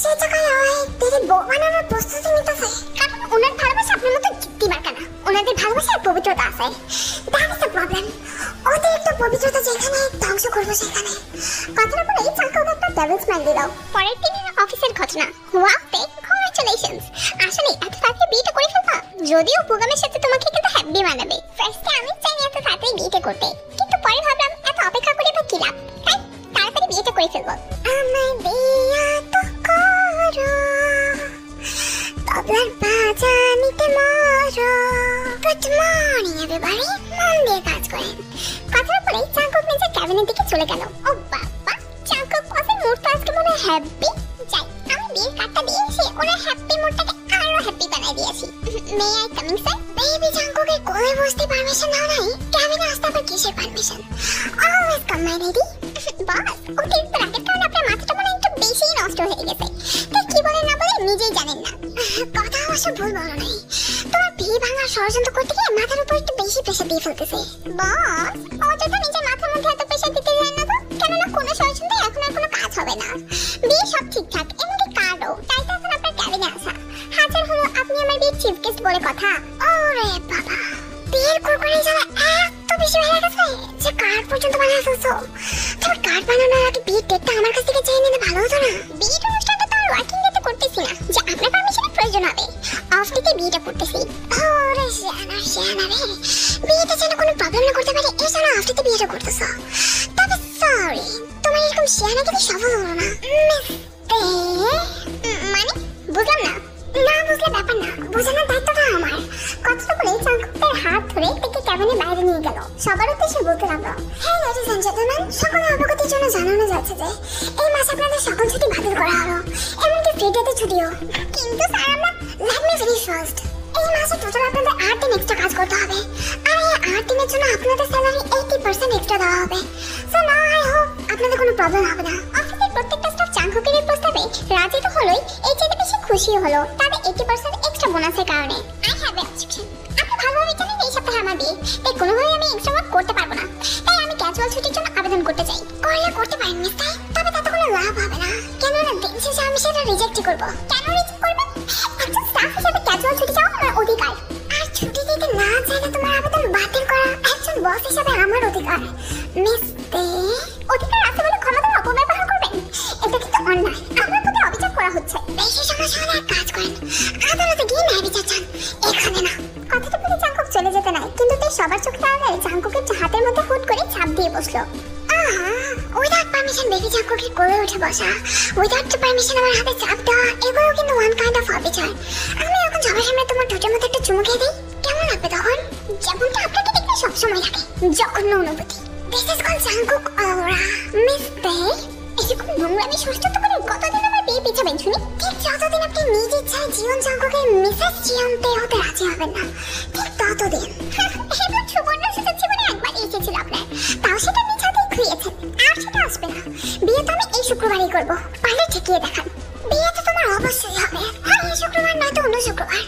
সেই জায়গায় ওই তেরে বউ বানানোর প্রস্তুতি নিতেছে, কারণ ওনার ভালোবাসা আপনার মতো যুক্তি বাঁকা না, ওনাদের ভালোবাসায় পবিত্রতা আছে। That is the problem. অতিরিক্ত পবিত্রতা যেখানে, ধ্বংস করবো সেখানে। কথাটা বলেই চাঙ্কুক একটা ডেভিল স্মাইল দিল। পরের দিনের অফিসের ঘটনা। ওয়াও তে, কংগ্রাচুলেশনস। আসলে এত তাড়াতাড়ি বিয়েটা করে ফেলবা, যদিও প্রোগ্রামের সাথে তোমাকে কিন্তু হ্যাপি মানাবে। ফার্স্টে আমি চাইনি এত তাড়াতাড়ি বিয়েটা করতে, কিন্তু পরে ভাবলাম এত অপেক্ষা করে বা কি লাভ, তাই তাড়াতাড়ি বিয়েটা করে ফেলবো। আমার বিয়া তো করো, তবলার বাজানিতে মরো। গুড মর্নিং এভরিবডি, মন দিয়ে কাজ করেন। কথার পরেই চাঙ্কুক নিজের ক্যাবিনের দিকে চলে গেল। ও বাবা, চাঙ্কুক বসের মুডটা আজকে মনে হ্যাপি। যাই, আমি বিয়ের কার্ডটা দিয়ে এসে ওনার হ্যাপি মুডটাকে আরো হ্যাপি বানাই দিয়েছি। May I coming sir? Baby জাঙ্কুকের কোলে বসতে পারমিশন নাও নাই, ক্যাবিনে আসতে আবার কিসের permission? Always come my lady. বাস অতিরিক্ত রাগের কারণে আপনার মাথাটা মনে একটু বেশি নষ্ট হয়ে গেছে, তাই কি বলে না বলে নিজেই জানেন না। কথা অবশ্য ভুল বলো নাই, তোমার বিয়ে ভাঙার ষড়যন্ত্র করতে গিয়ে মাথার উপর একটু বেশি প্রেশার দিয়ে ফেলতেছে। বস অযথা নিজের মাথার মধ্যে এত প্রেশার দিতে যায় না তো, কেননা কোনো ষড়যন্ত্রে এখন আর কোনো কাজ হবে না। বিয়ে সব ঠিকঠাক, এমনকি কার্ডও, তাই তো এখন আপনার ক্যাবিনে আসা। হাজার হলো আপনি আমার বিয়ে চিফ গেস্ট বলে কথা। ওরে বাবা, বিয়ের কুরকুরি জ্বালা এত বেশি হয়ে গেছে যে কার্ড পর্যন্ত বানিয়ে ফেলছো। তবে কার্ড বানানোর আগে বিয়ের ডেটটা আমার কাছ থেকে চেয়ে নিলে ভালো হতো না? বিয়ের অনুষ্ঠানটা তো আর ওয়ার্কিং ডেতে করতেছি না যে আপনার পারমিশনের প্রয়োজন হবে, অফ ডেতে বিয়েটা করতেছি। ওরে শিয়ানা রে, বিয়েতে যেন কোনো প্রবলেম না করতে পারে এই জন্য অফ ডেতে বিয়েটা করতেছো। তবে সরি, তোমার এরকম শিয়ানা কিন্তু সফল হলো না। মানে বুঝলাম না। না বুঝলে ব্যাপার না, বোঝানোর দায়িত্বটা আমার। কথাটা বলে চাঙ্কুকের হাত ধরে তাকে ক্যাবিনের বাইরে নিয়ে গেল। সবার উদ্দেশ্যে বলতে লাগলো, হ্যাঁ লেডিজ এন্ড জেন্টলম্যান, সকলে অবগতির জন্য জানানো যাচ্ছে যে এই মাসে আপনাদের সকল ছুটি বাতিল করা হলো, এমনকি ফ্রি ডেতে ছুটিও। কিন্তু স্যার আমরা লেট মি ফিনিশ ফার্স্ট। এই মাসে টোটাল আপনাদের 8 দিন এক্সট্রা কাজ করতে হবে, আর এই 8 দিনের জন্য আপনাদের স্যালারি 80% এক্সট্রা দেওয়া হবে। সো নাও আই হোপ আপনাদের কোনো প্রবলেম হবে না। অফিসের প্রত্যেকটা স্টাফ চাঙ্কুকের এই প্রস্তাবে রাজি তো হলোই, এই চেয়ে বেশি খুশি হলো তাদের 80% এক্সট্রা বোনাসের কারণে। I have a objection. আপনি ভালোভাবে জানেন এই সপ্তাহে আমার বিয়ে, তাই কোনোভাবেই আমি এক্সট্রা ওয়ার্ক করতে পারবো না। তাই আমি ক্যাজুয়াল ছুটির জন্য আবেদন করতে চাই। করতে পারেন মিস তাই, তবে তাতে কোনো লাভ হবে না, কেননা দিন শেষে আমি সেটা রিজেক্টই করবো। কেন রিজেক্ট করবেন? একজন স্টাফ হিসেবে ক্যাজুয়াল ছুটি চাওয়া আমার অধিকার, আর ছুটি দিতে না চাইলে তোমার আবেদন বাতিল করা একজন বস হিসেবে আমার অধিকার। মিস দে, অধিকার আছে বলে ক্ষমতার অপব্যবহার করবেন? এটা কিন্তু অন্যায়, আমার প্রতি অবিচার করা হচ্ছে। বেশি সমস্যা হলে এক কাজ করেন, আদালতে গিয়ে ন্যায় বিচার চান, এখানে না। কথাটা বলে চাঙ্কুক চলে যেতে নাই, কিন্তু তাই সবার চোখে আড়ালে চাঙ্কুকের হাতের মধ্যে হুট করে চাপ দিয়ে বসলো। উইদাউট পারমিশন বেবি চাঙ্কুকে কোলে উঠে বসা, উইদাউট পারমিশন আমার হাতে চাপ দেওয়া, এগুলো কিন্তু ওয়ান কাইন্ড অফ অবিচার। আমি এখন সবার সামনে তোমার ঠোঁটের মধ্যে একটা চুমু খেয়ে দিই, কেমন লাগবে তখন? যেমনটা আপনাকে দেখতে সবসময় লাগে, জঘন্য অনুভূতি। দিস ইজ কল চাঙ্কুক অরা। মিস দে, এরকম নোংরামি সরচত করে কতদিন আমার বিয়ে পিছাবেন শুনি? ঠিক যতদিন আপনি নিজ ইচ্ছায় জীবন চাঙ্কুকের মিসেস চিয়ান্তে হতে রাজি হবেন না, ঠিক ততদিন। এবার সুবর্ণ সুযোগ জীবনে একবার এসেছিল আপনার, তাও সেটা নিজ হাতেই খুইয়েছেন, আর সেটা আসবে না। বিয়ে তো আমি এই শুক্রবারই করবো, পারলে ঠেকিয়ে দেখান। বিয়ে তো তোমার অবশ্যই হবে, হয় এই শুক্রবার নয়তো অন্য শুক্রবার,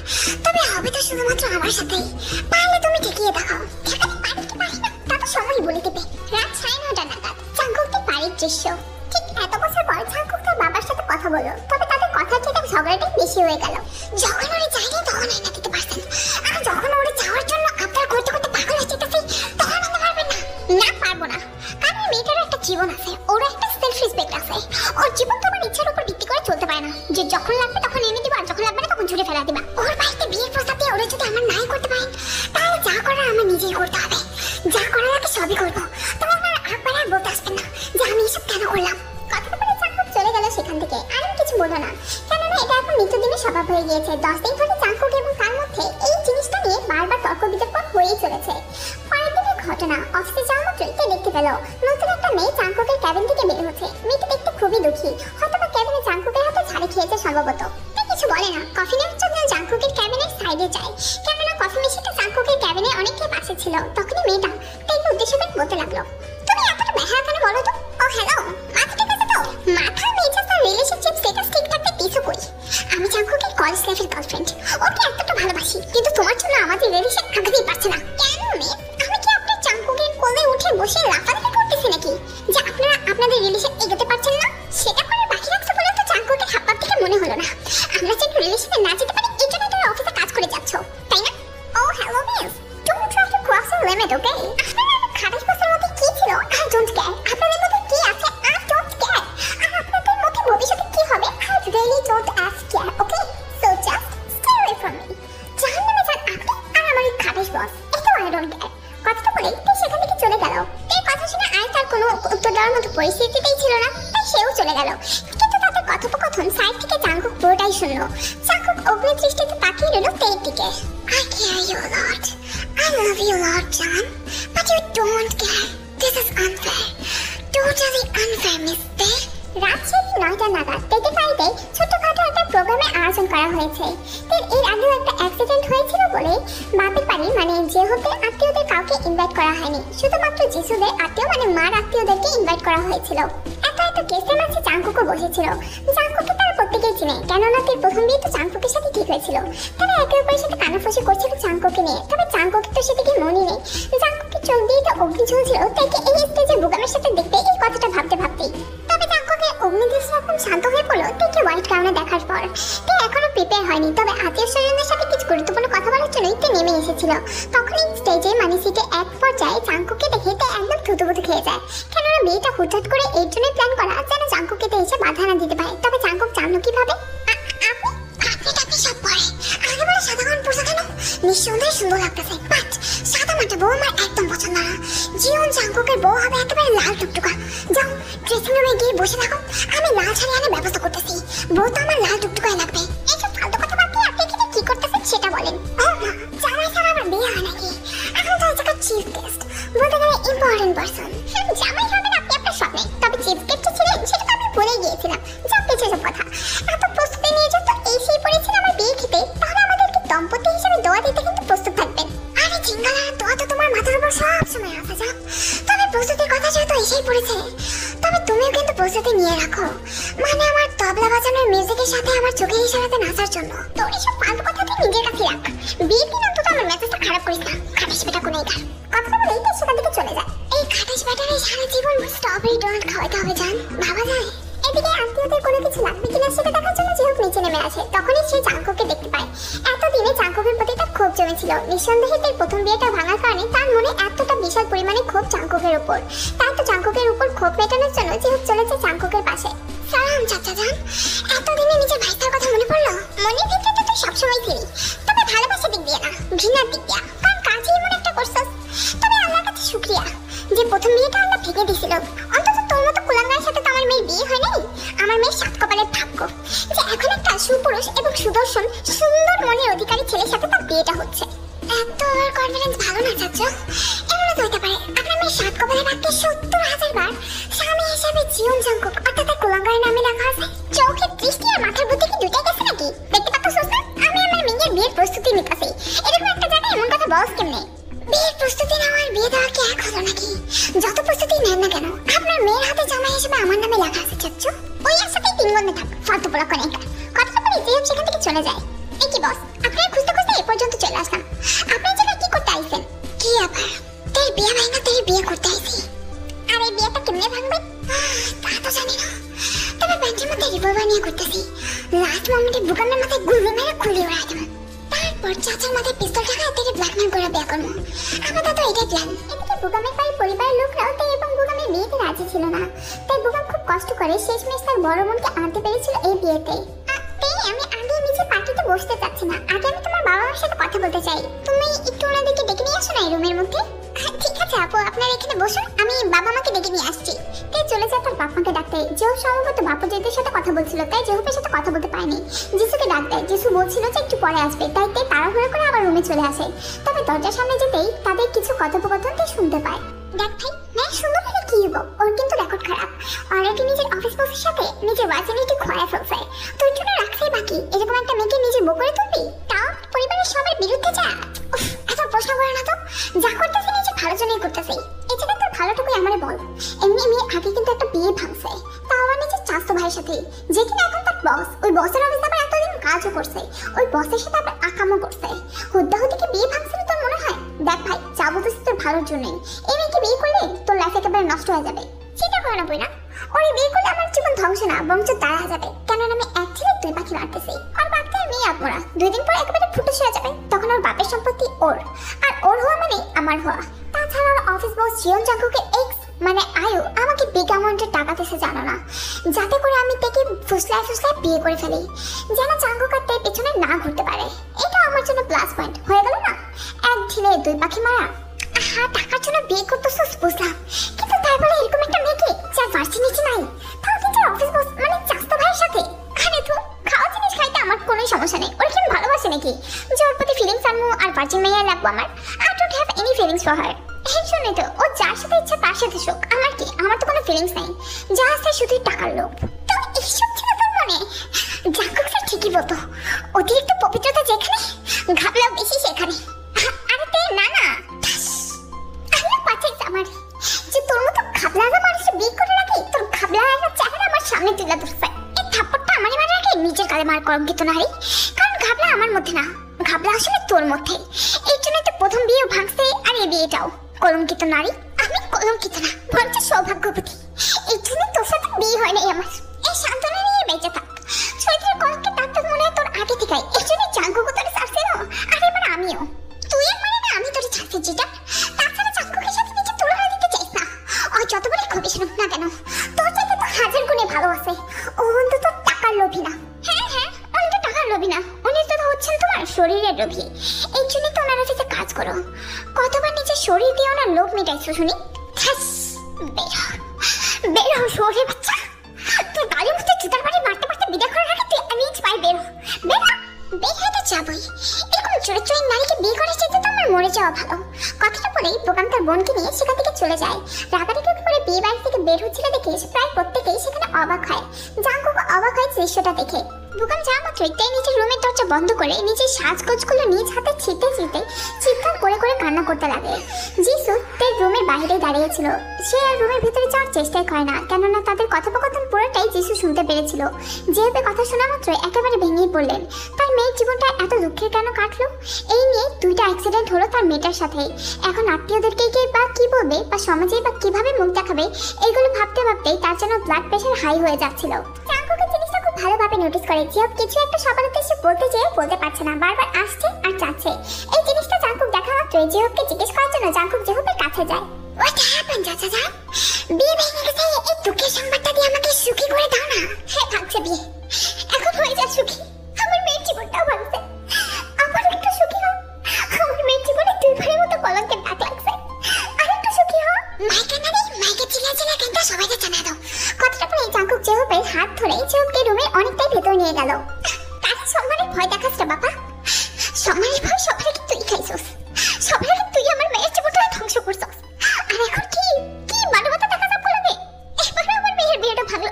তবে হবে তো শুধুমাত্র আমার সাথেই। পারলে তুমি ঠেকিয়ে দেখাও। ঠেকাতে পারি কি পারি না তা তো সময় বলে দেবে। রাত 9:30 নাগাদ চাঙ্কুকদের বাড়ির দৃশ্য। ঠিক এত বছর পর চাঙ্কুক তার বাবার সাথে কথা বলল, তবে তাদের কথার থেকে ঝগড়াটাই বেশি হয়ে গেল। যখন ওরে চাইনি তখন আইনা দিতে পারতেন, আর যখন ওরে চাওয়ার জন্য আপনার করতে করতে পাগল হয়ে যেতেছি তখন আনতে পারবেন না। না পারবো না, কারণ মেয়েটার একটা জীবন আছে, ওর একটা সেলফ রেসপেক্ট আছে। ওর জীবন তো আমার ইচ্ছার উপর ভিত্তি করে চলতে পারে না, যে যখন লাগবে তখন এনে দিবা, আর যখন লাগবে না তখন ছুড়ে ফেলা দিবা। ওর বাড়িতে বিয়ের প্রস্তাব দিয়ে ওরা যদি আমার নাই করতে পারেন, তাহলে যা করার আমার নিজেই করতে হবে। যা করার আগে সবই করবো, তবে আমার একবার আর বলতে আসবেন না যে আমি এসব কেন করলাম। কথাটা বলে চাঙ্কুক চলে গেল সেখান থেকে, আর আমি কিছু বললো না, কেননা এটা এখন নিত্যদিনের স্বভাব হয়ে গিয়েছে। 10 দিন ধরে চাঙ্কুক এবং তার মধ্যে এই জিনিসটা নিয়ে বারবার তর্ক বিতর্ক হয়েই চলেছে। পরের দিনের ঘটনা, অফিসে যাওয়া মাত্রই কে দেখতে পেল নতুন একটা মেয়ে চাঙ্কুকের ক্যাবিন থেকে বের হচ্ছে। মেয়েটা দেখতে খুবই দুঃখী, হয়তো বা ক্যাবিনে চাঙ্কুকের হাতে ছাড়ি খেয়েছে সম্ভবত। তাই কিছু বলে না, কফি নেওয়ার জন্য চাঙ্কুকের ক্যাবিনের সাইডে যায়, কেননা কফি মেশিনটা চাঙ্কুকের ক্যাবিনে অনেকটাই পাশে ছিল। তখনই মেয়েটা তাকে উদ্দেশ্য করে বলতে লাগলো, তুমি এতটা বেহায়া কেন বলো তো? ও হ্যালো, মাথা ঠিক আছে তো? মাথা মেজা তার রিলেশনশিপ স্ট্যাটাস ঠিক থাকতে পিছু কই? আমি চাঙ্কুকের কলেজ লাইফের গার্লফ্রেন্ড, ওকে এতটা ভালোবাসি, কিন্তু তোমার জন্য আমাদের রিলেশন আগাতেই পারছে না। কেন মেয়ে, আমি কি আপনার চাঙ্কুকের কোলে উঠে বসে লাফালাফি করতেছি নাকি যে আপনারা আপনাদের রিলেশন এগোতে পারছেন না? সেটা করে বাকি রাখছে বলে তো চাঙ্কুকের হাবভাব থেকে মনে হলো না আমরা যেন রিলেশনে না যেতে পারি, এই জন্য তুমি অফিসে কাজ করে যাচ্ছ, তাই না? Oh hello miss, don't try to cross the limit, okay? আপনারা খারাপ বছর মধ্যে কি ছিল আই ডোন্ট কেয়ার, আপনাদের মধ্যে কি আছে আই ডোন্ট কেয়ার, আর আপনাদের মধ্যে ভবিষ্যতে কি হবে I really don't ask care, okay? So just stay away from me. জাহান্নামে যান আপনি আর আমার এই খারাপ বস, এটা আই ডোন্ট কেয়ার। কথাটা বলেই সে সেখান থেকে চলে গেল। এই কথা শুনে আর তার কোনো উত্তর দেওয়ার মতো পরিস্থিতিতেই ছিল না, তাই সেও চলে গেল। কিন্তু তাদের কথোপকথন সাইড থেকে চাঙ্কুক পুরোটাই শুনলো। চাঙ্কুক অগ্নি দৃষ্টিতে তাকিয়ে রইল তের দিকে। I care you a lot. I love you a lot, John. But you don't care. This is unfair. Totally unfair, Miss Day. রাত 9:30 নাগাদ তেদের বাড়িতে ছোটখাটো একটা প্রোগ্রামের আয়োজন করা হয়েছে। এর আগেও একটা অ্যাক্সিডেন্ট হয়েছিল বলে বাপের বাড়ি মানে জেহবের আত্মীয়দের কাউকে ইনভাইট করা হয়নি, শুধুমাত্র যিশুদের আত্মীয় মানে মার আত্মীয়দেরকে ইনভাইট করা হয়েছিল। এত গেস্টের মাঝে চাঙ্কুকও বসেছিল। চাঙ্কুকে তারা প্রত্যেকেই চিনে, কেননা তার প্রথম বিয়ে তো চাঙ্কুকের সাথে ঠিক হয়েছিল। তারা একে অপরের সাথে কানাফুসি করছিল চাঙ্কুকে নিয়ে, তবে চাঙ্কুকের তো সেদিকে মনই নেই। চাঙ্কুকের চোখ দিয়ে তো অগ্নি ঝুলছিল, তাকে এই স্টেজে বুগামের সাথে দেখতে এই কথাটা ভাবতে ভাবতেই। তবে চাঙ্কুকের অগ্নিদেশ এখন শান্ত হয়ে পড়লো তেকে হোয়াইট ক্রাউনে দেখার পর। তে এখনো প্রিপেয়ার হয়নি, তবে আত্মীয় স্বজনদের সাথে কিছু গুরুত্বপূর্ণ কথা বলার জন্যই তে নেমে এসেছিল। তখনই স্টেজে মানে সিটে এক পর্যায়ে জাঙ্কুকে দেখে তে একদম থুতুপুতু খেয়ে যায়। কেননা বিয়েটা হুটহাট করে এর জন্যই প্ল্যান করা যেন জাঙ্কুকে তে এসে বাধা না দিতে পারে। তবে জাঙ্কুক জানলো কিভাবে? আপনি সব পরে আগে বলে সাদা গাউন পরছে কেন? নিঃসন্দেহে সুন্দর লাগতেছে, বাট সাদা মাটা বউ আমার একদম পছন্দ না। জীবন জাঙ্কুকের বউ হবে একেবারে লাল টুকটুকা। যাও ড্রেসিং রুমে গিয়ে বসে থাকো, আমি লাল শাড়ি আনার ব্যবস্থা করতেছি। বউ তো আমার লাল টুকটুকাই লাগবে। এইসব ফালতু কথা বাদ দিয়ে আপনি এখানে কি করতেছেন সেটা বলেন। ও মা, জামাই ছাড়া আমার বিয়ে হয় নাকি? এখন তো আজকে চিফ গেস্ট, বলতে গেলে ইম্পর্টেন্ট পারসন। জামাই হবেন আপনি আপনার স্বপ্নে, তবে চিফ গেস্ট ছিলেন সেটা তো আমি ভুলে গিয়েছিলাম। যা পেছে সব কথা, এত প্রস্তুতি নিয়ে যত এসেই পড়েছেন আমার বিয়ে খেতে, তাহলে আমাদেরকে দম্পতি হিসেবে দোয়া দিতে কিন্তু প্রস্তুত থাকবেন। আরে চিঙ্গালা, দোয়া তো তোমার মাথার উপর সব সময় আসা যাক। তবে প্রস্তুতির কথা যেহেতু এসেই পড়েছে, তবে তুমিও কিন্তু প্রস্তুতি নিয়ে রাখো, মানে আমার তবলা বাজানোর মিউজিকের সাথে আমার চোখের ইশারাতে নাচার জন্য। তোর এসব ফালতু কথা তুই নিজের কাছে রাখ। বিয়ের দিন অন্তত আমার মেসেজটা খারাপ করিস না, খাটাস বেটা কোনো একার। কথাটা বলেই তো সেখান থেকে চলে যায়। এই খাটাস বেটারে সারা জীবন স্ট্রবেরি ডোনাট খাওয়াতে হবে জান, ভাবা যায়? এদিকে আত্মীয়দের কোনো কিছু লাগবে কিনা সেটা দেখার জন্য যেহেতু নিচে নেমে আসে, তখনই সে জাঙ্কুকে দেখতে পায়। এতদিনে জাঙ্কুকের প্রতি তার ক্ষোভ জমেছিল। নিঃসন্দেহে তার প্রথম বিয়েটা ভাঙার কারণে তার মনে এতটা বিশাল পরিমাণে ক্ষোভ জাঙ্কুকের উপর। তাই তো জাঙ্কুকের উপর ক্ষোভ মেটানোর জন্য যেহেতু চলেছে জাঙ্কুকের পাশে। সালাম চাচা জান, এতদিনে নিজের ভাইস্তার কথা মনে পড়লো? মনের ভিতরে তো তুই সবসময় ছিলি, তবে ভালোবাসার দিক দিয়ে না, ঘৃণার দিক দিয়ে। কারণ কাজই এমন একটা করছস। তবে আল্লাহর কাছে শুকরিয়া যে প্রথম বিয়েটা আল্লাহ ভেঙে দিছিল। অন্তত তোর মতো কুলাঙ্গারের সাথে তো আমার মেয়ের বিয়ে হয় নাই। আমার মেয়ের সাত কপালের ভাগ্য যে এখন একটা সুপুরুষ এবং সুদর্শন সুন্দর মনের অধিকারী ছেলের সাথে তার বিয়েটা হচ্ছে। এত ওভার কনফিডেন্স ভালো না চাচা। এমনও তো হতে পারে আপনার মেয়ের সাত কপালের ভাগ্যে 70,000 বার স্বামী হিসাবে জীবন জাঙ্কুক অর্থাৎ তার কুলাঙ্গারের নামে লেখা আছে। চোখের দৃষ্টি আর মাথার বুদ্ধি কি দুটাই গেছে নাকি? দেখতে পাচ্ছ না আমি আমার মেয়ের বিয়ের প্রস্তুতি নিতেছি। এরকম একটা জায়গায় এমন কথা বলছ কেমনে? বিয়ের প্রস্তুতি নেওয়ার বিয়ে দেওয়া কি এক হলো নাকি? যত প্রস্তুতি নেন না কেন, আপনার মেয়ের হাতে জামাই হিসেবে আমার নামে লেখা আছে চাচ্চু। ওই একসাথেই 3 বন্ধে থাক, ফালতু বলা কোন একটা কথাটা বলে যে সেখান থেকে চলে যায়। এই কি বস, আপনারা খুঁজতে খুঁজতে এই পর্যন্ত চলে আসলাম। আপনার জায়গায় কি করতে আইছেন? কি আবার তোর বিয়ে ভাঙা তোর বিয়ে করতে আইছি। আর এই বিয়েটা কেমনে ভাঙবেন তা তো জানি না, তবে ব্যাংকের মধ্যে রিভলভার নিয়ে করতেছি। লাস্ট মোমেন্টে বুকানের মাথায় গুলি মেরে খুলি উড়াই দেবেন। তারপর চাচার মাথায় পিস্তল টাকা থেকে ব্ল্যাকমেল করে বিয়ে করবো। আমাদের তো এটাই প্ল্যান। এদিকে বুকামের পরিবারের লোকরাও তাই এবং বুকামের বিয়েতে রাজি ছিল না। তাই বুকাম খুব কষ্ট করে শেষমেশ তার বড় বোনকে আনতে পেরেছিল এই বিয়েতে। আমি আগে নিজে পার্টিতে বসতে চাচ্ছি না, আগে আমি তোমার বাবা মার সাথে কথা বলতে চাই। তুমি একটু ওনাদেরকে ডেকে নিয়ে আসো না এই রুমের মধ্যে। ঠিক আছে আপু, আপনারা এখানে বসুন, আমি বাবা মাকে ডেকে নিয়ে আসছি। তাই চলে যায় তার বাপ মাকে ডাকতে। যেও সম্ভবত বাপুজিদের সাথে কথা বলছিল, তাই জেহুপের সাথে কথা বলতে পারেনি। যিশুকে ডাক দেয়। যিশু বলছিল যে একটু পরে আসবে, তাই তাড়াহুড়ো করে আবার রুমে চলে আসে। তবে দরজার সামনে যেতেই তাদের কিছু কথোপকথন শুনতে পায়। দেখ ভাই, মেয়ে সুন্দর হলে কি হবো, ওর কিন্তু রেকর্ড খারাপ। অলরেডি নিজের অফিস বসের সাথে নিজের ভার্সিনিটি খোয়া ফেলছে। তোর জন্য রাখছেই বাকি, এরকম একটা মেয়েকে নিজের বউ করে তুলবি, তাও পরিবারের সবার বিরুদ্ধে যা। এত প্রশ্ন করে না তো, যা করতেছে নিজের ভালোর জন্যই করতেছে। এই জায়গায় তোর ভালোটুকুই আমারে বল। এমনি মেয়ে আগে কিন্তু একটা বিয়ে ভাঙছে, তাও আমার নিজের চাচাতো ভাইয়ের সাথে, যে কিনা এখন তার বস। ওই বসের অফিসে আবার এতদিন কাজও করছে, ওই বসের সাথে আবার আকামও করছে। হুদ্দাহুদিকে বিয়ে ভাঙছিল তোর মনে হয়? দেখ ভাই, যা বলতেছি তোর ভালোর জন্যই। এই মেয়েকে বিয়ে করলে তোর লাইফ একেবারে নষ্ট হয়ে যাবে। চিন্তা করে না বই না, ওর বিয়ে করলে আমার জীবন ধ্বংস না বরঞ্চ দাঁড়া যাবে। কেননা আমি এক ছেলে 2 পাখি মারতেছি। আর বাপকে মেয়ে আত্মরা 2 দিন পর একেবারে ফুটে হয়ে যাবে। তখন ওর বাপের সম্পত্তি ওর, আর ওর হওয়া মানে আমার হওয়া। তাছাড়া ওর অফিস বস জীবন জাঙ্কুকে এক্স মানে আয়ু আমাকে বিগ অ্যামাউন্টের টাকা দিয়েছে জানো না, যাতে করে আমি তাকে ফুসলায় ফুসলায় বিয়ে করে ফেলি, যেন জাঙ্কুক আর তার পেছনে না ঘুরতে পারে। এটা আমার জন্য প্লাস পয়েন্ট হয়ে গেল না? এক ঢিলে 2 পাখি মারা। হ্যাঁ, টাকার জন্য বিয়ে করতেছিস বুঝলাম, কিন্তু তারপরে এরকম একটা মেয়েকে যার ভার্সিটি নাই, তাও কিন্তু অফিস বস মানে চাচাতো ভাইয়ের সাথে। আরে তো খাওয়া জিনিস খাইতে আমার কোনো সমস্যা নেই, ওর কি আমি ভালোবাসি নাকি যে ওর প্রতি ফিলিংস আনবো আর ভার্জিন মেয়ে লাগবো আমার? I don't have any feelings for her. এর জন্যই তো ও যার সাথে ইচ্ছা তার সাথে শোক। আমার কি, আমার তো কোনো ফিলিংস নাই, যা আছে শুধুই টাকার লোভ। তো এইসব ছিল তোর মনে? জাঙ্কুক স্যার ঠিকই বলতো, অতিরিক্ত পবিত্রতা যেখানে ঘাবলাও বেশি সেখানে। আরে তে না না, আমি পাচ্ছি আমার যে তোর মতো ঘাবলা মানুষের বিয়ে করে রাখি, তোর ঘাবলা একটা চেহারা আমার সামনে তুলে ধরছে। এই থাপ্পড়টা আমারই মারা রাখে নিজের কালে মার কলঙ্কিত নারী। কারণ ঘাবলা আমার মধ্যে না, ঘাবলা আসলে তোর মধ্যে। এই জন্যই তো প্রথম বিয়ে ভাঙছে আর এই বিয়েটাও। কলঙ্কিত নারী আমি, কলঙ্কিত না বরঞ্চ সৌভাগ্যবতী। এই জন্য তোর সাথে বিয়ে হয় নাই আমার। এই শান্তনা নিয়ে বেঁচে থাক। চরিত্রের কলঙ্কের দাগ তো মনে হয় তোর আগে থেকেই, এই জন্য জাঙ্কুকও তোরে ছাড়ছে না, আর এবার আমিও। তুই মানে না আমি তোরে ছাড়ছি যেটা। তাছাড়া জাঙ্কুকের সাথে নিজে তুলনা দিতে চাইস না। ও যত বড় খবিশ হোক না কেন, তোর চাইতে তো হাজার গুণে ভালো আছে। ও অন্তত টাকার লোভী না। হ্যাঁ হ্যাঁ, উনি তো টাকার লোভী না, উনি তো হচ্ছেন তোমার শরীরের লোভী। এই জন্যই তো ওনার কাছে কাজ করো। কতবার নিজের শরীর দিয়ে ওনার লোভ মেটাইছো শুনি। বের হ শহরের বাচ্চা। তুই গাড়ির মধ্যে জুতার বাড়ি মারতে মারতে বিদায় করে রাখে তুই আমি পাই বের হ। বের হয়ে তো যাবই। এরকম চরিত্রহীন নারীকে বিয়ে করে যেতে তো আমার মরে যাওয়া ভালো। কথাটা বলেই বোকাম তার বোনকে নিয়ে সেখান থেকে চলে যায়। রাগারাগি করে বিয়ে বাড়ি থেকে বের হচ্ছিল দেখে প্রায় প্রত্যেকেই সেখানে অবাক হয়। জাঙ্কুক অবাক হয় দৃশ্যটা দেখে। বোকাম যাওয়া মাত্রই তাই নিজের রুমের দরজা বন্ধ করে নিজের সাজগোজগুলো নিজ হাতে ছিটে ছিটে চিৎকার করে করে কান্না করতে লাগে। জিসু তার রুমের বাইরে দাঁড়িয়েছিল। সে আর রুমের ভিতরে যাওয়ার চেষ্টাই করে না, কেননা তাদের কথোপকথন পুরোটাই জিসু শুনতে পেরেছিল। যেভাবে কথা শোনা মাত্রই একেবারে ভেঙেই পড়লেন। তার মেয়ের জীবনটা এত দুঃখের কেন কাটলো? এই নিয়ে দুইটা অ্যাক্সিডেন্ট হলো তার মেয়েটার সাথে। এখন আত্মীয়দেরকে কে বা কি বলবে বা সমাজে বা কিভাবে মুখ দেখাবে, এগুলো ভাবতে ভাবতেই তার যেন ব্লাড প্রেশার হাই হয়ে যাচ্ছিল। জাঙ্কুকের জিনিসটা খুব ভালোভাবে নোটিস করে। জিহব কিছু একটা সবার উদ্দেশ্যে বলতে যেয়ে বলতে পারছে না, বারবার আসছে আর যাচ্ছে। এই জিনিসটা জাঙ্কুক দেখা মাত্রই জিহবকে জিজ্ঞেস করার জন্য জাঙ্কুক জিহবের কাছে যায়। What happened, চাচা যান? বিয়ে ভেঙে গেছে, এই দুঃখের সংবাদটা দিয়ে আমাকে সুখী করে দাও না। হ্যাঁ ভাবছে বিয়ে, এখন হয়ে যা সুখী। আমার মেয়ের জীবনটাও ভাঙছে, আমার একটু সুখী হও। আমার মেয়ের জীবনে দুইবারের মতো কলঙ্কের দাগ লাগছে, আর একটু সুখী হও। মাইকে না রে, মাইকে চিল্লা চিল্লা কেনটা সবাইকে জানা দাও। কথাটা বলে জাঙ্কুক জিহবের হাত ধরে জিহবকে রুমের অনেকটাই ভেতর নিয়ে গেল। তার সম্মানের ভয় দেখাস না বাবা। সম্মানের ভয় সবার আগে তুই খাইছস, সবার আগে তুই আমার মেয়ের জীবনটা ধ্বংস করছস। আর এখন কি কি মানবতা দেখা যাবে লাগে? এবার আমার মেয়ের বিয়েটা ভাঙলো,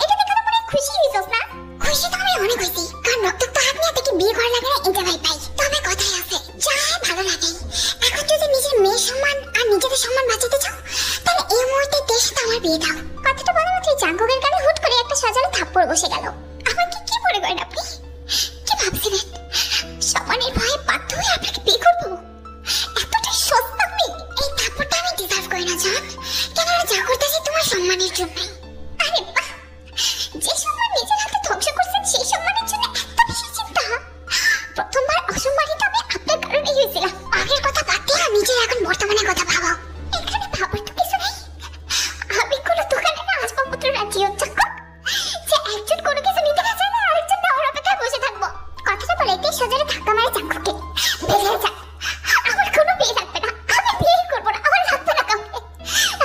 এটা দেখে তো মনে খুশি হইছস না? খুশি তো আমি অনেক হইছি, কারণ রক্তাক্ত হাত নিয়ে থেকে বিয়ে করা লাগে না এটা ভাই পাই। তবে কথাই আছে, যা ভালো লাগে। এখন যদি নিজের মেয়ের সম্মান আর নিজেদের সম্মান বাঁচাতে চাও, তাহলে এই মুহূর্তে দেশে তো আমার বিয়ে দাও। কথাটা বলা মাত্রই জাঙ্কুকের কানে হুট করে একটা সাজানো থাপ্পড় বসে গেল। আমাকে কি মনে করেন আপনি? কি ভাবছিলেন সম্মানের ভয়ে বাধ্য হয়ে আপনাকে বিয়ে করবো? এতটা সস্তা আমি? এই থাপ্পড়টা আমি ডিজার্ভ করি না জান, কেননা যা করতেছি তোমার সম্মানের জন্যই। আরে বাহ, যে সম্মান নিজের হাতে ধ্বংস করছেন সেই সম্মানের জন্য এত বেশি চিন্তা। প্রথমবার অসম্মানিত আমি আপনার কারণেই হয়েছিলাম। আগের কথা বাদ দিয়ে নিজের এখন বর্তমানের কথা ভাবো। এখানে ভাবার তো কিছু নেই। আমি কোনো দোকানে না আসবাবপত্র রাজি হচ্ছে যে একজন কোনো কিছু নিতে না চাইলে আরেকজন নেওয়ার অপেক্ষায় বসে থাকবো। কথাটা বলে তেজ সজরে ধাক্কা মারে জাঙ্কুকে। বেরিয়ে যা, আমার কোনো বিয়ে লাগবে না, আমি বিয়ে করবো না, আমার লাগবে না কাউকে,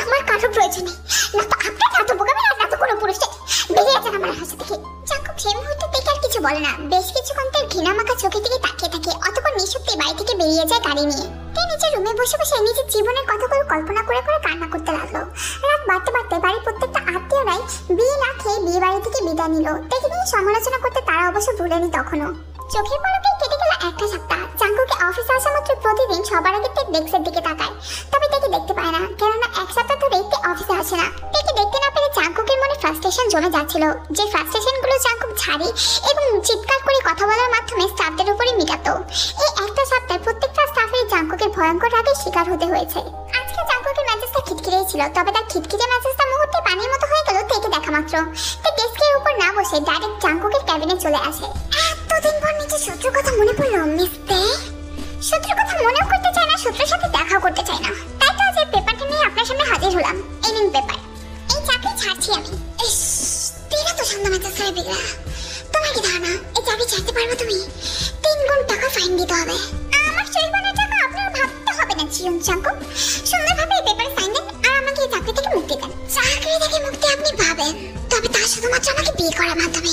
আমার কারো প্রয়োজন নেই। না তো আপনার, না তো বোকামি, না তো কোনো পুরুষের। বেরিয়ে যান আমার হাসি থেকে। জাঙ্কুক সেই মুহূর্তে দেখে আর কিছু বলে না, বেশ কিছুক্ষণ তার ঘৃণা মাখা চোখের দিকে তাকিয়ে থাকে। অতঃপর নিঃশব্দে বাড়ি থেকে বেরিয়ে যায় গাড়ি নিয়ে। তাই নিজের রুমে বসে বসে নিজের জীবনের কথাগুলো কল্পনা করে করে কান্না করতে লাগলো। রাত বাড়তে বাড়তে বাড়ির প্রত্যেকটা আত্মীয়রাই বিয়ে না খেয়ে বিয়ে বাড়ি থেকে বিদায় নিল। তাকে নিয়ে সমালোচনা করতে তারা অবশ্য ভুলেনি তখনও। চোখের পলকে কেটে গেল একটা সপ্তাহ। জাঙ্কুকে অফিসে আসা মাত্র প্রতিদিন সবার আগে তার ডেস্কের দিকে তাকায়, তবে তাকে দেখতে পায় না, কেননা এক সপ্তাহ ধরে তে অফিসে আসে না। তাকে দেখতে না পেরে জাঙ্কুকের মনে ফ্রাস্ট্রেশন জমে যাচ্ছিল, যে ফ্রাস্ট্রেশনগুলো জাঙ্কুক ঝাড়ে এবং চিৎকার করে কথা বলার মাধ্যমে স্টাফদের উপরে মেটাতো। এই একটা সপ্তাহে প্রত্যেকটা স্টাফের জাঙ্কুকের ভয়ঙ্কর রাগের শিকার হতে হয়েছে। আজকে জাঙ্কুকের মেজাজটা খিটখিটেই ছিল, তবে তার খিটখিটে মেজাজটা মুহূর্তে পানির মতো হয়ে গেল তাকে দেখা মাত্র। তার ডেস্কের উপর না বসে ডাইরেক্ট জাঙ্কুকের ক্যাবিনে চলে আসে। এতদিন পর নিজের শত্রুর কথা মনে পড়লো মিস্তে। শত্রুর কথা মনেও করতে চায় না, শত্রুর সাথে দেখাও করতে চায় না। তাই তো আজ এই পেপারটা নিয়ে আপনার সামনে হাজির হলাম। এই নিন পেপার, এই চাকরি ছাড়ছি আমি। ইস, তেরা তো সন্ধ্যা মেজাজ হয়ে বিগড়া। তোমার কি ধারণা এই চাকরি ছাড়তে পারবো তুমি? 3 গুণ টাকা ফাইন দিতে হবে। আমার শৈবানের টাকা আপনার ভাবতে হবে না জিয়ন জাঙ্কুক। সুন্দরভাবে এই পেপারে সাইন দেন আর আমাকে এই চাকরি থেকে মুক্তি দেন। চাকরি থেকে মুক্তি আপনি পাবেন, তবে তা শুধুমাত্র আমাকে বিয়ে করার মাধ্যমে।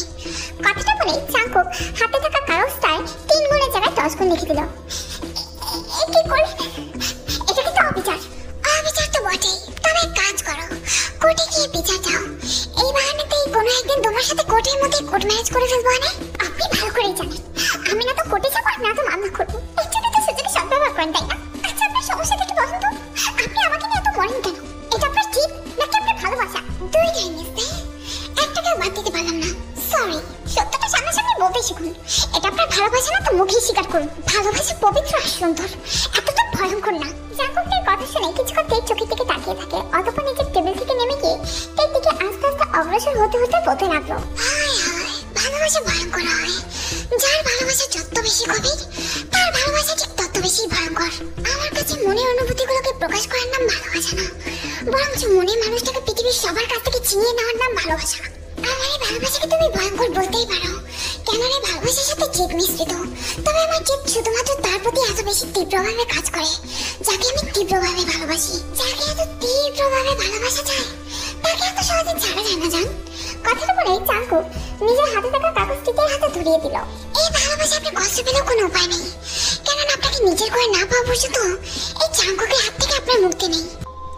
কথাটা বলে জাঙ্কুক হাতে থাকা কাগজটায় 3 গুণের জায়গায় 10 গুণ লিখে দিল। কি করলেন? এটা কিন্তু অবিচার। অবিচার তো বটেই, তবে এক কাজ করো, কোর্টে গিয়ে বিচার দাও। এই বাহানাতেই কোনো একদিন তোমার সাথে কোর্টের মধ্যে কোর্ট ম্যারেজ করে ফেলবো না? আপনি ভালো করেই জানেন আমি না তো কোর্টে যাবো না তো মামলা করবো। এর জন্য তো সুযোগে সব ব্যবহার করেন, তাই না? আচ্ছা আপনার সমস্যা থেকে বলুন তো, আপনি আমাকে নিয়ে এত মরেন কেন? এটা আপনার ঠিক নাকি আপনার ভালোবাসা? দুইটাই মিশতে একটাকেও বাদ দিতে পারলাম না। সরি, সত্যটা সামনাসামনি বলতে শিখুন। এটা আপনার ভালোবাসা না তো মুখে স্বীকার করুন। ভালোবাসা পবিত্র আর সুন্দর, এতটা ভয়ঙ্কর না। জাঙ্কুকের কথা শুনে কিছুক্ষণ তেজ চোখের দিকে তাকিয়ে থাকে, অতঃপর নিজের টেবিল থেকে নেমে গিয়ে তের দিকে আস্তে আস্তে অগ্রসর হতে হতে বলতে লাগলো, হায় ভালোবাসা ভয়ঙ্কর হয়। যার ভালোবাসা যত বেশি গভীর, তার ভালোবাসা ঠিক তত বেশি ভয়ঙ্কর। আমার কাছে মনের অনুভূতিগুলোকে প্রকাশ করার নাম ভালোবাসা না, বরঞ্চ মনের মানুষটাকে পৃথিবীর সবার কাছ থেকে ছিনিয়ে নেওয়ার নাম ভালোবাসা। আমার এই ভালোবাসাকে তুমি ভয়ঙ্কর বলতেই পারো, কেন এই ভালোবাসার সাথে জেদ মিশ্রিত। তবে আমার জেদ শুধুমাত্র তার প্রতি এত বেশি তীব্রভাবে কাজ করে যাকে আমি তীব্রভাবে ভালোবাসি। যাকে এত তীব্রভাবে ভালোবাসা যায় তাকে এত সহজে ছাড়া যায় না জান। কথাটা বলে চাঙ্কু নিজের হাতে থাকা কাগজটিকে হাতে ধরিয়ে দিল। এই ভালোবাসা আপনি কষ্ট পেলেও কোনো উপায় নেই, কেননা আপনাকে নিজের করে না পাওয়া পর্যন্ত এই চাঙ্কুকের হাত থেকে আপনার মুক্তি নেই।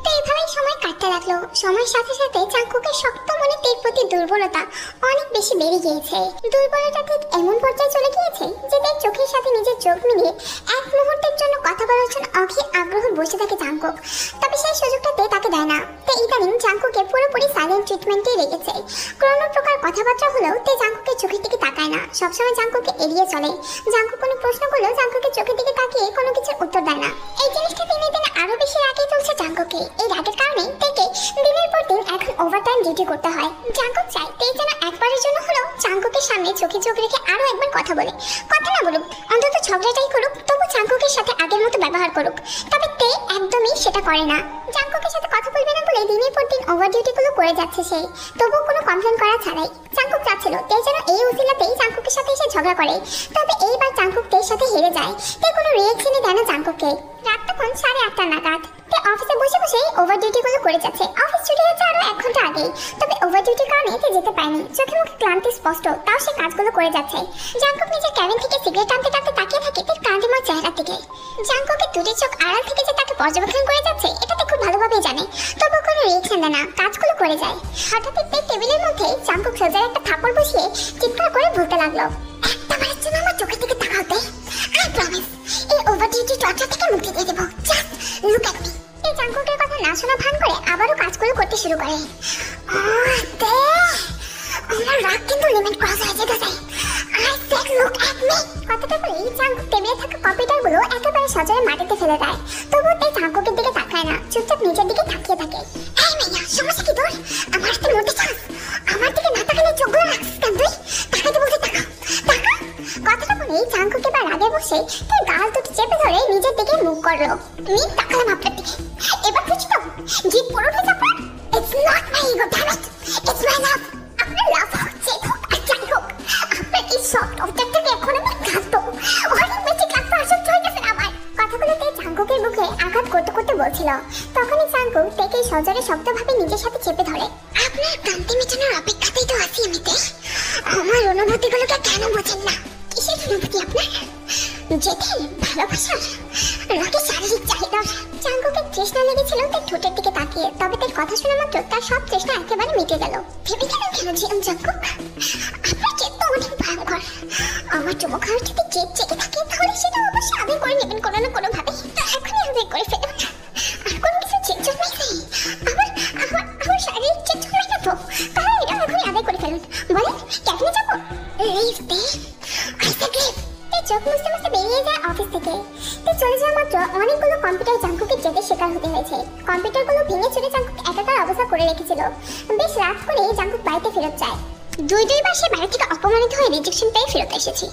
তো এইভাবেই সময় কাটতে লাগলো। সময়ের সাথে সাথে চাঙ্কুকের শক্ত মনে তীর প্রতি দুর্বলতা অনেক বেশি বেড়ে গিয়েছে। দুর্বলতা ঠিক এমন পর্যায়ে চলে গিয়েছে যে তার চোখের সাথে নিজের চোখ মিলিয়ে এক মুহূর্তের জন্য কথা বলার জন্য অধীর আগ্রহ বসে থাকে চাঙ্কুক। তবে সেই সুযোগটাতে তাকে দেয় না। তো ইদানিং চাঙ্কুকে পুরোপুরি সাইলেন্ট ট্রিটমেন্টে রেখেছে। কোনো প্রকার কথাবার্তা হলেও তে চাঙ্কুকের চোখের দিকে তাকায় না, সবসময় চাঙ্কুকে এড়িয়ে চলে। চাঙ্কু কোনো প্রশ্ন করলেও চাঙ্কুকের চোখের দিকে তাকিয়ে কোনো কিছুর উত্তর দেয় না। এই জিনিসটা দিনে দিনে আরো বেশি রাগে তুলছে চাঙ্কুকে। এই রাগের কারণে থেকে দিনের পর দিন এখন ওভারটাইম ডিউটি করতে হয়। চাঙ্কুক চায় তে যেন একবারের জন্য হলেও চাঙ্কুকের সামনে চোখে চোখ রেখে আরো একবার কথা বলে। কথা না বলুক, অন্তত ঝগড়াটাই করুক, তবু চাঙ্কুকের সাথে আগের মতো ব্যবহার করুক। তবে তে একদমই সেটা করে না। চাঙ্কুকের সাথে কথা বলবে না বলে দিনের পর দিন ওভার ডিউটিগুলো করে যাচ্ছে সে, তবুও কোনো কমপ্লেন করা ছাড়াই। চাঙ্কুক চাচ্ছিল তে যেন এই উসিলাতেই চাঙ্কুকের সাথে এসে ঝগড়া করে। তবে এইবার চাঙ্কুক তের সাথে হেরে যায়। তে কোনো রিয়েকশনই দেয় না চাঙ্কুককে। রাত তখন 8:30 নাগাদ। তে অফিসে বসে বসে ওভার ডিউটিগুলো করে যাচ্ছে। অফিস ছুটি হচ্ছে আরো 1 ঘন্টা আগেই। তবে ওভার ডিউটির কারণে তে যেতে পারেনি। চোখে মুখে ক্লান্তি স্পষ্ট, তাও সে কাজগুলো করে যাচ্ছে। জাঙ্কুক নিজের ক্যাবিন থেকে সিগারেট টানতে টানতে তাকিয়ে থাকে তার ক্লান্তিময় চেহারার দিকে। জাঙ্কুকের দুটি চোখ আড়াল থেকে যে তাকে পর্যবেক্ষণ করে যাচ্ছে এটাতে খুব ভালোভাবেই জানে, তবু কোনো রিয়েকশন দেয় না, কাজগুলো করে যায়। হঠাৎ একটি টেবিলের মধ্যে জাঙ্কুক সোজার একটা থাপড় বসিয়ে চিৎকার করে বলতে লাগলো, একবারের জন্য আমার চোখের দিকে তাকাতে, আই প্রমিস এই ওভার ডিউটি টর্চার থেকে মুক্তি দিয়ে দেবো। Just look at me. এই জাঙ্কুকের কথা না শোনা ভান করে আবারও কাজগুলো করতে শুরু করে। আমার রাগ কিন্তু লিমিট ক্রস হয়ে যেতেছে। I said look at me. কথাটা বলেই জাঙ্কুক টেবিলে থাকা কম্পিউটারগুলো একেবারে সজোরে মাটিতে ফেলে দেয়। তবু এই জাঙ্কুকের দিকে তাকায় না, চুপচাপ নিচের দিকে তাকিয়ে থাকে। এই মেয়া, সমস্যা কি তোর? আমার সাথে মরতে চাস? আমার দিকে না তাকালে চোখগুলো রাখছিস কেন তুই? তাকাতে বলতে তাকা তাকা। কথাটা বলেই জাঙ্কুক এবার রাগে বসে তার গাল দুটো চেপে ধরে নিজের দিকে মুখ করলো। আমি তাকালাম আপনার দিকে। এবার বুঝি তো জিত পুরো হয়ে যাবে। It's not my ego, damn it, it's my love. আপনার লাভ হচ্ছে হোক আর যাই হোক, আপনার এই সফট অবজেক্টটাকে এখন আমি কাটবো। অনেক বেশি কাটতে আসক্ত হয়ে গেছেন আমার। কথাগুলো তে জাঙ্কুকের মুখে আঘাত করতে করতে বলছিল। তখনই জাঙ্কুক তেকে সজোরে শক্তভাবে নিজের সাথে চেপে ধরে। আপনার কান্তি মেটানোর অপেক্ষাতেই তো আছি আমি তে। আমার অনুভূতিগুলোকে কেন বোঝেন না? কিসের অনুভূতি আপনার? যেতে ভালোবাসার নাকি শারীরিক চাহিদা? জাঙ্কুকের তৃষ্ণা লেগেছিল তার ঠোঁটের দিকে তাকিয়ে। তবে তার কথা শোনা মাত্র তার সব তৃষ্ণা একেবারে মিটে গেল। ভেবে গেলেন কেন জিয়ান জাঙ্কুক? আপনার জেদ তো অনেক ভয়ঙ্কর। আমার চুমো খাওয়ার যদি জেদ জেগে থাকে তাহলে সেটা অবশ্যই আবেগ করে নেবেন কোনো না কোনো ভাবে। তা এখনই আবেগ করে ফেলুন। আর কোনো কিছু জেদ জন্মাইছে? আমার শারীরিক জেদ জন্মাই না তো? তাহলে এটা এখনই আবেগ করে ফেলুন। বলেন ক্যাবিনে যাবো? Leave then, I said leave. চোখ মুছতে মুছতে বেরিয়ে যায় অফিস থেকে। চলে যাওয়া মাত্র অনেকগুলো কম্পিউটার জাঙ্কুকের জেদের শিকার হতে হয়েছে। কম্পিউটারগুলো ভেঙে চুরে জাঙ্কুক একাকার অবস্থা করে রেখেছিল। বেশ রাত করে জাঙ্কুক বাড়িতে ফেরত যায়। দুইবার সে বাড়ি থেকে অপমানিত হয়ে রিজেকশন পেয়ে ফেরত এসেছি।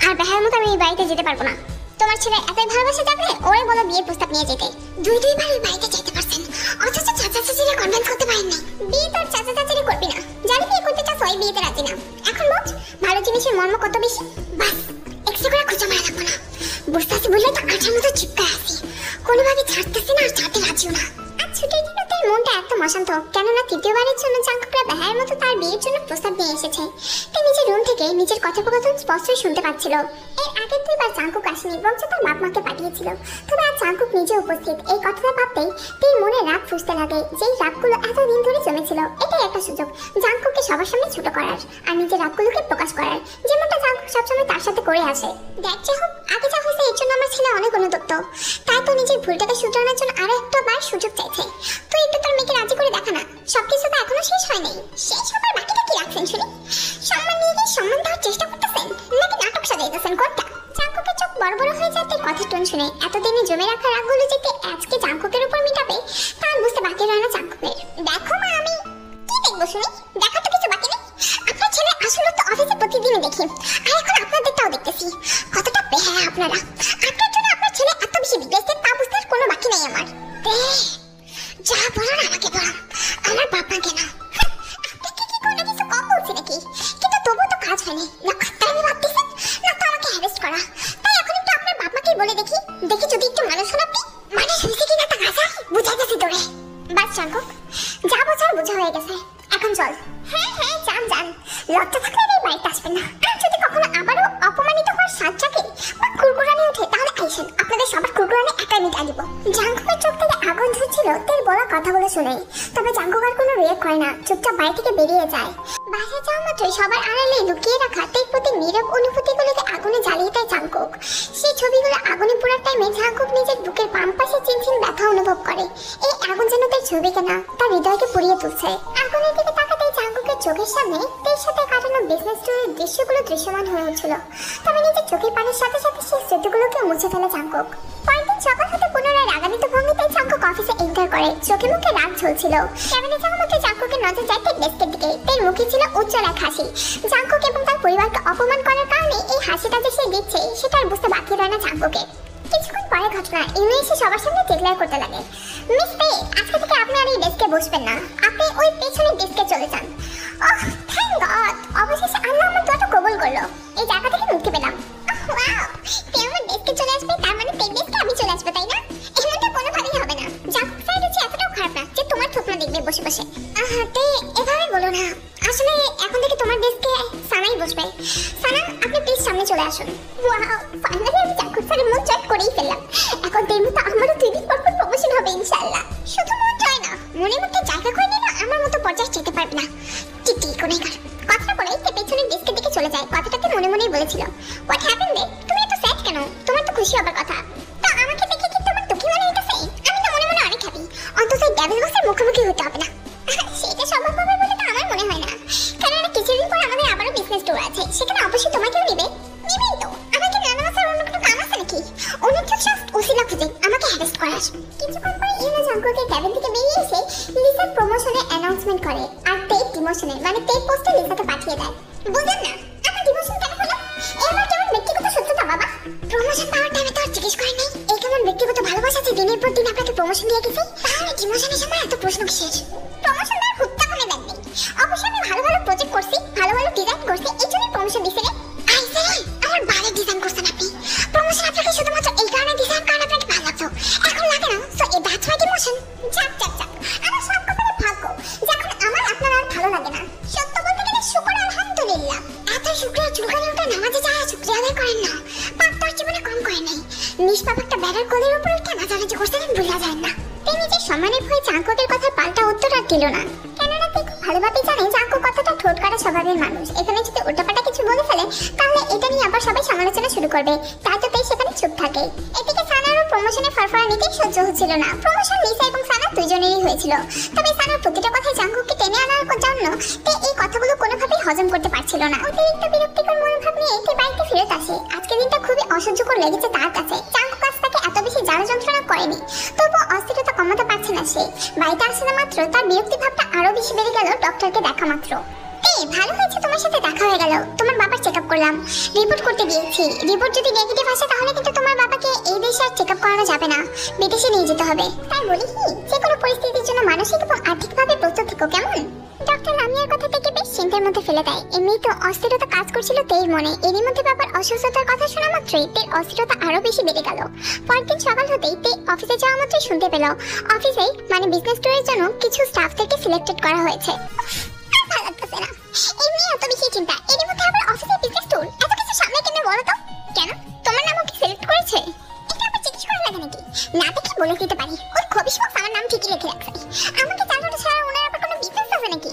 আর বেহার মতো আমি এই বাড়িতে যেতে পারবো না। তোমার ছেলে এতই ভালোবাসা থাকলে ওরে বলো বিয়ের প্রস্তাব নিয়ে যেতে। দুইবার ওই বাড়িতে যেতে পারছেন, অথচ চাচা চাচিরে কনভিন্স করতে পারেন নাই। বিয়ে তোর চাচা চাচিরে করবি না, জানি বিয়ে করতে চাস ওই বিয়েতে রাজি না। এখন বোঝ ভালো জিনিসের মর্ম কত বেশি। বাস এক্সট্রা করে খুঁজে মারা লাগবো না। বুঝতে আসি বললে তো আঠার মতো চিপকায় আসি, কোনোভাবে ছাড়তেছি না আর ছাড়তে রাজিও না। আর ছুটির দিনে তার মনটা এত অশান্ত, কেননা তৃতীয়বারের জন্য জাঙ্কুকরা বেহায়ের মতো তার বিয়ের জন্য প্রস্তাব নিয়ে এসেছে। তাই নিজের রুম থেকে নিজের কথোপকথন স্পষ্টই শুনতে পাচ্ছিল। এর আগের 2বার জাঙ্কুক আসেনি, বরঞ্চ তার বাপ মাকে পাঠিয়েছিল। তবে আজ জাঙ্কুক নিজে উপস্থিত। এই কথাটা ভাবতেই তার মনে রাগ ফুসতে লাগে, যেই রাগগুলো এতদিন ধরে জমেছিল। এটাই একটা সুযোগ জাঙ্কুককে সবার সামনে ছোট করার আর নিজের রাগগুলোকে প্রকাশ করার, যেমনটা জাঙ্কুক সবসময় তার সাথে করে আসে। দেখ যে হোক, আগে যা হয়েছে এর জন্য আমার ছেলে অনেক অনুতপ্ত। তাই তো নিজের ভুলটাকে শুধরানোর জন্য আরো একটা বার সুযোগ চাইছে। তুই একটু তোর মেয়েকে রাজি করে দেখা না। সবকিছু তো এখনো শেষ হয়নি। শেষ হবার বাকিটা কি রাখছেন শুনি? সম্মান নিয়ে গিয়ে সম্মান দেওয়ার চেষ্টা করতেছেন নাকি নাটক সাজাইতেছেন কোনটা? জাঙ্কুকের চোখ বড় বড় হয়ে যায় তার কথার টোন শুনে। এতদিনে জমে রাখা রাগগুলো যেতে আজকে জাঙ্কুকের উপর মিটাবে তা বুঝতে বাকি রয় না জাঙ্কুকের। দেখো মা, আমি কি দেখবো শুনি? দেখার তো কিছু বাকি নেই। আপনার ছেলে আসলে তো অফিসে প্রতিদিনই দেখি দেখি, আর এখন আপনাদেরটাও দেখতেছি। কতটা বেহায়া আপনারা! আপনার জন্য আপনার ছেলে এত বেশি বিগড়েছে তা বুঝতে আর কোনো বাকি নেই আমার। যা বলার আমাকে বলো, আমার বাবাকে না। আপনাকে কি কোনো কিছু কম বলছি নাকি? কিন্তু তবুও তো কাজ হয়নি, না আত্মারামি ভাবতেছেন না তো আমাকে হ্যারেস্ট করা। তাই এখন একটু আপনার বাবাকেই বলে দেখি, দেখি যদি একটু মানুষ হন আপনি। মানুষ হয়েছে কিনা তা গাছা বুঝাই গেছি তোরে। বাস জাঙ্কুক, যা বোঝার বোঝা হয়ে গেছে, এখন চল। হ্যাঁ হ্যাঁ যান যান, লজ্জা থাকলে আর এই বাড়িতে আসবেন না। আর যদি কখনো আবারও অপমানিত হওয়ার স্বাদ জাগে বা কুরকুরানি ওঠে তাহলে আইসেন, আপনাদের সবার কুরকুরানি একাই মিটা দিব। জাঙ্কুকের চোখ থেকে আগুন ঝরছিল তের বলা কথাগুলো শুনে, তবে জাঙ্কুক আর কোনো রিয়েক্ট করে না, চুপচাপ বাড়ি থেকে বেরিয়ে যায়। বাসে যাওয়া মাত্রই সবার আড়ালে লুকিয়ে রাখা তের প্রতি নীরব অনুভূতিগুলোকে আগুনে জ্বালিয়ে দেয় জাঙ্কুক। সেই ছবিগুলো আগুনে পোড়ার টাইমে জাঙ্কুক নিজের বুকের বাম পাশে চিনচিন ব্যথা অনুভব করে। এই আগুন যেন তার ছবিকে না, তার হৃদয়কে পুড়িয়ে তুলছে। আগুনের দিকে তাকাতেই জাঙ্কুকের চোখের সামনে তের সাথে কাটানো বিজনেস ট্যুরের দৃশ্যগুলো দৃশ্যমান হয়ে উঠছিল। তবে নিজের চোখের পানির সাথে সাথে সেই স্মৃতিগুলোকে মুছে ফেলে জাঙ্কুক। পরের দিন সকাল হতে পুনরায় রাগান্বিত ভঙ্গিতে জাঙ্কুক অফিসে এন্টার করে। চোখে মুখে রাগ ঝলছিল। কেবিনে যাওয়ার মধ্যে জাঙ্কুকের নজর যায় তের ডেস্কের দিকে। তের মুখে ছিল উজ্জ্বল এক হাসি। জাঙ্কুক এবং তার পরিবারকে অপমান করার কারণে এই হাসিটা যে সে দিচ্ছে সেটা আর বুঝতে বাকি রয় না জাঙ্কুকের। কিছুক্ষণ পরে ঘটনা, ইউনি এসে সবার সামনে ডিক্লেয়ার করতে লাগে, মিস পে, আজকে থেকে আপনি আর এই ডেস্কে বসবেন না, আপনি ওই পেছনের ডেস্কে চলে যান। ওহ থ্যাংক গড, অবশেষে আল্লাহ আমার দোয়াটা কবুল করলো। এই জায়গা থেকে মুক্তি পেলাম। ওয়াও, তে আমার ডেস্কে চলে আসবে, তার মানে তের ডেস্কে আমি চলে আসবে, তাই না? এমনটা কোনোভাবেই হবে না। জাঙ্কুক স্যার হচ্ছে এতটাও খারাপ না যে তোমার থুতমা দেখবে বসে বসে। তে এভাবে বলো না, আসলে এখন থেকে তোমার ডেস্কে সানাই বসবে। সানা, আপনি প্লিজ সামনে চলে আসুন। ওয়াও, ফাইনালি আমি জাঙ্কুক স্যারের মন জয় করেই ফেললাম। এখন তের মতো আমারও 2 দিন পর পর প্রমোশন হবে ইনশাআল্লাহ। শুধু মন জয় না, মনের মধ্যে জায়গা করে নিলে আমার মতো পর্যায়ে যেতে পারবে না। টিটি কোনেকার। কথাটা বলেই তে পেছনের ডেস্কের দিকে চলে যায়। কথাটাকে মনে মনেই বলেছিল, হোয়াট হ্যাপেন্ড রে, তুমি এত স্যাড কেন? তোমার তো খুশি হবার কথা। তা আমাকে দেখে কি তোমার দুঃখী মনে হইতাছে? আমি তো মনে মনে অনেক হ্যাপি। অন্তত ডেভিল বসের মুখোমুখি হতে হবে না। সেটা সম্ভব হবে বলে তো আমার মনে হয় না, কারণ কিছুদিন পর আমাদের আবারও বিজনেস ট্যুর আছে, সেখানে অবশ্যই তোমাকেও নিবে। নিবেন তো? আমাকে না নেওয়া ছাড়া অন্য কোনো কাম আছে নাকি? অন্য জাস্ট ওসিলা খুঁজে আমাকে হ্যারেস্ট করার। কিছুক্ষণ পরে ইউনো জাঙ্কুকের ক্যাবিন থেকে বেরিয়ে এসে লিসার প্রমোশনের অ্যানাউন্সমেন্ট করে, আর তে ডিমোশনের মানে তে পোস্টে লিসাকে পাঠিয়ে দেয়। বুঝলেন না আমার ডিমোশন কেন হলো? এবার কেমন ব্যক্তিগত সত্যতা বাবা, প্রমোশন পাওয়ার টাইমে তো আর জিজ্ঞেস করেন নাই এই কেমন ব্যক্তিগত ভালোবাসা যে দিনের পর দিন আপনাকে প্রমোশন দিয়ে গেছে, তাহলে ডিমোশনের সময় এত প্রশ্ন কিসের? প্রমোশন দেওয়ার হুত্তা কোনো ব্যাগ নেই। অবশ্যই আমি ভালো ভালো প্রজেক্ট করছি, ভালো ভালো ডিজাইন করছি, এই জন্যই প্রমোশন দিছে রে। আইসে রে, আমার বাড়ি ডিজাইন করছেন আপনি। প্রমোশন আপনাকে শুধুমাত্র এই কারণে ডিজাইন কারণ আপনাকে ভালো লাগতো, এখন লাগে না, সো এই দ্যাটস ওয়াই ডিমোশন। যাক যাক যাক, আমার সব কপালে ভাগ্য যে এখন আমার আপনার আর ভালো লাগে না। সত্য বলতে গেলে শুকর আলহামদুলিল্লাহ। এত শুকরিয়া চুলকানি ওটা নামাজে যায় শুকরিয়া আদায় করেন না, পাপ তার জীবনে কম করে নাই। নিষ্পাপ একটা ব্যাটার কোলের উপর উঠে নাচানাচি করছেন ভুলা যায় না। তিনি নিজের সম্মানের ভয়ে জাঙ্কুকের কথার পাল্টা উত্তর আর দিল না, কেননা তে খুব ভালোভাবে জানে জাঙ্কুক কতটা ঠোঁট কাটা স্বভাবের মানুষ। এখানে যদি উল্টাপাল্টা কিছু বলে ফেলে তাহলে এটা নিয়ে আবার সবাই সমালোচনা শুরু করবে, তাই তো সেখানে চুপ থাকে। এদিকে সানারও প্রমোশনের ফারফারা নিতেই সহ্য হচ্ছিল না। প্রমোশন লিসা এবং সানা দুইজনেরই হয়েছিল, তবে সানার প্রতিটা কথায় জাঙ্কুককে টেনে আনার জন্য তে এই কথাগুলো কোনোভাবেই হজম করতে পারছিল না। অতিরিক্ত বিরক্তিকর মনোভাব নিয়ে তে বাড়িতে ফেরত আসে। আজকের দিনটা খুবই অসহ্যকর লেগেছে তার কাছে। জাঙ্কুক আজ তাকে এত বেশি জ্বালা যন্ত্রণা করেনি, তবুও অস্থিরতা কমাতে পারছে না সে। বাড়িতে আসে না মাত্র তার বিরক্তি ভাবটা আরো বেশি বেড়ে গেল ডক্টরকে দেখা মাত্র। ভালো হয়েছে তোমার সাথে দেখা হয়ে গেল, তোমার বাবার চেকআপ করলাম, রিপোর্ট করতে দিয়েছি। রিপোর্ট যদি নেগেটিভ আসে তাহলে কিন্তু তোমার বাবাকে এই দেশে আর চেকআপ করানো যাবে না, বিদেশে নিয়ে যেতে হবে। তাই বলি কি, যে কোনো পরিস্থিতির জন্য মানসিক এবং আর্থিকভাবে প্রস্তুত থেকো, কেমন? ডক্টর লামিয়ার কথা থেকে বেশ চিন্তার মধ্যে ফেলে দেয়। এমনি তো অস্থিরতা কাজ করছিল তের মনে, এরই মধ্যে বাবার অসুস্থতার কথা শোনা মাত্রই তের অস্থিরতা আরো বেশি বেড়ে গেল। পরের দিন সকাল হতেই তে অফিসে যাওয়া মাত্রই শুনতে পেল অফিসে মানে বিজনেস ট্যুরের জন্য কিছু স্টাফ থেকে সিলেক্টেড করা হয়েছে। ভালো লাগতেছে না, এমনি এত বেশি চিন্তা, এরই মধ্যে আবার অফিসে বিজনেস ট্যুর, এত কিছু সামনে কেন বলো তো? কেন তোমার নামও কি সিলেক্ট করেছে? এটা আবার জিজ্ঞেস করা লাগে নাকি? না দেখে বলে দিতে পারি, ওর খবিশ বক্স আমার নাম ঠিকই লিখে রাখছে। আমাকে জানানো ছাড়া ওনার আবার কোনো বিজনেস আছে নাকি?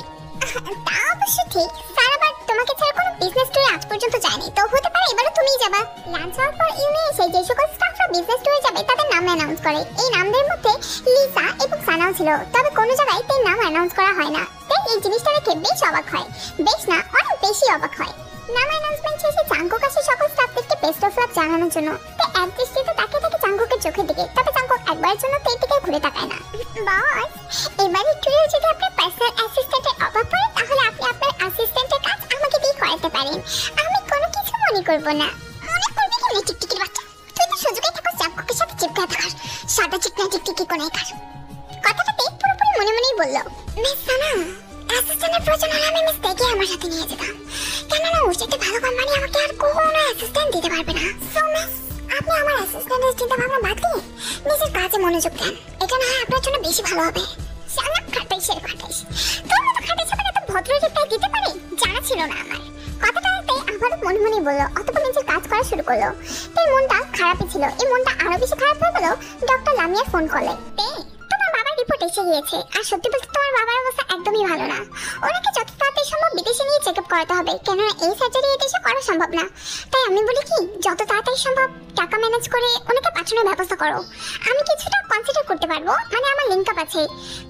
তা অবশ্য ঠিক, স্যার আবার তোমাকে ছাড়া কোনো বিজনেস ট্যুরে আজ পর্যন্ত যায়নি, তো হতে পারে এবারও তুমিই যাবা। লাঞ্চ হওয়ার পর ইউনি এসে যে সকল স্টাফরা বিজনেস ট্যুরে যাবে তাদের নাম অ্যানাউন্স করে। এই নামদের মধ্যে লিসা এবং সানাও ছিল, তবে কোনো জায়গায় তার নাম অ্যানাউন্স করা হয় না। তাই এই জিনিসটা দেখে বেশ অবাক হয়, বেশ না অনেক বেশি অবাক হয়। নাম অ্যানাউন্সমেন্ট শেষে জাঙ্কুক আসে সকল স্টাফদেরকে বেস্ট অফ লাক জানানোর জন্য। তাই এক দৃষ্টিতে তাকিয়ে থাকে জাঙ্কুকের চোখের দিকে, তবে জাঙ্কুক একবারের জন্য তার দিকে ঘুরে তাকায় না। বস, এবারে ট্যুরে যদি আপনার পার্সোনাল অ্যাসিস্ট্যান্টের অভাব পড়ে তাহলে আপনি আপনার অ্যাসিস্ট্যান্টের কাজ আমাকে দিয়ে করাতে পারেন। আমি কোনো মনে করবো না। মনে করবি কেন টিকটিকির বাচ্চা? তুই তো সুযোগেই থাকো জাঙ্কুকের সাথে চিপকায় থাকার, সাদা চিকনা টিকটিকি কোনায় থাক। কথাটাতে পুরোপুরি মনে মনেই বলল, মিস সানা, অ্যাসিস্ট্যান্টের প্রয়োজন হলে আমি মিস দেখে আমার সাথে নিয়ে যেতাম, কেননা ওর সাথে ভালো কোম্পানি আমাকে আর কোনো অ্যাসিস্ট্যান্ট দিতে পারবে না। সো মিস, আপনি আমার অ্যাসিস্ট্যান্টের চিন্তা ভাবনা বাদ দিয়ে নিজের কাজে মনোযোগ দেন, এটা না হয় আপনার জন্য বেশি ভালো হবে। সানা খাটাইশের খাটাইশ, তোর মতো খাটাইশ সাথে এত ভদ্র রিপ্লাই দিতে পারে জানা ছিল না আমার। কথাটাতে আবারও মনে মনে বললো, অতপর নিজের কাজ করা শুরু করলো। তাই মনটা খারাপই ছিল, এই মনটা আরো বেশি খারাপ হয়ে গেল ডক্টর লামিয়ার ফোন কলে। তোমার বাবার রিপোর্ট এসে গিয়েছে, আর সত্যি বলতে তোমার বাবার অবস্থা একদমই ভালো না। ওনাকে যত তাড়াতাড়ি সম্ভব বিদেশে নিয়ে চেক আপ করাতে হবে, কেননা এই সার্জারি এই দেশে করা সম্ভব না। তাই আমি বলি কি, যত তাড়াতাড়ি সম্ভব টাকা ম্যানেজ করে ওনাকে পাঠানোর ব্যবস্থা করো। আমি কিছুটা কনসিডার করতে পারবো, মানে আমার লিঙ্ক আপ আছে,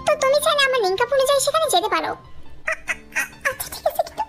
তো তুমি চাইলে আমার লিঙ্ক আপ অনুযায়ী সেখানে যেতে পারো। আচ্ছা ঠিক আছে, কিন্তু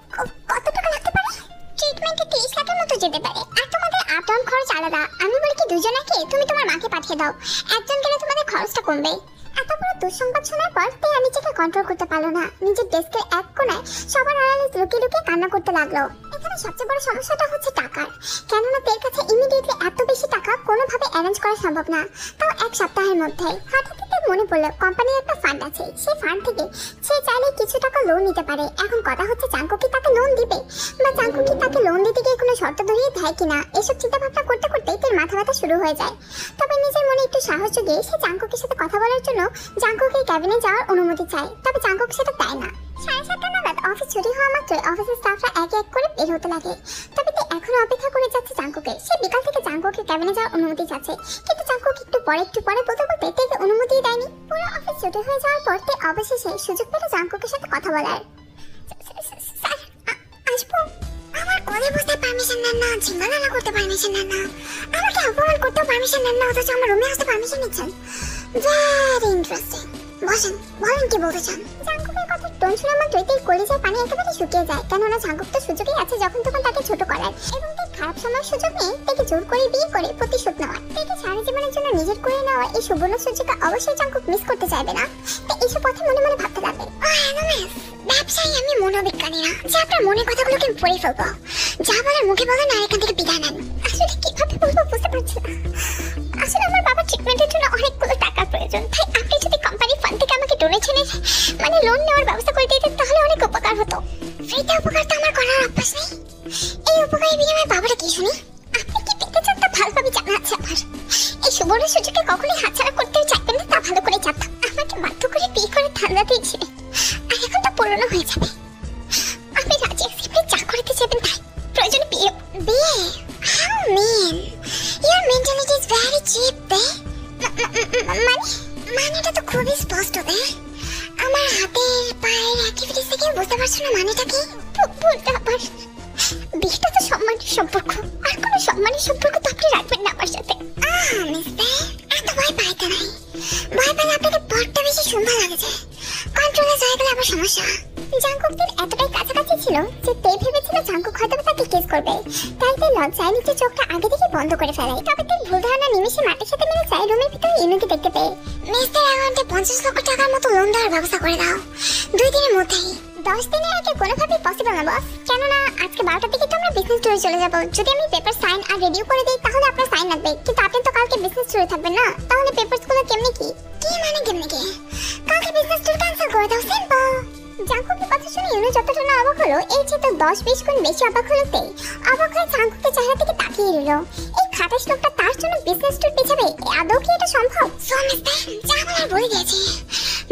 কত টাকা লাগতে পারে? ট্রিটমেন্টে 30 লাখের মতো যেতে পারে, আর তোমাদের আপ ডাউন খরচ আলাদা। আমি বলি কি, দুজনাকে তুমি তোমার মাকে পাঠিয়ে দাও, একজন গেলে তোমাদের খরচটা কমবে। এত বড় দুঃসংবাদ শোনার পর তে নিজেকে কন্ট্রোল করতে পারলো না, নিজের ডেস্কের এক কোণায় সবার আড়ালে লুকিয়ে লুকিয়ে কান্না করতে লাগলো। এখানে সবচেয়ে বড় সমস্যাটা হচ্ছে টাকার, কেননা তের কাছে ইমিডিয়েটলি এত বেশি টাকা কোনোভাবে অ্যারেঞ্জ করা সম্ভব না, তাও এক সপ্তাহের মধ্যে। হঠাৎ মনে পড়লো কোম্পানির একটা ফান্ড আছে, সেই ফান্ড থেকে সে চাইলে কিছু টাকা লোন নিতে পারে। এখন কথা হচ্ছে জাঙ্কু কি তাকে লোন দিবে, বা জাঙ্কু কি তাকে লোন দিতে গিয়ে কোনো শর্ত ধরিয়ে দেয় কিনা। এসব চিন্তা ভাবনা করতে করতেই তার মাথা ব্যথা শুরু হয়ে যায়। তবে নিজের মনে একটু সাহস জুগিয়ে সে জাঙ্কুকের সাথে কথা বলার জন্য জাঙ্কুকে ক্যাবিনে যাওয়ার অনুমতি চায়, তবে জাঙ্কুক সেটা দেয় না। 7:30 নাগাদ অফিস ছুটি হওয়া মাত্রই অফিসের স্টাফরা একে এক করে বের হতে লাগে। তবে তে এখনো অপেক্ষা করে যাচ্ছে জাঙ্কুকে। সে বিকাল থেকে জাঙ্কুকে ক্যাবিনে যাওয়ার অনুমতি চাচ্ছে, কিন্তু জাঙ্কুক একটু পরে বলতে বলতে তেকে অনুমতি দেয়নি। পুরো অফিস ছুটি হয়ে যাওয়ার পর তে অবশেষে সুযোগ পেল জাঙ্কুকের সাথে কথা বলার। স্যার, আসবো? আমার কথা বুঝতে পারমিশন নেন না, ঝিঙ্গালালা করতে পারমিশন নেন না, আমাকে অপমান করতেও পারমিশন নেন না, অথচ আমার রুমে আসতে পারমিশন নিচ্ছেন। Very interesting. বসেন, বলেন কি বলতে চান। জাঙ্কুকের কথা টোন শোনা মাত্রই তের কলিজার পানি একেবারে শুকিয়ে যায়, কেননা জাঙ্কুক তো সুযোগই আছে যখন তখন তাকে ছোট করার, এবং তার খারাপ সময়ের সুযোগ নিয়ে তাকে জোর করে বিয়ে করে প্রতিশোধ নেওয়ার, তাকে সারা জীবনের জন্য নিজের করে নেওয়া এই সুবর্ণ সুযোগকে অবশ্যই জাঙ্কুক মিস করতে চাইবে না। তাই এইসব কথা মনে মনে ভাবতে লাগবে। ব্যবসায়ী আমি মনোবিজ্ঞানী না যে আপনার মনের কথাগুলোকে পড়ে ফেলবো। যা বলার মুখে বলেন আর এখান থেকে বিদায় নেন। আসলে কিভাবে বলবো বুঝতে পারছি না। আসলে আমার বাবার ট্রিটমেন্টের জন্য অনেকগুলো টাকার প্রয়োজন, তাই আপনি যদি কোম্পানি ফান্ড থেকে আমাকে ডোনেশনের মানে লোন নেওয়ার ব্যবস্থা করে দিতেন তাহলে অনেক উপকার হতো। ফ্রিতে উপকার তো আমার করার অভ্যাস নেই। এই উপকারের বিনিময়ে বাবারা কি শুনি? আপনি কি পেতে চান তা ভালোভাবে জানা আছে আমার। এই সুবর্ণ সুযোগে কখনোই হাতছাড়া করতেও চাইবেন না তা ভালো করে জানতাম। আমাকে বাধ্য করে বিয়ে করে ঠান্ডা দিয়েছিলেন, আর এখন তো পুরনো হয়ে যাবে। আপনি রাজি আছি, আপনি যা করতে চাইবেন তাই, প্রয়োজনে বিয়ে। বিয়ে? How mean? Your mentality is very cheap বে। মানেটা তো খুবই স্পষ্ট বে। আমার হাতের পায়ের অ্যাক্টিভিটিস থেকে বুঝতে পারছো না মানেটা কি? বলতে আবার বিয়েটা তো সম্মানের সম্পর্ক, আর কোনো সম্মানের সম্পর্ক তো আপনি রাখবেন না আমার সাথে। মিস বে, এত ভয় পাইতে নাই। ভয় পেলে আপনাকে বড্ড বেশি সুন্দর লাগে যায়, কন্ট্রোলে যায় গেলে আবার সমস্যা। জাঙ্কুকদের এতটাই কাছাকাছি ছিল যে তে ভেবেছিল জাঙ্কুক হয়তো তাকে কিস করবে, তাই তে লজ্জায় নিজের চোখটা আগে থেকে বন্ধ করে ফেলে। তবে তার ভুল ধারণা নিমেষে মাটির সাথে মিলে যায় রুমের ভিতরে ইনুকে দেখতে পেয়ে। মিস্টার অ্যাকাউন্টে 50 লক্ষ টাকার মতো লোন দেওয়ার ব্যবস্থা করে দাও 2 দিনের মধ্যেই। 10 দিনের আগে কোনোভাবেই পসিবল না বস, কেননা আজকে 12টার দিকে তো আমরা বিজনেস ট্যুরে চলে যাব। যদি আমি পেপার সাইন আর রেডিও করে দিই তাহলে আপনার সাইন লাগবে, কিন্তু আপনি তো কালকে বিজনেস ট্যুরে থাকবেন না, তাহলে পেপারসগুলো কেমনে কি? কি মানে কেমনে কি? কালকে বিজনেস ট্যুর ক্যান্সেল করে দাও, সিম্পল। জাঙ্কুকের কথা শুনে ইউনো যতটা না অবাক হলো, এর চেয়ে তো 10-20 গুণ বেশি অবাক হলো তে। অবাক হয়ে জাঙ্কুকের চেহারা থেকে তাকিয়ে রইল। এই খাটাস লোকটা তার জন্য বিজনেস ট্যুর পেছাবে, আদৌ কি এটা সম্ভব? সো মিস্টার, যা বলার বলে দিয়েছি,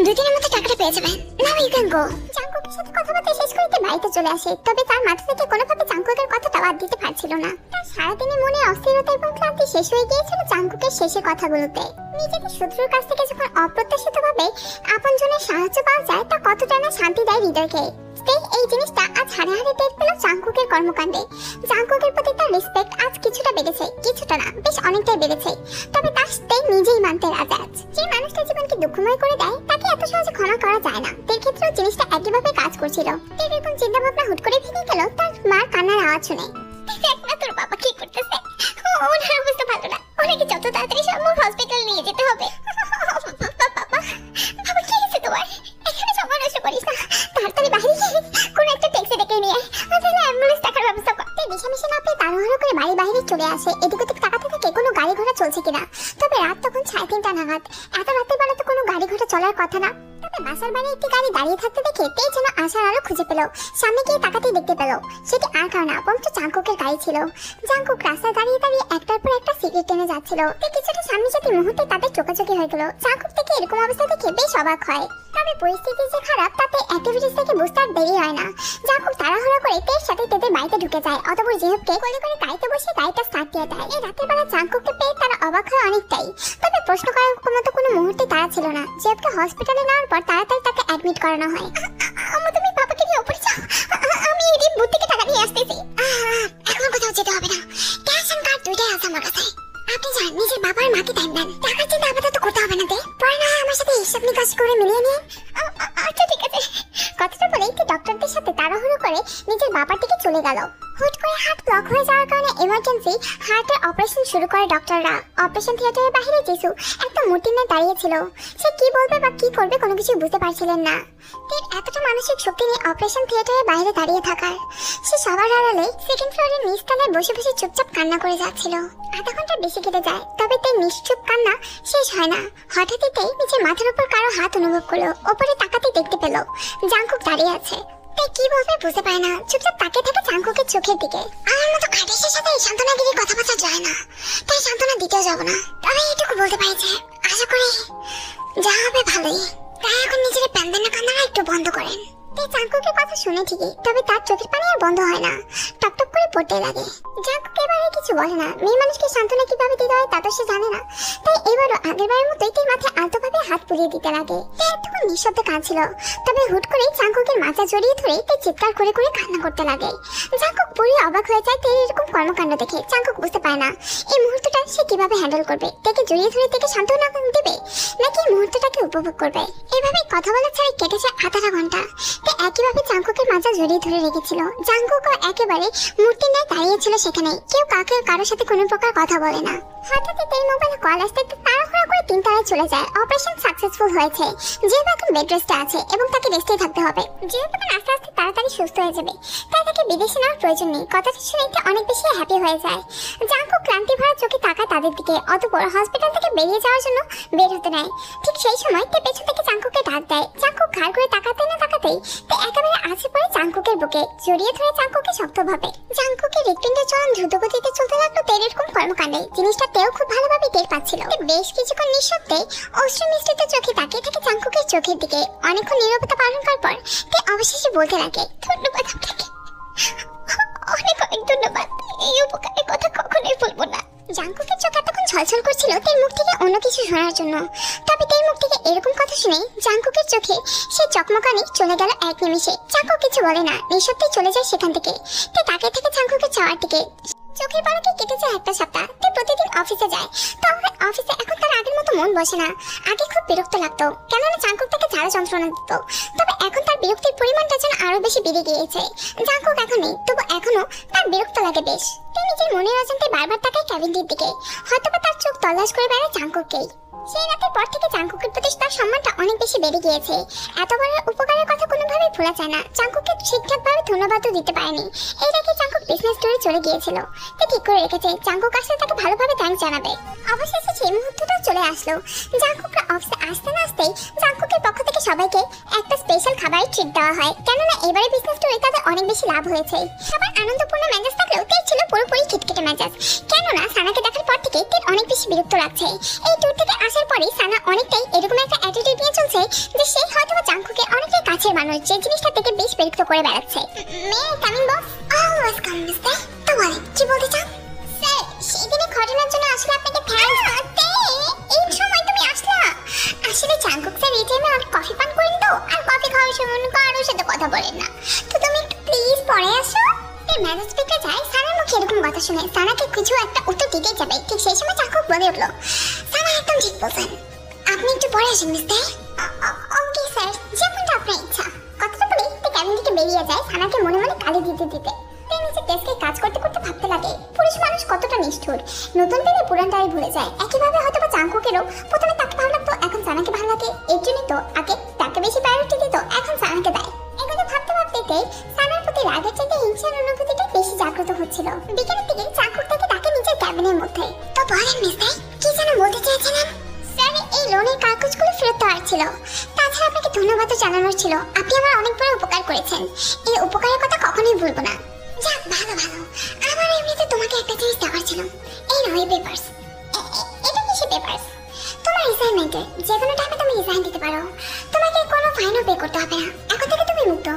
2 দিনের মধ্যে টাকাটা পেয়ে যাবেন। Now you can go. জাঙ্কুকের সাথে কথাবার্তা শেষ করে বাড়িতে চলে আসে, তবে তার মাথা থেকে কোনোভাবে জাঙ্কুকের কথাটা বাদ দিতে পারছিল না। তার সারাদিনের মনে অস্থিরতা এবং ক্লান্তি শেষ হয়ে গিয়েছিল জাঙ্কুকের শেষের কথাগুলোতে। নিজেদের শত্রুর কাছ থেকে যখন অপ্রত্যাশিতভাবে আপনজনের সাহায্য পাওয়া যায় তা কতটা না শান্তি দেয় হৃদয়কে। এই জিনিসটা আজ হাড়ে হাড়ে টের পেল জাঙ্কুকের কর্মকাণ্ডে। জাঙ্কুকের প্রতি তার রেসপেক্ট আজ কিছুটা বেড়েছে, কিছুটা না বেশ অনেকটাই বেড়েছে। তবে তা সে নিজেই মানতে রাজি আছে। যে মানুষটা জীবনকে দুঃখময় করে দেয় তাকে এত সহজে ক্ষমা করা যায় না। এর ক্ষেত্রেও জিনিসটা একইভাবে কাজ করছিল। এরকম চিন্তা ভাবনা হুট করে ভেঙে গেল তার মার কান্নার আওয়াজ শুনে। দেখ না তোর বাবা কি করতেছে, ওনার অবস্থা ভালো না, ওনাকে যত তাড়াতাড়ি সম্ভব হসপিটাল নিয়ে যেতে হবে। বাবা কি হয়েছে তোমার? এখানে সময় নষ্ট করিস না, তাড়াতাড়ি বাইরে গিয়ে কোনো একটা ট্যাক্সি ডেকে নিয়ে আয়, তাহলে অ্যাম্বুলেন্স ডাকার ব্যবস্থা কর। মিশামিশি না পেয়ে তাড়াহুড়ো ঘোড়া চলছে কিনা। তবে রাত তখন 3:30 নাগাদ। এত রাতের বেলা তো কোনো গাড়ি ঘোড়া চলার কথা না। তবে বাসার বাইরে একটি গাড়ি দাঁড়িয়ে থাকতে দেখে তেজ যেন আশার আলো খুঁজে পেল। সামনে গিয়ে তাকাতেই দেখতে পেল সেটি আর কারো না বরঞ্চ জাংকুকের গাড়ি ছিল। জাংকুক রাস্তায় দাঁড়িয়ে দাঁড়িয়ে একটার পর একটা সিগারেট টেনে যাচ্ছিল। কিছুটা সামনে যেতে মুহূর্তে তাদের চোখাচোখি হয়ে গেল। জাংকুক থেকে এরকম অবস্থা দেখে বেশ অবাক হয়। তবে পরিস্থিতি যে খারাপ তাতে অ্যাক্টিভিটিস থেকে বুঝতে আর দেরি হয় না। জাংকুক তাড়াহুড়ো করে তেজ সাথে তেদের বাড়িতে ঢুকে যায়। অতঃপর জিহুবকে কোলে করে গাড়িতে বসে গাড়িটা স্টার্ট দিয়ে দেয়। এই রাতের বেলা জাংকুককে পেয়ে তারা অবাক হয় অনেকটাই। তবে প্রশ্ন করার মতো কোনো মুহূর্তে তারা ছিল না। জিহুবকে হসপিটালে নেওয়ার পর তাড়াতাড়ি তাকে অ্যাডমিট করানো হয়। আম্মু তুমি বাবাকে নিয়ে উপরে যাও, আমি এই বুথ থেকে টাকা নিয়ে আসতেছি। এখন কোথাও যেতে হবে না, ক্যাশ এন্ড কার্ড দুইটাই আছে আমার কাছে। আপনি যান নিজের বাবার মাকে টাইম দেন, টাকার চিন্তা আপাতত করতে হবে না। পরে না আমার সাথে হিসাব নিকাশ করে মিলিয়ে নিন। আচ্ছা ঠিক আছে। কথাটা বলেই তো ডক্টরদের সাথে তাড়াহুড়ো করে নিজের বাবার দিকে চলে গেল। হুট করে হার্ট ব্লক হয়ে যাওয়ার কারণে এমার্জেন্সি হার্টের অপারেশন শুরু করে ডক্টররা। অপারেশন থিয়েটারের বাইরে জিসু একটা মূর্তি নিয়ে দাঁড়িয়েছিল। সে কি বলবে বা কি করবে কোনো কিছু বুঝতে পারছিলেন না। তের এতটা মানসিক শক্তি নিয়ে অপারেশন থিয়েটারের বাইরে দাঁড়িয়ে থাকার। সে সবার আড়ালে সেকেন্ড ফ্লোরের নিচতলায় বসে বসে চুপচাপ কান্না করে যাচ্ছিল। আধা ঘন্টার বেশি কেটে যায়, তবে তার নিশ্চুপ কান্না শেষ হয় না। হঠাৎই নিজের মাথার উপর কারো হাত অনুভব করলো। ওপরে তাকাতে দেখতে পেল জাংকুক দাঁড়িয়ে আছে। তাই কি বলবে বুঝতে পারে না, চুপচাপ তাকিয়ে থাকে জাংকুকের চোখের দিকে। আমার মতো খাটিসের সাথে সান্ত্বনাগিরি কথাবার্তা যায় না, তাই সান্ত্বনা দিতেও যাব না। তবে এটুকু বলতে পারি যে আশা করি যা হবে ভালোই। তাই এখন নিজের প্যান্দানা কান্না একটু বন্ধ করেন। তাই জাংকুকের কথা শুনে ঠিকই, তবে তার চোখের পানি আর বন্ধ হয় না, টপটপ করে পড়তে লাগে। জাংকুক এবারে কিছু বলে না। মেয়ে মানুষকে সান্ত্বনা কিভাবে দিতে হয় তা তো সে জানে না। তাই এবারও আগেরবারের মতোই তার মাথায় আলতোভাবে হাত বুলিয়ে দিতে লাগে। তখন নিঃশব্দে কাঁদছিল। তবে হুট করে জাংকুকের মাথা জড়িয়ে ধরে তাই চিৎকার করে করে কান্না করতে লাগে। জাংকুক পুরো অবাক হয়ে যায় তার এরকম কর্মকাণ্ড দেখে। জাংকুক বুঝতে পারে না এই মুহূর্তটা সে কিভাবে হ্যান্ডেল করবে। তাকে জড়িয়ে ধরে তাকে সান্ত্বনা দেবে নাকি এই মুহূর্তটাকে উপভোগ করবে। এভাবে কথা বলা ছাড়াই কেটে যায় আধা ঘন্টা। তাই একইভাবে জাংকুকের মাথা জড়িয়ে ধরে রেখেছিল। জাংকুকও একেবারে মূর্তি নিয়ে দাঁড়িয়েছিল সেখানে। কেউ কারোর সাথে কোনো প্রকার কথা বলে না। হঠাৎ তার মোবাইলে কল আসতে তাড়াহুড়া করে 3 তলায় চলে যায়। অপারেশন সাকসেসফুল হয়েছে। যেহেতু এখন বেড রেস্টে আছে এবং তাকে রেস্টে থাকতে হবে, যেহেতু আস্তে আস্তে তাড়াতাড়ি সুস্থ হয়ে যাবে, তাই তাকে বিদেশে নেওয়ার প্রয়োজন নেই। কথাটা শুনে অনেক বেশি হ্যাপি হয়ে যায়। জাংকুক ক্লান্তি ভরা চোখে তাকায় তাদের দিকে। অতঃপর হসপিটাল থেকে বেরিয়ে যাওয়ার জন্য বের হতে নেয়। ঠিক সেই সময় তে পেছন থেকে জাংকুককে ডাক দেয়। জাংকুক ঘাড় করে তাকাতে না তাকাতেই তে একেবারে আছে পড়ে জাংকুকের বুকে জড়িয়ে ধরে জাংকুককে শক্তভাবে। জাংকুকের হৃৎপিণ্ডের চলন দ্রুত গতিতে চলতে লাগলো তের এরকম কর্মকাণ্ডে। জিনিসটা তেও খুব ভালোভাবে টের পাচ্ছিল। বেশ কিছুক্ষণ নিঃশব্দে অশ্রু মিশ্রিত চোখে তাকিয়ে থাকে জাংকুকের চোখের দিকে। অনেকক্ষণ নীরবতা পালন করার পর তে অবশেষে বলতে লাগে, ধন্যবাদ আপনাকে, অনেক অনেক ধন্যবাদ। এই উপকারের কথা কখনোই ভুলবো না। জাংকুকের চোখ এতক্ষণ ছলছল করছিল তের মুখ থেকে অন্য কিছু শোনার জন্য। তবে তের মুখ থেকে এরকম কথা শুনে জাংকুকের চোখে সে চকমকানি চলে গেল এক নিমিষে। জাংকুক কিছু বলে না, নিঃশব্দে চলে যায় সেখান থেকে। তে তাকিয়ে থাকে জাংকুকের চাওয়ার দিকে। চোখের পলকে কেটে যায় একটা সপ্তাহ। তে প্রতিদিন অফিসে যায়। তবে অফিসে এখন তার আগের মতো মন বসে না। আগে খুব বিরক্ত লাগতো, কেননা জাংকুক তাকে ঝাড়া যন্ত্রণা দিত। তবে এখন তার বিরক্তির পরিমাণটা যেন আরো বেশি বেড়ে গিয়েছে। জাংকুক এখন নেই, তবু এখনো তার বিরক্ত লাগে বেশ। তিনি নিজের মনের অজান্তে বারবার তাকায় ক্যাবিনটির দিকে। হয়তোবা তার চোখ তল্লাশ করে বেড়ায় জাংকুককেই। সেই রাতের পর থেকে জাংকুকের প্রতি তার সম্মানটা অনেক বেশি বেড়ে গিয়েছে। এত বড় উপকারের কথা কোনোভাবেই ভোলা যায় না। জাংকুককে ঠিকঠাকভাবে ধন্যবাদও দিতে পারেনি। এই রেখে জাংকুক বিজনেস ট্যুরে চলে গিয়েছিল। সে ঠিক করে রেখেছে জাংকুক আসলে তাকে ভালোভাবে থ্যাঙ্কস জানাবে। অবশেষে সেই মুহূর্তটাও চলে আসলো। জাংকুকরা অফিসে আসতে না আসতেই জাংকুকের পক্ষ থেকে সবাইকে একটা স্পেশাল খাবারের ট্রিট দেওয়া হয়, কেননা এবারে বিজনেস ট্যুরে তাদের অনেক বেশি লাভ হয়েছে। সবার আনন্দপূর্ণ মেজাজ থাকলেও তের ছিল পুরোপুরি খিটখিটে মেজাজ, কেননা সানাকে দেখার পর থেকে তের অনেক বেশি বিরক্ত লাগছে। এই ট্যুর থেকে আসার পরে সানা অনেকটাই এরকম একটা অ্যাটিটিউড নিয়ে চলছে যে সে হয়তো জাংকুকে অনেকটাই কাছের মানুষ, যে জিনিসটা থেকে বেশ বিরক্ত করে বেড়াচ্ছে। মেয়ে কামিং বস, অলওয়েজ কাম মিস্টার। তো বলেন কি বলতে চান? স্যার, সেই দিনের ঘটনার জন্য আসলে আপনাকে থ্যাঙ্কস। এই সময় তুমি আসলা? আসলে জাংকুক স্যার এই টাইমে অনেক কফি পান করেন তো, আর কফি খাওয়ার সময় কারোর সাথে কথা বলেন না। তো তুমি একটু প্লিজ পরে আসো। ম্যানেজ পেতে যায়। সানার মুখে এরকম কথা শুনে সানাকে কিছু একটা উত্তর দিতেই যাবে, ঠিক সেই সময় জাংকুক বলে উঠলো, সানা একদম ঠিক বলছেন, আপনি একটু পরে আসুন মিস্টার। ওকে স্যার, যেমনটা আপনার ইচ্ছা। কথাটা বলে ক্যাবিন থেকে বেরিয়ে যায় সানাকে মনে মনে গালি দিতে দিতে। নিজের ডেস্কে কাজ করতে করতে ভাবতে লাগে পুরুষ মানুষ কতটা নিষ্ঠুর। নতুন দিনে পুরানটাই ভুলে যায়। একইভাবে হয়তো বা জাংকুকেরও প্রথমে তাকে ভালো লাগতো, এখন সানাকে ভালো লাগে। এর জন্যই তো আগে তাকে বেশি প্রায়োরিটি দিত, এখন সানাকে দেয়। এগুলো ভাবতে ভাবতে সানার প্রতি রাগের চাইতে হিংসার অনুভূতিটা বেশি জাগ্রত হচ্ছিল। বিকেলের দিকে জাংকুক তাকে ডাকে নিজের ক্যাবিনের মধ্যে। তো বলেন মিস্টার, বলতে চাইছিলেন? স্যার, এই লোনের কাগজগুলো ফেরত দেওয়ার ছিল। তাছাড়া আপনাকে ধন্যবাদও জানানোর ছিল। আপনি আমার অনেক বড় উপকার করেছেন। এই উপকারের কথা কখনোই ভুলবো না। যাক, ভালো ভালো। আমার এমনিতে তোমাকে একটা জিনিস দেওয়ার ছিল। এই নাও, এই পেপারস। এটা কিসের পেপারস? তোমার রিজাইনমেন্টের। যে কোনো টাইমে তুমি রিজাইন দিতে পারো। তোমাকে কোনো ফাইনও পে করতে হবে না। এখন থেকে তুমি মুক্ত।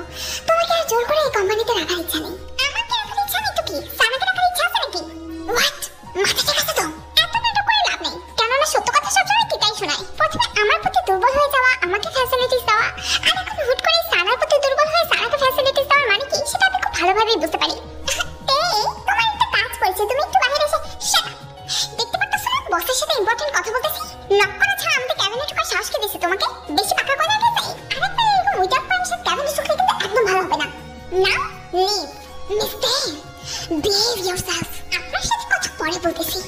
তোমাকে আর জোর করে এই কোম্পানিতে রাখার ইচ্ছা নেই। আমাকে রাখার ইচ্ছা নেই তো কি? সারাকে রাখার ইচ্ছা আছে নাকি? হোয়াট? মাথা ঠিক আছে তো? এত নাটক করে লাভ নেই। কেননা সত্য কথা সবসময় কিটাই শোনায়। প্রথমে আমার প্রতি দুর্বল হয়ে যাওয়া, আমাকে ফ্যাসিলিটিস দেওয়া, আর এখন হুট করে সারার প্রতি দুর্বল হয়ে সারাকে ফ্যাসিলিটিস দেওয়ার মানে কি সেটা আমি খুব ভালোভাবেই বুঝতে পারি। তোমার একটা কাজ করেছে, তুমি একটু বাইরে এসে দেখতে পারতেছো না বসের সাথে ইম্পর্টেন্ট কথা বলতেছি? নক করা ছাড়া আমাদের ক্যাবিনেট ঢোকার সাহস কে দিয়েছে তোমাকে? বেশি পাকা কথা গেছে। আরেকবার এরকম উইদাউট পারমিশন ক্যাবিনেট ঢুকলে কিন্তু একদম ভালো হবে না। নাও লিভ মিস্টার, বিহেভ ইয়োরসেলফ। আপনার সাথে কথা পরে বলতেছি।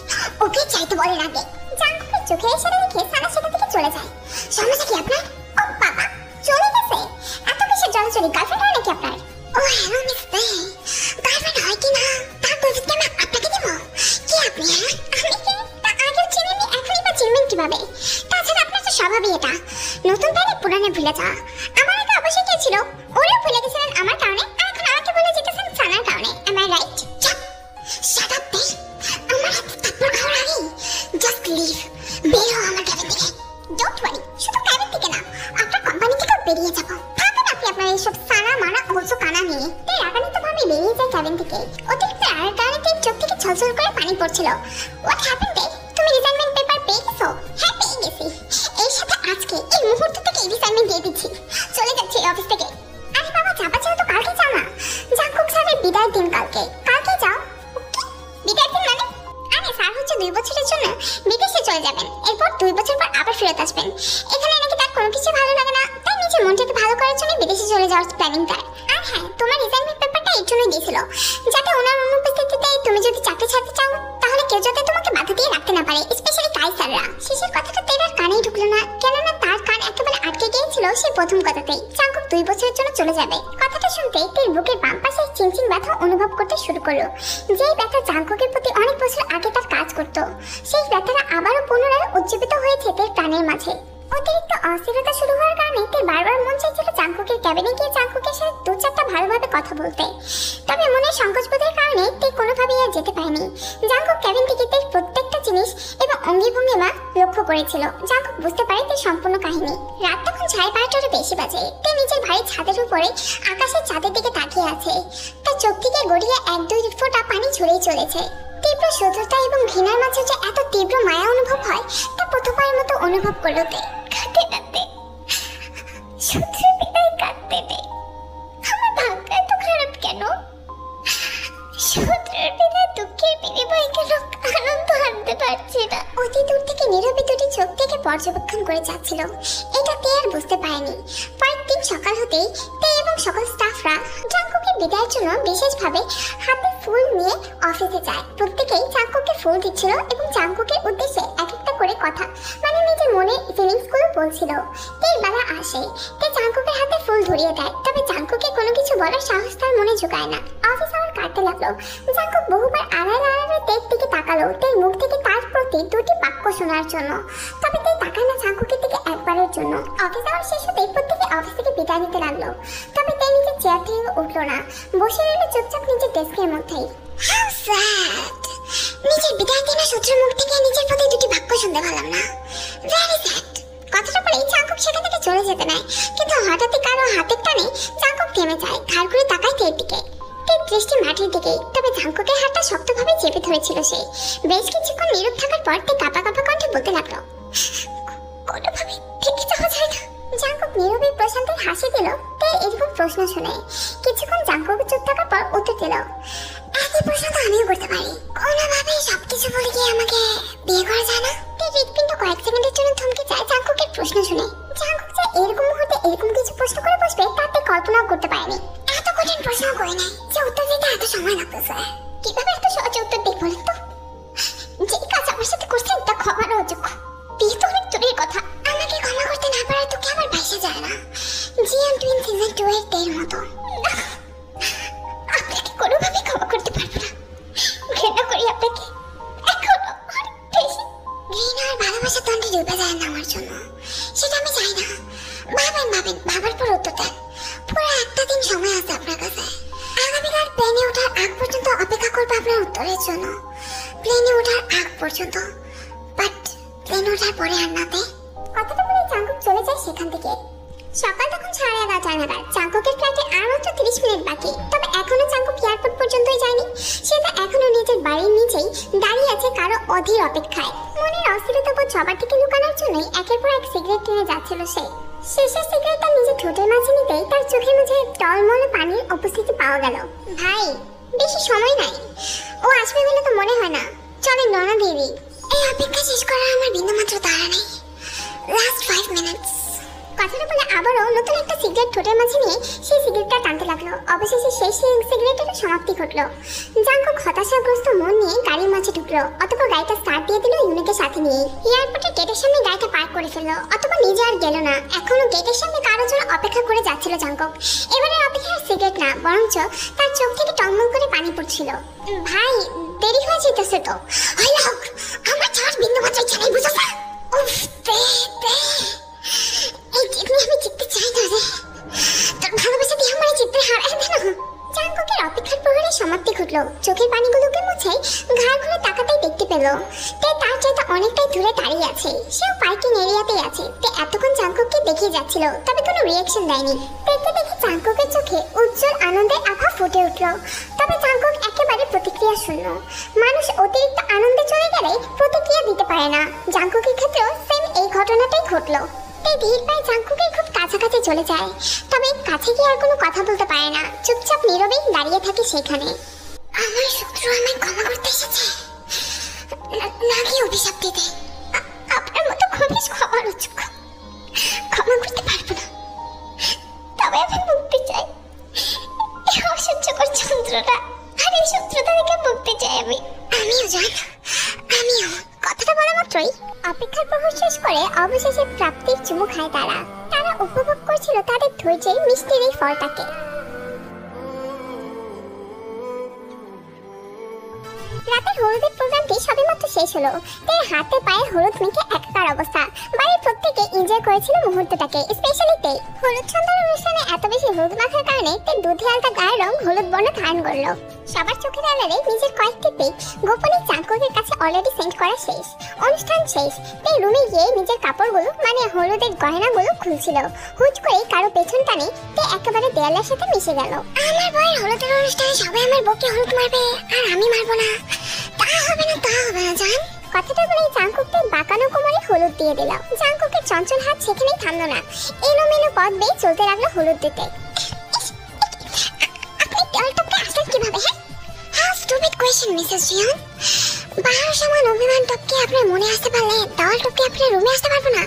ওকে চাইতে বলেন আগে। জাঙ্কুকের চোখে সেটা দেখে সারা সেটা থেকে চলে যায়। সমস্যা কি আপনার? ও বাবা, চলে গেছে? এত কিসের জলচরি? গার্লফ্রেন্ড হয় নাকি আপনার? ও হ্যালো মিস্টার, গার্লফ্রেন্ড হয় কি না তার পরিচিতি আমি আপনাকে দেবো? কি আপনি? হ্যাঁ, আমি কি তা আগে চিনেনি, এখনই বা চিনবেন কিভাবে? তাছাড়া আপনার তো স্বভাবই এটা, নতুন প্যারে পুরানে ভুলে যাওয়া। আমার আগে অবশ্যই কে ছিল? ওরেও ভুলে গেছিলেন আমার কারণে, আর এখন আমাকে ভুলে যেতেছেন সানার কারণে। Am I right? Shut up, babe. আমার হাতে থাপ্পড় খাওয়ার আগে জাস্ট লিভ। বের হও আমার ক্যাবিন থেকে। ডোন্ট ওয়ারি, শুধু ক্যাবিন থেকে না, আপনার কোম্পানি থেকেও বেরিয়ে যাবো। থাকেন আপনি আপনার এইসব সারা মারা অলসো কানা নিয়ে। তাই রাগান্বিতভাবে বেরিয়ে যায় ক্যাবিন থেকে। অতিরিক্ত রাগের কারণে তার চোখ থেকে ছলছল করে পানি পড়ছিল। What happened babe? তুমি রিজাইনমেন্ট পেপার পেয়ে গেছো? হ্যাঁ, পেয়ে গেছি। এর সাথে আজকে এই মুহূর্ত থেকে রিজাইনমেন্ট দিয়ে দিচ্ছি। চলে যাচ্ছি অফিস থেকে। আরে বাবা, যাবা চাও তো কালকে যাও না। জাঙ্কুক স্যারের বিদায়ের দিন কালকে। কালকে যাও। বিদায়ের দিন মানে? আরে স্যার হচ্ছে 2 বছরের জন্য বিদেশে চলে যাবেন। এরপর 2 বছর পর আবার ফেরত আসবেন। এখানে নাকি তার কোনো কিছু ভালো লাগে না, তাই নিজের মনটাকে ভালো করার জন্য বিদেশে চলে যাওয়ার প্ল্যানিং তার। আর হ্যাঁ, তোমার রিজাইনমেন্ট পেপারটা এর জন্যই দিয়েছিল, যাতে ওনার অনুপস্থিতিতে তুমি যদি চাকরি ছাড়তে চাও তাহলে কেউ যাতে তোমাকে বাধা দিয়ে রাখতে না পারে, স্পেশালি কাইসাররা। শেষের কথাটা তেরার কানেই ঢুকলো না, কেননা তার কান একেবারে আটকে গিয়েছিল সেই প্রথম কথাতেই। জাঙ্কুক 2 বছরের জন্য চলে যাবে। কথাটা শুনতেই তের বুকের বাম পাশে চিনচিন ব্যথা অনুভব করতে শুরু করলো। যেই ব্যথা জাঙ্কুকের প্রতি অনেক বছর আগে তার কাজ করতো, সেই ব্যথাটা আবারও পুনরায় উজ্জীবিত হয়েছে তের প্রাণের মাঝে। অতিরিক্ত অস্থিরতা শুরু হওয়ার কারণে তের বারবার মন চাইছিল জাঙ্কুকের ক্যাবিনে গিয়ে জাঙ্কুকের সাথে 2-4টা ভালোভাবে কথা বলতে। তবে মনের সংকোচবোধের কারণে তে কোনোভাবেই আর যেতে পারেনি। জাঙ্কুক ক্যাবিন থেকে তের প্রত্যেকটা জিনিস এবং অঙ্গিভঙ্গিমা লক্ষ্য করেছিল। জাঙ্কুক বুঝতে পারে তের সম্পূর্ণ কাহিনী। রাত তখন 12:30টারও বেশি বাজে। তে নিজের ভারী ছাদের উপরে আকাশের চাঁদের দিকে তাকিয়ে আছে। তার চোখ থেকে গড়িয়ে 1-2 ফোঁটা পানি ঝরেই চলেছে। তীব্র শত্রুতা এবং ঘৃণার মাঝে যে এত তীব্র মায়া অনুভব হয় তা প্রথমবারের মতো অনুভব করলো তে। কাঁদতে কাঁদতে, শত্রুর বিদায় কাঁদতে তে। আমার ভাগ্য এত খারাপ কেন? শত্রুর বিদায় দুঃখের বিনিময়ে কেন আনন্দ আনতে পারছি না? অতি দূর থেকে নীরবে দুটি চোখ থেকে পর্যবেক্ষণ করে যাচ্ছিল। এটা তে আর বুঝতে পারেনি। পরের দিন সকাল হতেই তে এবং সকল স্টাফরা জাঙ্কুকের বিদায়ের জন্য বিশেষভাবে হাতে ফুল নিয়ে অফিসে যায়। প্রত্যেকেই জাঙ্কুককে ফুল দিচ্ছিল এবং জাঙ্কুকের উদ্দেশ্যে এক একটা করে কথা, মানে নিজের মনের ফিলিংসগুলো বলছিল। তের বেলা আসে, তে জাঙ্কুকের হাতে ফুল ধরিয়ে দেয়। তবে জাঙ্কুকে কোনো কিছু বলার সাহস তার মনে জোগায় না। অফিস আওয়ার কাটতে লাগলো। জাঙ্কুক বহুবার আড়ালে আড়ালে তের দিকে তাকালো, তের মুখ থেকে তার প্রতি 2টি বাক্য শোনার জন্য। তবে তে তাকায় না জাঙ্কুকের দিকে একবারের জন্য। অফিস আওয়ার শেষ হতে প্রত্যেকে অফিস থেকে বিদায় নিতে লাগলো। তবে তে নিজের চেয়ার থেকে উঠলো না, বসে রইল চুপচাপ নিজের ডেস্কের মধ্যেই। How sad! নিজের বিদায় দিনা শত্রুর মুখ থেকে নিজের প্রতি 2টি বাক্য শুনতে পেলাম না। Very sad. কথাটা বলেই জাঙ্কুক সেখান থেকে চলে যেতে নেয়, কিন্তু হঠাৎই কারো হাতের টানে জাঙ্কুক থেমে যায়। ঘাড় ঘুরে তাকায় তের দিকে। তের দৃষ্টি মাটির দিকেই। তবে জাঙ্কুকের হাতটা শক্তভাবে চেপে ধরেছিল সে। বেশ কিছুক্ষণ নীরব থাকার পর তে কাঁপা কাঁপা কণ্ঠে বলতে লাগলো, কোনোভাবে থেকে যাওয়া যায় না। জাঙ্কুক নীরবে প্রশান্তের হাসি দিল তে এরকম প্রশ্ন শুনে। কিছুক্ষণ জাঙ্কুক চুপ থাকার পর উত্তর দিল, একই প্রশ্ন তো আমিও করতে পারি। কোনোভাবে সবকিছু বলে গিয়ে আমাকে বিয়ে করা যায় না? তে হৃৎপিণ্ড কয়েক সেকেন্ডের জন্য থমকে যায় জাঙ্কুকের প্রশ্ন শুনে। জাঙ্কুক যে এরকম মুহূর্তে এরকম কিছু প্রশ্ন করে বসবে তাতে কল্পনাও করতে পারেনি। এত কঠিন প্রশ্ন করে নাই যে উত্তর দিতে এত সময় লাগতো স্যার। কিভাবে এত সহজে উত্তর দিই বলেন তো? যে কাজ আমার সাথে করছেন তা ক্ষমার অযোগ্য। বিয়ে তো অনেক দূরের কথা। আমাকে ক্ষমা করতে না পারার তোকে আমার ভাইসা যায় না। জিএম টুইন সিজন 2 এর তের মতো। আপনাকে কোনোভাবে ক্ষমা করতে পারবো না। ঘৃণা করি আপনাকে। এখনো রিনার ভালোবাসার তন্ত্রে ডুবে যায় না আমার জন্য, সেটা আমি চাই না। ভাবার পর উত্তর দেন। পুরো একটা দিন সময় আছে আপনার কাছে। আগামীকাল প্লেনে ওঠার আগ পর্যন্ত অপেক্ষা করবো আপনার উত্তরের জন্য। প্লেনে ওঠার আগ পর্যন্ত, বাট প্লেনে ওঠার পরে আর নাতে। কথাটা বলে জাঙ্কুক চলে যায় সেখান থেকে। সকাল তখন 11:30 নাগাদ। জাঙ্কুকের ফ্লাইটে আর মাত্র 30 মিনিট বাকি। তবে এখনো জাঙ্কুক এয়ারপোর্ট পর্যন্তই যায়নি। সে তো এখনো নিজের বাড়ির নিচেই দাঁড়িয়ে আছে কারো অধীর অপেক্ষায়। মনের অস্থিরতা বোধ সবার থেকে লুকানোর জন্যই একের পর এক সিগারেট টেনে যাচ্ছিল সে। শেষের সিগারেটটা নিজের ঠোঁটের মাঝে নিতেই তার চোখের মাঝে টলমলে পানির উপস্থিতি পাওয়া গেল। ভাই, বেশি সময় নাই, ও আসবে বলে তো মনে হয় না। চলেন রওনা দিয়ে দিই। এই অপেক্ষা শেষ করার আমার বিন্দুমাত্র তাড়া নেই। Last 5 minutes. কথাটা বলে আবারও নতুন একটা সিগারেট ঠোঁটের মাঝে নিয়ে সেই সিগারেটটা টানতে লাগলো। অবশেষে সেই সিগারেটের সমাপ্তি ঘটলো। জাঙ্কুক হতাশাগ্রস্ত মন নিয়ে গাড়ির মাঝে ঢুকলো। অতঃপর গাড়িটা স্টার্ট দিয়ে দিল ইউনিকের সাথে নিয়ে। এয়ারপোর্টের গেটের সামনে গাড়িটা পার্ক করে ফেললো। অতঃপর নিজে আর গেল না। এখনো গেটের সামনে কারোর জন্য অপেক্ষা করে যাচ্ছিল জাঙ্কুক। এবারে অপেক্ষা সিগারেট না, বরঞ্চ তার চোখ থেকে টলমল করে পানি পড়ছিল। ভাই, দেরি হয়ে যেতেছে তো। আমার চার বিন্দুমাত্র ইচ্ছা নেই, বুঝছো? উফ, এই জিতনি আমি জিততে চাই না রে। তোর ভালোবাসা দিয়ে আমার জিততে হারাই দে না। জাঙ্কুকের অপেক্ষার প্রহরের সমাপ্তি ঘটলো। চোখের পানিগুলোকে মুছে ঘাড় ঘুরে তাকাতেই দেখতে পেল তে তার চাইতে অনেকটাই দূরে দাঁড়িয়ে আছে। সেও পার্কিং এরিয়াতেই আছে। তে এতক্ষণ জাঙ্কুককে দেখিয়ে যাচ্ছিল, তবে কোনো রিয়াকশন দেয়নি। তেকে দেখে জাঙ্কুকের চোখে উজ্জ্বল আনন্দের আভা ফুটে উঠলো। তবে জাঙ্কুক একেবারে প্রতিক্রিয়া শূন্য। মানুষ অতিরিক্ত আনন্দে চলে গেলে প্রতিক্রিয়া দিতে পারে না। জাঙ্কুকের ক্ষেত্রেও সেম এই ঘটনাটাই ঘটলো। ধীর পায়ে জাঙ্কুকের খুব কাছাকাছি চলে যায়, তবে কাছে গিয়ে আর কোনো কথা বলতে পারে না। চুপচাপ নীরবেই দাঁড়িয়ে থাকে সেখানে। আমার শত্রু আমায় ক্ষমা করতে এসেছে নাকি অভিশাপ দিতে? আপনার মতো খবিশ ক্ষমার অযোগ্য, ক্ষমা করতে পারবো না। তবে আমি মুক্তি চাই। এই অসহ্যকর যন্ত্রণা আর এই শত্রুতা থেকে মুক্তি চাই আমি। আমিও জান, আমিও। কথাটা বলা মাত্রই অপেক্ষার প্রহর শেষ করে অবশেষে প্রাপ্তির চুমু খায় তারা। তারা উপভোগ করছিল তাদের ধৈর্যের মিষ্টির এই ফলটাকে। রাতের হলুদের প্রোগ্রামটি সবেমাত্র শেষ হলো। তার হাতে পায়ে হলুদ মেখে একাকার অবস্থা। বাড়ির প্রত্যেকে এনজয় করেছিল মুহূর্তটাকে, স্পেশালি তে। হলুদ সন্ধ্যার অনুষ্ঠানে এত বেশি হলুদ মাখার কারণে তে দুধে আলতা গায়ের রং হলুদ বর্ণ ধারণ করলো। সবার চোখের আড়ালে নিজের কয়েকটি পিক গোপনে জাঙ্কুকের কাছে অলরেডি সেন্ড করা শেষ। অনুষ্ঠান শেষ। তে রুমে গিয়ে নিজের কাপড়গুলো মানে হলুদের গয়নাগুলো খুলছিল। হুট করে কারো পেছন টানে তে একেবারে দেয়ালের সাথে মিশে গেল। আমার বয়ের হলুদের অনুষ্ঠানে সবাই আমার বউকে হলুদ মারবে আর আমি মারবো না। তা হবে না জান। কথাটা বলে জাঙ্কুককে বাঁকানো কোমরে হলুদ দিয়ে দিল। জাঙ্কুকের চঞ্চল হাত সেখানেই থামলো না। এলোমেলো পথ বেয়ে চলতে লাগলো হলুদ দিতে। আপনি দেওয়ালটাকে আসলেন কিভাবে? হ্যাঁ, স্টুপিড কোয়েশ্চেন মিসেস জিয়ান। 12 সমান অভিমান টপকে আপনার মনে আসতে পারলে দেওয়াল টপকে আপনার রুমে আসতে পারবো না।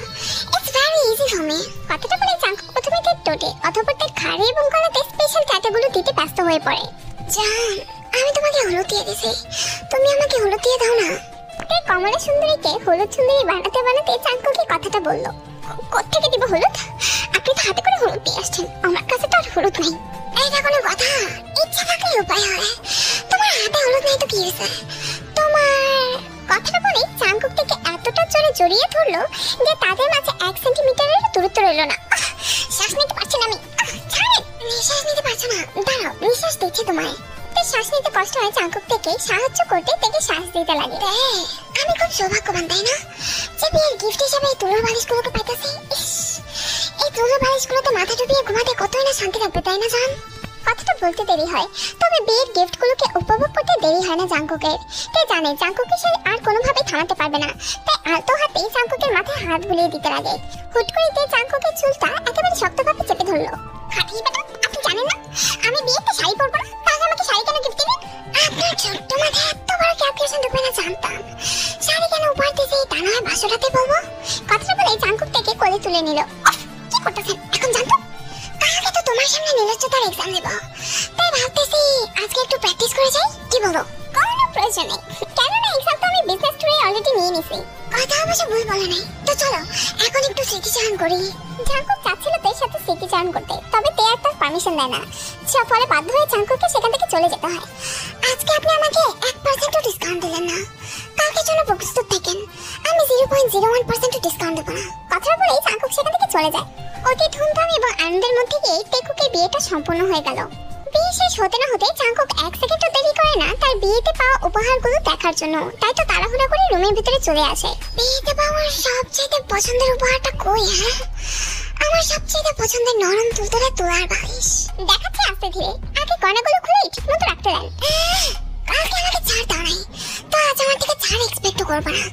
It's very easy for me. কথাটা বলে জাঙ্কুক প্রথমে তার টোটে, অতঃপর তার ঘাড়ে এবং গলাতে স্পেশাল ট্যাটুগুলো দিতে ব্যস্ত হয়ে পড়ে। জান, আমি তোমাকে হলুদ দিয়ে দিছি, তুমি আমাকে হলুদ দিয়ে দাও না। এই কমলা সুন্দরীকে হলুদ সুন্দরী বানাতে জাঙ্কুকে কথাটা বলল। কোত্থেকে দিব হলুদ? আপনি তো হাতে করে হলুদ দিয়ে আসছেন, আমার কাছে তো আর হলুদ নেই। এইটা কোনো কথা? ইচ্ছা থাকলে উপায় হয়। তোমার হাতে হলুদ নেই তো কি হয়েছে? তোমার কথাটা বলে জাঙ্কুক থেকে এতটা জোরে জড়িয়ে ধরলো যে তাদের মাঝে 1 সেন্টিমিটারের দূরত্ব রইল না। শ্বাস নিতে পারছি না আমি। ছাড়েন। নিঃশ্বাস নিতে পারছো না? দাঁড়াও, নিঃশ্বাস দিচ্ছি তোমায়। শ্বাস নিতে কষ্ট হয় জাঙ্কুক থেকে সাহায্য করতে থেকে শ্বাস দিতে লাগে। আমি খুব সৌভাগ্যবান, তাই না, যে বিয়ের গিফট হিসেবে এই তুলোর বালিশগুলোকে পাইতেছি। এই তুলোর বালিশগুলোতে মাথা ডুবিয়ে ঘুমাতে কতই না শান্তি লাগবে, তাই না জান? কথাটা বলতে দেরি হয়, তবে বিয়ের গিফটগুলোকে উপভোগ করতে দেরি হয় না জাঙ্কুকের। তে জানে জাঙ্কুকে সে আর কোনোভাবেই থামাতে পারবে না, তাই আলতো হাতেই জাঙ্কুকের মাথায় হাত বুলিয়ে দিতে লাগে। হুট করে তে জাঙ্কুকের চুলটা একেবারে শক্তভাবে চেপে ধরলো। হাতিয়ে বেটা, আপনি জানেন না আমি বিয়েতে শাড়ি পরবো না, তাহলে আমাকে শাড়ি কেন গিফট দিবেন? আপনার ছোট্ট মাথায় এত বড় ক্যালকুলেশন ঢুকবে না জানতাম। শাড়ি কেন উপহার দিয়েছি তা না হয় বাসরাতে বলবো। কথাটা বলে জাঙ্কুক থেকে কোলে তুলে নিল। কি করতেছেন এখন জানতো? কালকে তো তোমার সামনে নির্লজ্জতার এক্সাম দেব, তাই ভাবতেছি আজকে একটু প্র্যাকটিস করে যাই, কি বলো? কোনো প্রয়োজন নেই, কেননা এক্সাম তো আমি বিজনেস ট্যুরে অলরেডি নিয়ে নিছি। কথা অবশ্য ভুল বলে নাই। তো চলো এখন একটু স্মৃতিচারণ করি। জাঙ্কুক চাচ্ছিল তের সাথে স্মৃতিচারণ করতে, তবে তে আর তার পারমিশন দেয় না। ফলে বাধ্য হয়ে জাঙ্কুককে সেখান থেকে চলে যেতে হয়। আজকে আপনি আমাকে 1% ডিসকাউন্ট দিলেন না, কালকের জন্য প্রস্তুত থাকেন, আমি 0.01% ডিসকাউন্ট দেবো না। কথার পরেই জাঙ্কুক সেখান থেকে চলে যায়। অতি ধুমধাম এবং আনন্দের মধ্যে গিয়ে তেকুকের বিয়েটা সম্পূর্ণ হয়ে গেল। বিয়ে শেষ হতে না হতে জাঙ্কুক 1 সেকেন্ডও দেরি করে না তার বিয়েতে পাওয়া উপহারগুলো দেখার জন্য। তাই তো তাড়াহুড়া করে রুমের ভিতরে চলে আসে। বিয়েতে পাওয়া সবচেয়ে পছন্দের উপহারটা কই? হ্যাঁ, আমার সবচেয়ে পছন্দের নরম তুলতুলে তুলার বালিশ। দেখাচ্ছি আস্তে ধীরে, আগে গয়নাগুলো খুলে ঠিকমতো রাখতে দেন। কালকে আমাকে ছাড় দাও নাই, তো আজ আমার থেকে ছাড় এক্সপেক্ট করবো না।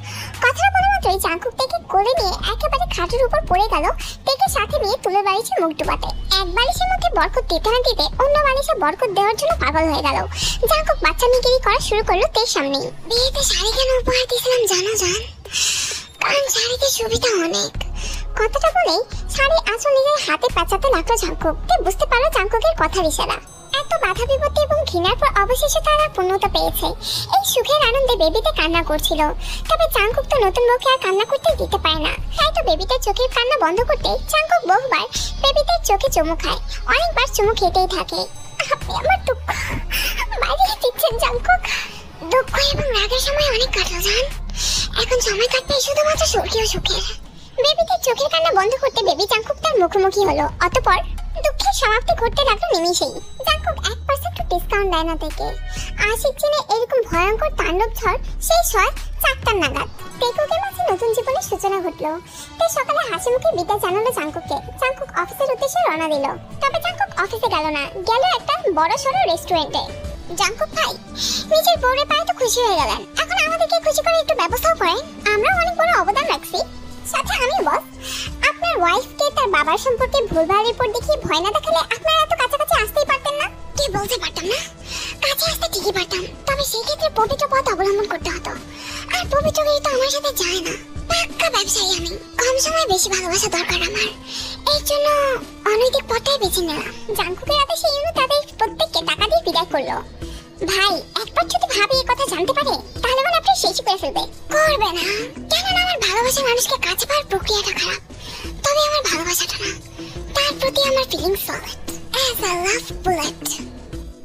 কথাটা বলা মাত্রই জাঙ্কুক থেকে কোলে নিয়ে একেবারে খাটের উপর পড়ে গেল, থেকে সাথে নিয়ে তুলে বালিশে মুখ ডুবাতে। এক বালিশের মধ্যে বরকত দিতে না দিতে অন্য বালিশে বরকত দেওয়ার জন্য পাগল হয়ে গেল। জাঙ্কুক বাচ্চা মিগিরি করা শুরু করলো তের সামনে। বিয়েতে শাড়ি কেন উপহার দিয়েছিলাম জানো জান? কারণ শাড়িতে সুবিধা অনেক। কথাটা বলেই শাড়ি আঁচল নিজের হাতে পেঁচাতে লাগলো জাঙ্কুক। তে বুঝতে পারলো জাঙ্কুকের কথার ইশারা। এত বাধা বিপত্তি এবং ঘৃণার পর অবশেষে তারা পূর্ণতা পেয়েছে। এই সুখের আনন্দে বেবিতে কান্না করছিল, তবে জাঙ্কুক তো নতুন বউকে আর কান্না করতে দিতে পারে না। তাই তো বেবিটার চোখের কান্না বন্ধ করতে জাঙ্কুক বহুবার বেবিটার চোখে চুমু খায়, অনেকবার চুমু খেতেই থাকে। আপনি আমার দুঃখ বাড়িয়ে দিচ্ছেন জাঙ্কুক। দুঃখ এবং রাগের সময় অনেক কাটলো জান, এখন সময় কাটবে শুধুমাত্র স্বর্গীয় সুখের। বেবিদের চোখের কান্না বন্ধ করতে বেবি জাঙ্কুক তার মুখোমুখি হলো। অতঃপর দুঃখের সমাপ্তি ঘটতে লাগলো নিমেষেই। জাঙ্কুক 1% ডিসকাউন্ট দেয় না থেকে। আশিক চিনে এরকম ভয়ঙ্কর তাণ্ডব ঝড় শেষ হয় 4টা নাগাদ। তেকুকের মাঝে নতুন জীবনের সূচনা ঘটলো। তে সকালে হাসি মুখে বিদায় জানালো জাঙ্কুককে। জাঙ্কুক অফিসের উদ্দেশ্যে রওনা দিল। তবে জাঙ্কুক অফিসে গেল না, গেল একটা বড় সড়ো রেস্টুরেন্টে। জাঙ্কুক ভাই, নিজের বউরে পায়ে তো খুশি হয়ে গেলেন, এখন আমাদেরকে খুশি করে একটু ব্যবস্থাও করেন। আমরা অনেক বড় অবদান রাখছি, সাথে আমিও বস। আপনার ওয়াইফকে তার বাবার সম্পর্কে ভুলভাল রিপোর্ট দেখিয়ে ভয় না দেখালে আপনারা এত কাছাকাছি আসতেই পারতেন না। কি বলতে পারতাম না? কাছে আসতে ঠিকই পারতাম, তবে সেই ক্ষেত্রে পবিত্র পথ অবলম্বন করতে হতো। আর পবিত্রগিরি তো আমার সাথে যায় না। পাক্কা ব্যবসায়ী আমি, কম সময়ে বেশি ভালোবাসা দরকার আমার, এই জন্য অনৈতিক পথটাই বেছে নিলাম। জাঙ্কুকের আদেশে ইউনু তাদের প্রত্যেককে টাকা দিয়ে বিদায় করলো। ভাই, একবার যদি ভাবি এই কথা জানতে পারে তাহলে মানে আপনি শেষ করে ফেলবে। করবে না, কেননা আমার ভালোবাসার মানুষকে কাছে পাওয়ার প্রক্রিয়াটা খারাপ, তবে আমার ভালোবাসাটা না, তার প্রতি আমার feelings solid as a love bullet.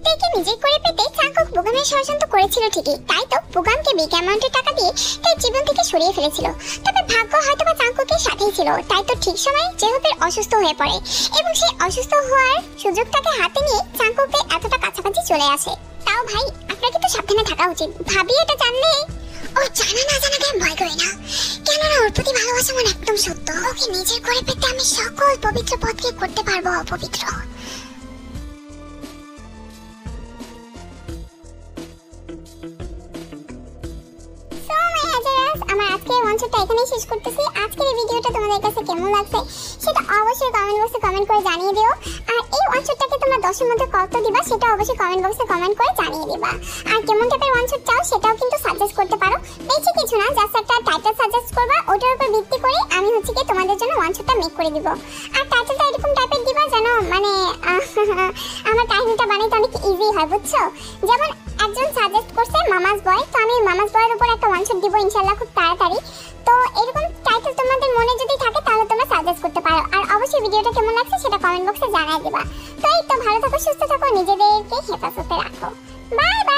তেকে নিজে করে পেতে জাঙ্কুক বুগামের ষড়যন্ত্র করেছিল ঠিকই, তাই তো বুগামকে বিগ অ্যামাউন্টের টাকা দিয়ে তার জীবন থেকে সরিয়ে ফেলেছিল। তবে ভাগ্য হয়তো বা জাঙ্কুকের সাথেই ছিল, তাই তো ঠিক সময়ে জেহপের অসুস্থ হয়ে পড়ে এবং সেই অসুস্থ হওয়ার সুযোগটাকে হাতে নিয়ে জাঙ্কুকে এতটা কাছাকাছি চলে আসে। তাও ভাই, আপনাকে তো সাবধানে থাকা উচিত। ভাবি এটা জানলে ও জানা না জানাকে আমি ভয় করি না, কেননা ওর প্রতি ভালোবাসা আমার একদম সত্য। ওকে নিজের করে পেতে আমি সকল পবিত্র পথকে করতে পারবো অপবিত্র। আমার আজকের ওয়ানশটটা এখানেই শেষ করতেছি। আজকের এই ভিডিওটা তোমাদের কাছে কেমন লাগছে সেটা অবশ্যই কমেন্ট বক্সে কমেন্ট করে জানিয়ে দিও। আর এই ওয়ানশটটাকে তোমরা 10 এর মধ্যে কত দিবা সেটা অবশ্যই কমেন্ট বক্সে কমেন্ট করে জানিয়ে দিবা। আর কেমন টাইপের ওয়ানশট চাও সেটাও কিন্তু সাজেস্ট করতে পারো। বেশি কিছু না, জাস্ট একটা টাইটেল সাজেস্ট করবা, ওটার উপর ভিত্তি করে আমি কি তোমাদের জন্য ওয়ানশটটা মেক করে দিব। আর টাইটেলটা এরকম টাইপের দিবা যেন মানে আমার কাহিনীটা বানাইতে অনেক ইজি হয়, বুঝছো? যেমন একজন সাজেস্ট করছে মামাস বয়, তো আমি মামাস বয়ের উপর একটা ওয়ানশট দিব ইনশাআল্লাহ খুব তাড়াতাড়ি। তো এরকম টাইটেল তোমাদের মনে যদি থাকে তাহলে তোমরা সাজেস্ট করতে পারো। আর অবশ্যই ভিডিওটা কেমন লাগছে সেটা কমেন্ট বক্সে জানিয়ে দিবা। তো এই তো, ভালো থাকো, সুস্থ থাকো, নিজেদেরকে হেফাজতে রাখো। Bye bye.